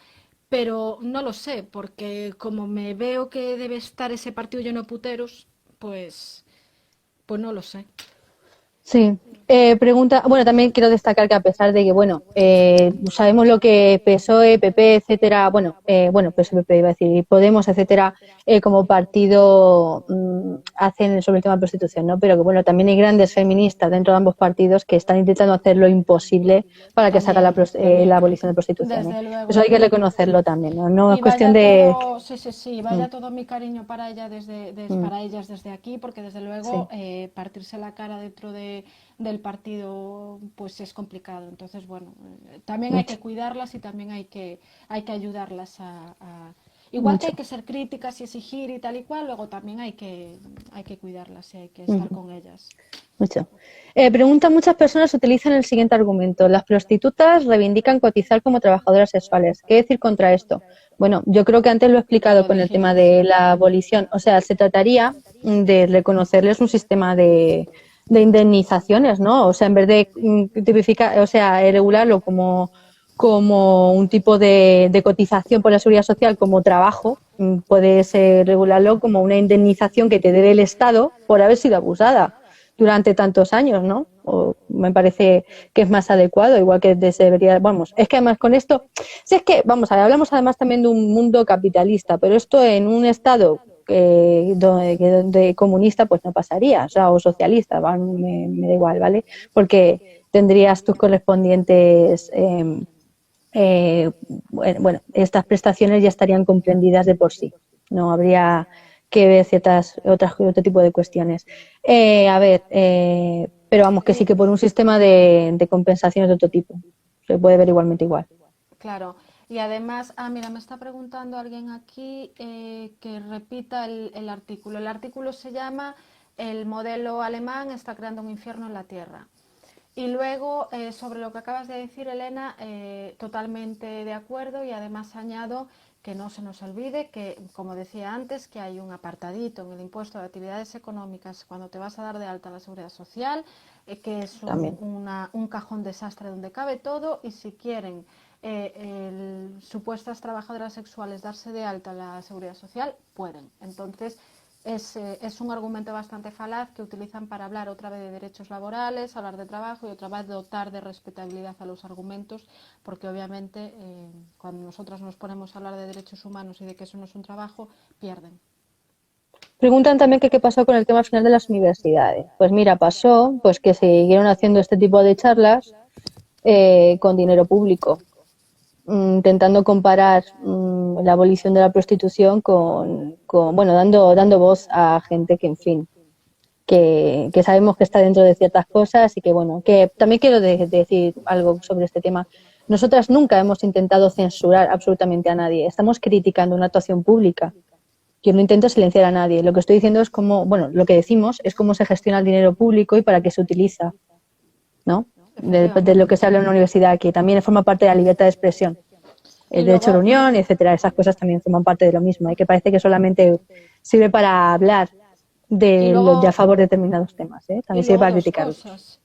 pero no lo sé, porque como me veo que debe estar ese partido lleno de puteros, pues no lo sé. Sí, pregunta, bueno, también quiero destacar que a pesar de que, bueno, sabemos lo que PSOE, PP, etcétera, bueno, PSOE, PP iba a decir, y Podemos, etcétera, como partido hacen sobre el tema de prostitución, ¿no? Pero que, bueno, también hay grandes feministas dentro de ambos partidos que están intentando hacer lo imposible para que se haga la abolición de prostitución, ¿eh? Desde luego. Eso hay que reconocerlo también, ¿no? No es Y cuestión vaya de... todo, sí, vaya todo mi cariño para ella para ellas desde aquí, porque desde luego partirse la cara del partido pues es complicado. Entonces, bueno, también hay que cuidarlas y también hay que ayudarlas igual que hay que ser críticas y exigir y tal y cual, luego también hay que cuidarlas y hay que estar con ellas. Mucho. Muchas personas utilizan el siguiente argumento. Las prostitutas reivindican cotizar como trabajadoras sexuales. ¿Qué decir contra esto? Bueno, yo creo que antes lo he explicado con el tema de la abolición. O sea, se trataría de reconocerles un sistema de indemnizaciones, ¿no? O sea, en vez de tipificar, o sea, regularlo como un tipo de cotización por la seguridad social como trabajo, puedes regularlo como una indemnización que te debe el Estado por haber sido abusada durante tantos años, ¿no? O me parece que es más adecuado, igual que debería, vamos, es que además con esto, si es que, vamos a ver, hablamos además también de un mundo capitalista, pero esto en un estado donde comunista pues no pasaría, o sea, o socialista, me da igual, ¿vale? Porque tendrías tus correspondientes bueno, estas prestaciones ya estarían comprendidas de por sí. No habría que ver otro tipo de cuestiones. Pero vamos, que sí que por un sistema de compensaciones de otro tipo. Se puede ver igualmente igual. Claro. Y además, mira, me está preguntando alguien aquí que repita el artículo. El artículo se llama El modelo alemán está creando un infierno en la tierra. Y luego, sobre lo que acabas de decir, Elena, totalmente de acuerdo y además añado que no se nos olvide que, como decía antes, que hay un apartadito en el impuesto de actividades económicas cuando te vas a dar de alta la seguridad social, que es un cajón desastre donde cabe todo y si quieren supuestas trabajadoras sexuales darse de alta la seguridad social, pueden. Entonces, es un argumento bastante falaz que utilizan para hablar otra vez de derechos laborales, hablar de trabajo y otra vez dotar de respetabilidad a los argumentos, porque obviamente cuando nosotras nos ponemos a hablar de derechos humanos y de que eso no es un trabajo, pierden. Preguntan también que qué pasó con el tema final de las universidades. Pues mira, pasó pues que siguieron haciendo este tipo de charlas con dinero público, intentando comparar la abolición de la prostitución bueno, dando voz a gente que, en fin, que sabemos que está dentro de ciertas cosas y que, bueno, que también quiero decir algo sobre este tema. Nosotras nunca hemos intentado censurar absolutamente a nadie. Estamos criticando una actuación pública. Yo no intento silenciar a nadie. Lo que estoy diciendo es lo que decimos es cómo se gestiona el dinero público y para qué se utiliza, ¿no? De lo que se habla en la universidad, que también forma parte de la libertad de expresión. Y el derecho a la luego, unión, etcétera. Esas cosas también forman parte de lo mismo, que parece que solamente sirve para hablar y de los de a luego, favor de determinados temas, y también sirve luego para dos criticarlos. cosas.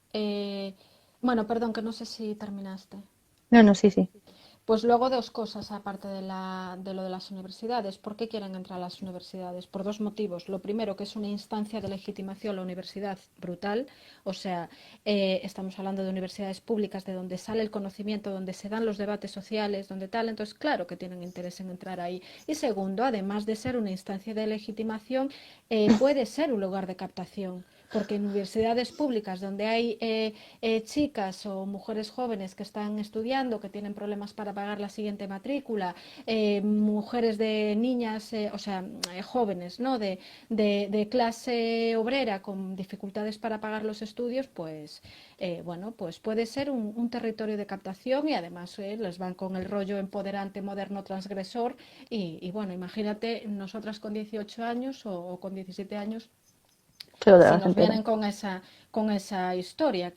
Bueno, perdón, que no sé si terminaste. No, no, sí, sí. Pues luego dos cosas, aparte de lo de las universidades. ¿Por qué quieren entrar a las universidades? Por dos motivos. Lo primero, que es una instancia de legitimación, la universidad brutal. O sea, estamos hablando de universidades públicas de donde sale el conocimiento, donde se dan los debates sociales, donde tal. Entonces, claro que tienen interés en entrar ahí. Y segundo, además de ser una instancia de legitimación, puede ser un lugar de captación. Porque en universidades públicas donde hay chicas o mujeres jóvenes que están estudiando, que tienen problemas para pagar la siguiente matrícula, mujeres de niñas, o sea, jóvenes, ¿no? De clase obrera con dificultades para pagar los estudios, pues, bueno, pues puede ser un territorio de captación y además les van con el rollo empoderante, moderno, transgresor y bueno, imagínate nosotras con 18 años o con 17 años Se lo si tragas nos entero. vienen con esa historia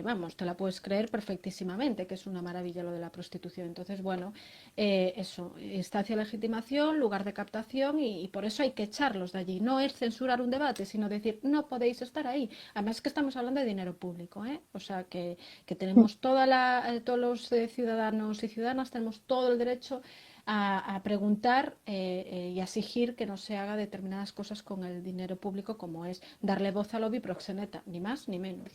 vamos, te la puedes creer perfectísimamente, que es una maravilla lo de la prostitución. Entonces, bueno, eso, instancia de legitimación, lugar de captación y por eso hay que echarlos de allí. No es censurar un debate, sino decir, no podéis estar ahí. Además que estamos hablando de dinero público, ¿eh? O sea, que tenemos todos los ciudadanos y ciudadanas, tenemos todo el derecho a preguntar y a exigir que no se haga determinadas cosas con el dinero público, como es darle voz al lobby proxeneta, ni más ni menos.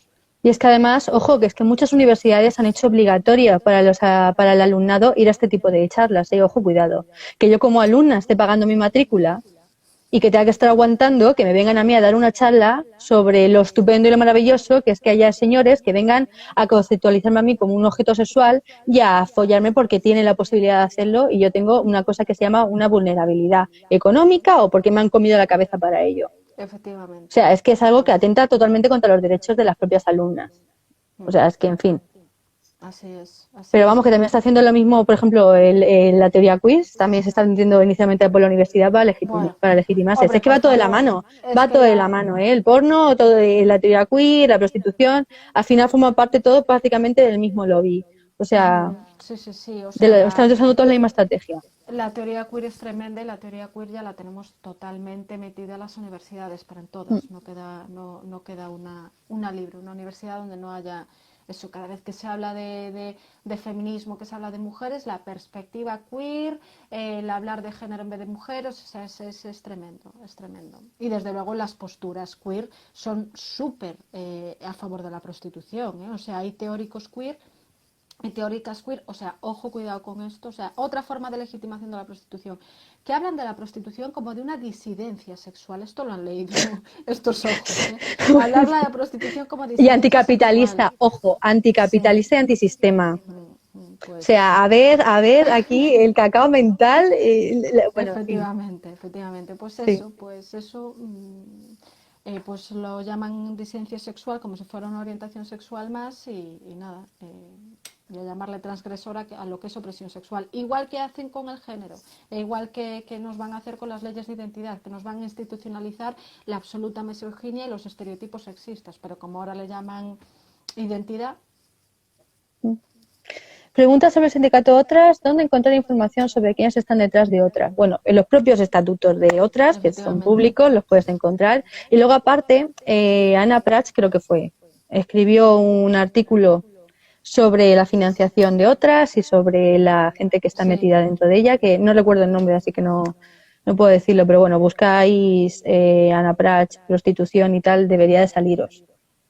Y es que además, ojo, que es que muchas universidades han hecho obligatoria para el alumnado ir a este tipo de charlas. Ojo, cuidado. Que yo como alumna esté pagando mi matrícula y que tenga que estar aguantando que me vengan a mí a dar una charla sobre lo estupendo y lo maravilloso que es que haya señores que vengan a conceptualizarme a mí como un objeto sexual y a follarme porque tienen la posibilidad de hacerlo y yo tengo una cosa que se llama una vulnerabilidad económica o porque me han comido la cabeza para ello. O Efectivamente. sea, es que es algo que atenta totalmente contra los derechos de las propias alumnas. O sea, es que, en fin. Así es, así Pero es. vamos, que también está haciendo lo mismo, por ejemplo, la teoría quiz, también se está entiendo inicialmente por la universidad Bueno, para legitimarse. Es hombre, que por va todo de la favor, mano, es va que todo de la mano, ¿eh? El porno, todo la teoría queer, la prostitución, al final forma parte todo prácticamente del mismo lobby. O sea, sí, sí, sí, o sea, están usando todos la misma estrategia. la teoría queer es tremenda y la teoría queer ya la tenemos totalmente metida en las universidades, pero en Mm. todas, no queda una libre, una universidad donde no haya eso. Cada vez que se habla de feminismo, que se habla de mujeres, la perspectiva queer, el hablar de género en vez de mujeres, o sea, es tremendo, es tremendo. Y desde luego las posturas queer son súper a favor de la prostitución, ¿eh? O sea, hay teóricos queer y teóricas queer, o sea, ojo, cuidado con esto, o sea, otra forma de legitimación de la prostitución, que hablan de la prostitución como de una disidencia sexual, esto lo han leído estos ojos, ¿eh? Hablar de la prostitución como Y disidencia sexual, anticapitalista, ojo, sí, anticapitalista y antisistema. O pues sea, a ver, aquí el cacao mental, bueno, en fin, efectivamente, sí. pues eso, pues lo llaman disidencia sexual como si fuera una orientación sexual más y nada, y a llamarle transgresora a lo que es opresión sexual, igual que hacen con el género, e igual que nos van a hacer con las leyes de identidad, que nos van a institucionalizar la absoluta misoginia y los estereotipos sexistas, pero como ahora le llaman identidad. Pregunta sobre el sindicato Otras, ¿dónde encontrar información sobre quiénes están detrás de Otras? Bueno, en los propios estatutos de Otras, que son Efectivamente. públicos, los puedes encontrar. Y luego aparte, Ana Prats, creo que fue, escribió un artículo sobre la financiación de Otras y sobre la gente que está Sí, metida dentro de ella, que no recuerdo el nombre, así que no puedo decirlo, pero bueno, buscáis Ana Prats, prostitución y tal, debería de saliros.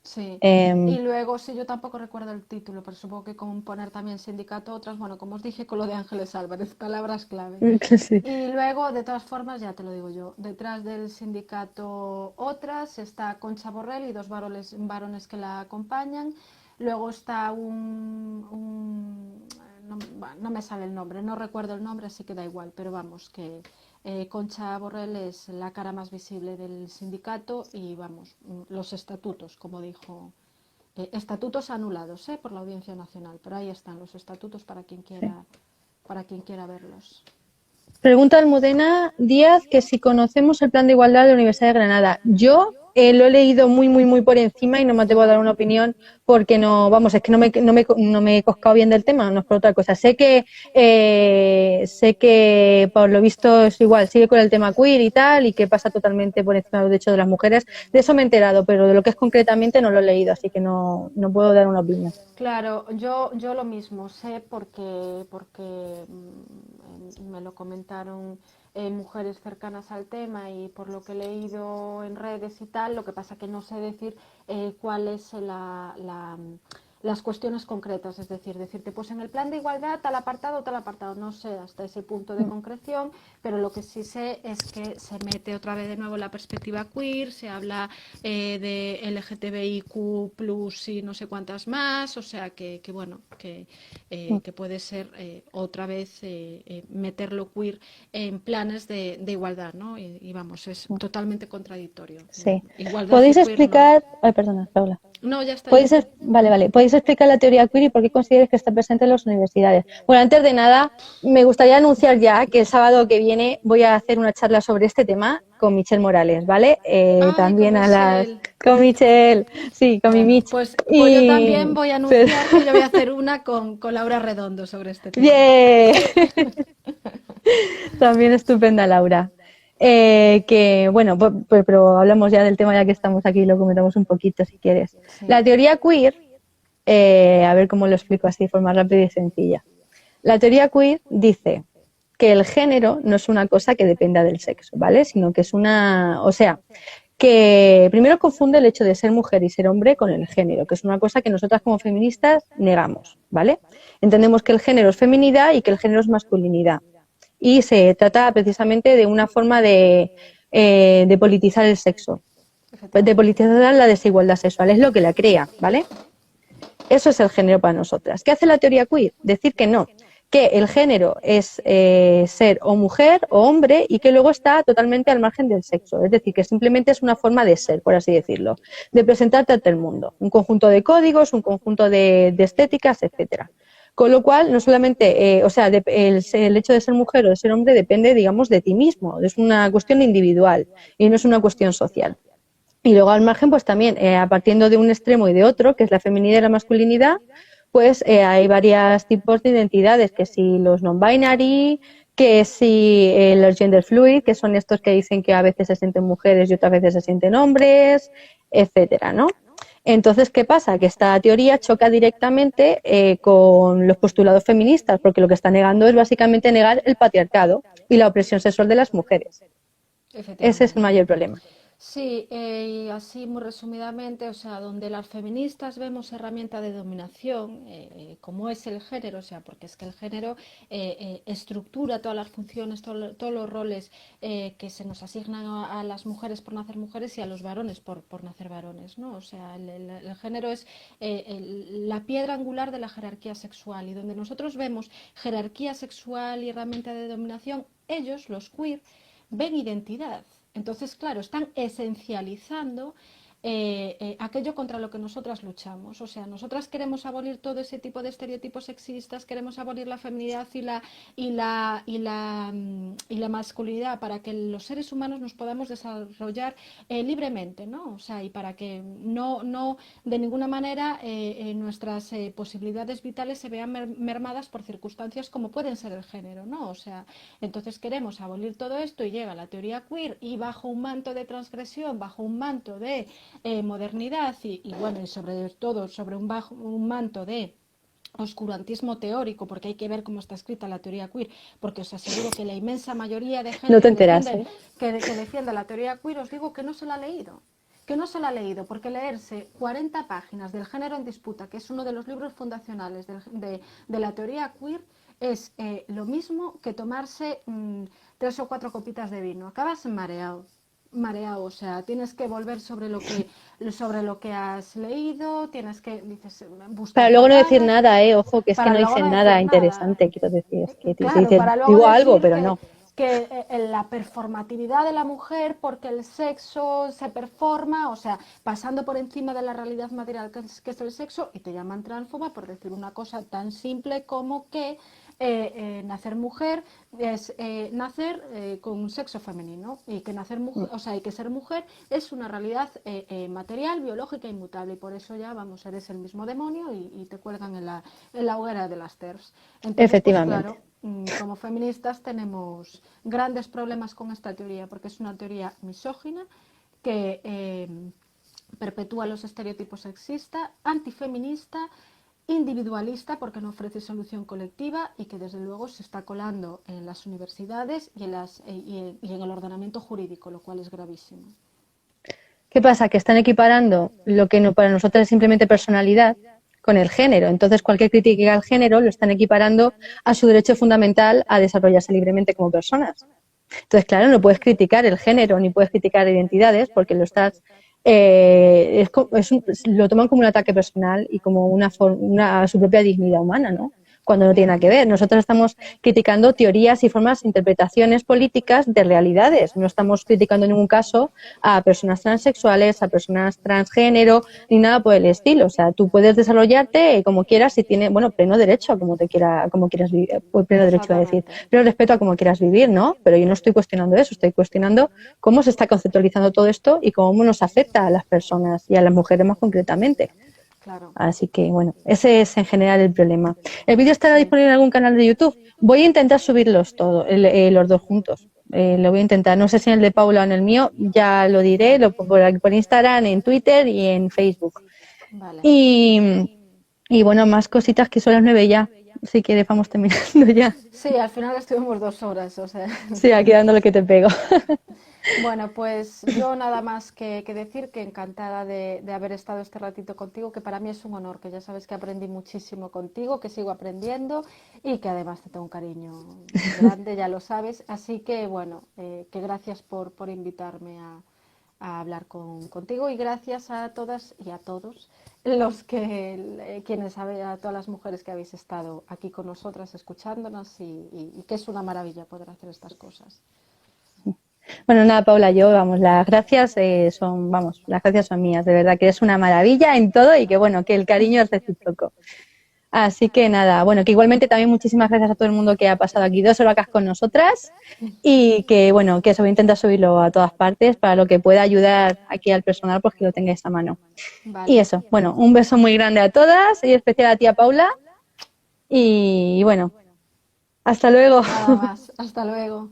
sí. Em, Y luego, sí, yo tampoco recuerdo el título, pero supongo que con poner también sindicato otras, bueno, como os dije con lo de Ángeles Álvarez, palabras clave. sí. Y luego, de todas formas, ya te lo digo yo, detrás del sindicato otras está Concha Borrell y dos varones que la acompañan. Luego está no me sale el nombre, no recuerdo el nombre, así que da igual, pero vamos, que Concha Borrell es la cara más visible del sindicato y vamos, los estatutos, como dijo, estatutos anulados por la Audiencia Nacional, pero ahí están los estatutos Sí. para quien quiera verlos. Pregunta Almudena Díaz que si conocemos el plan de igualdad de la Universidad de Granada. Yo lo he leído muy, muy, muy por encima y no me atrevo a dar una opinión porque no, vamos, es que no me he coscado bien del tema, no es por otra cosa. Sé que por lo visto es igual, sigue con el tema queer y tal, y que pasa totalmente por encima de los derechos de las mujeres. De eso me he enterado, pero de lo que es concretamente no lo he leído, así que no puedo dar una opinión. Claro, yo lo mismo sé porque me lo comentaron mujeres cercanas al tema y por lo que he leído en redes y tal, lo que pasa que no sé decir cuál es las cuestiones concretas, es decir, decirte, pues en el plan de igualdad tal apartado, no sé hasta ese punto de concreción, pero lo que sí sé es que se mete otra vez de nuevo la perspectiva queer, se habla de LGTBIQ+, y no sé cuántas más, o sea que bueno, que puede ser otra vez meterlo queer en planes de igualdad, ¿no? Y vamos, es totalmente contradictorio. Sí. Igualdad y ¿Podéis queer no. explicar? Ay, perdona, Paula. No, ya está, ya está. Vale. ¿Podéis explicar la teoría queer y por qué consideráis que está presente en las universidades? Bueno, antes de nada, me gustaría anunciar ya que el sábado que viene voy a hacer una charla sobre este tema con Michelle Morales, ¿vale? Ay, con También Michelle. con Michelle, sí, con mi Bueno, Mich. pues yo también voy a Pero- anunciar que yo voy a hacer una con Laura Redondo sobre este tema. ¡Bien! También estupenda, Laura. Que bueno, pero hablamos ya del tema ya que estamos aquí, lo comentamos un poquito si quieres. Sí, La teoría queer, a ver cómo lo explico así de forma rápida y sencilla. La teoría queer dice que el género no es una cosa que dependa del sexo, ¿vale? Sino que es o sea, que primero confunde el hecho de ser mujer y ser hombre con el género, que es una cosa que nosotras como feministas negamos, ¿vale? Entendemos que el género es feminidad y que el género es masculinidad. Y se trata precisamente de una forma de politizar el sexo, de efectivamente. politizar la desigualdad sexual, es lo que la crea, ¿vale? Eso es el género para nosotras. ¿Qué hace la teoría queer? Decir que no, que el género es ser o mujer o hombre y que luego está totalmente al margen del sexo. Es decir, que simplemente es una forma de ser, por así decirlo, de presentarte ante el mundo. Un conjunto de códigos, un conjunto de estéticas, etcétera. Con lo cual, no solamente, o sea, el hecho de ser mujer o de ser hombre depende, digamos, de ti mismo. Es una cuestión individual y no es una cuestión social. Y luego al margen, pues también, partiendo de un extremo y de otro, que es la feminidad y la masculinidad, pues hay varios tipos de identidades, que si los non-binary, que si los gender fluid, que son estos que dicen que a veces se sienten mujeres y otras veces se sienten hombres, etcétera, ¿no? Entonces, ¿qué pasa? Que esta teoría choca directamente con los postulados feministas, porque lo que está negando es básicamente negar el patriarcado y la opresión sexual de las mujeres. Ese es el Efectivamente. mayor problema. Sí, y así muy resumidamente, o sea, donde las feministas vemos herramienta de dominación, como es el género, o sea, porque es que el género estructura todas las funciones, todos los roles que se nos asignan a las mujeres por nacer mujeres y a los varones por nacer varones, ¿no? O sea, el género es la piedra angular de la jerarquía sexual y donde nosotros vemos jerarquía sexual y herramienta de dominación, ellos, los queer, ven identidad. Entonces, claro, están esencializando aquello contra lo que nosotras luchamos. O sea, nosotras queremos abolir todo ese tipo de estereotipos sexistas, queremos abolir la feminidad y la masculinidad para que los seres humanos nos podamos desarrollar libremente, ¿no? O sea, y para que no de ninguna manera nuestras posibilidades vitales se vean mermadas por circunstancias como pueden ser el género, ¿no? O sea, entonces queremos abolir todo esto y llega la teoría queer y bajo un manto de transgresión, bajo un manto de modernidad y bueno, y sobre todo sobre un manto de oscurantismo teórico, porque hay que ver cómo está escrita la teoría queer, porque os aseguro que la inmensa mayoría de No gente te enteras, ¿eh? que defiende la teoría queer, os digo que no se la ha leído. Que no se la ha leído, porque leerse 40 páginas del género en disputa, que es uno de los libros fundacionales de la teoría queer, es lo mismo que tomarse 3 o 4 copitas de vino. Acabas mareado, o sea, tienes que volver sobre lo que has leído, tienes que dices, Para buscar luego no decir palabras nada, ojo, que es que para no luego no dicen decir nada nada. interesante, quiero decir, es que te Claro, dicen, para luego digo algo, decir pero no. que la performatividad de la mujer, porque el sexo se performa, o sea, pasando por encima de la realidad material que es el sexo, y te llaman transfoba por decir una cosa tan simple como que nacer mujer es nacer con un sexo femenino y que nacer mujer, o sea, y que ser mujer es una realidad material, biológica, inmutable y por eso ya, vamos, eres el mismo demonio y te cuelgan en la hoguera de las TERFs. Entonces, pues Efectivamente. claro, como feministas tenemos grandes problemas con esta teoría porque es una teoría misógina que perpetúa los estereotipos sexistas, antifeminista, individualista porque no ofrece solución colectiva y que desde luego se está colando en las universidades y en el ordenamiento jurídico, lo cual es gravísimo. ¿Qué pasa? Que están equiparando lo que no, para nosotros es simplemente personalidad con el género. Entonces, cualquier crítica al género lo están equiparando a su derecho fundamental a desarrollarse libremente como personas. Entonces, claro, no puedes criticar el género ni puedes criticar identidades porque lo estás lo toman como un ataque personal y como su propia dignidad humana, ¿no? Cuando no tiene nada que ver. Nosotros estamos criticando teorías y formas, interpretaciones políticas de realidades. No estamos criticando en ningún caso a personas transexuales, a personas transgénero, ni nada por el estilo. O sea, tú puedes desarrollarte como quieras y tienes, bueno, pleno derecho a como quieras vivir, pleno derecho a decir, pleno respeto a como quieras vivir, ¿no? Pero yo no estoy cuestionando eso, estoy cuestionando cómo se está conceptualizando todo esto y cómo nos afecta a las personas y a las mujeres más concretamente. Claro. Así que, bueno, ese es en general el problema. ¿El vídeo estará Sí. disponible en algún canal de YouTube? Voy a intentar subirlos todos, los dos juntos. Lo voy a intentar. No sé si en el de Paula o en el mío, ya lo diré, lo pongo por Instagram, en Twitter y en Facebook. Vale. Y bueno, más cositas que son las 9 ya. Si quieres, vamos terminando ya. Sí, al final estuvimos 2 horas, o sea. Sí, aquí dando lo que te pego. Bueno, pues yo nada más que decir que encantada de haber estado este ratito contigo, que para mí es un honor, que ya sabes que aprendí muchísimo contigo, que sigo aprendiendo y que además te tengo un cariño grande, ya lo sabes. Así que bueno, que gracias por invitarme a hablar contigo y gracias a todas y a todos los que, a todas las mujeres que habéis estado aquí con nosotras escuchándonos y que es una maravilla poder hacer estas cosas. Bueno, nada, Paula, vamos, las gracias las gracias son mías, de verdad que eres una maravilla en todo y que bueno, que el cariño es recíproco. Así que nada, bueno, que igualmente también muchísimas gracias a todo el mundo que ha pasado aquí 2 horas con nosotras y que bueno, que eso voy a intentar subirlo a todas partes para lo que pueda ayudar aquí al personal, pues que lo tengáis a mano. Vale. Y eso, bueno, un beso muy grande a todas y especial a ti, a Paula. Y bueno, hasta luego. Nada más, hasta luego.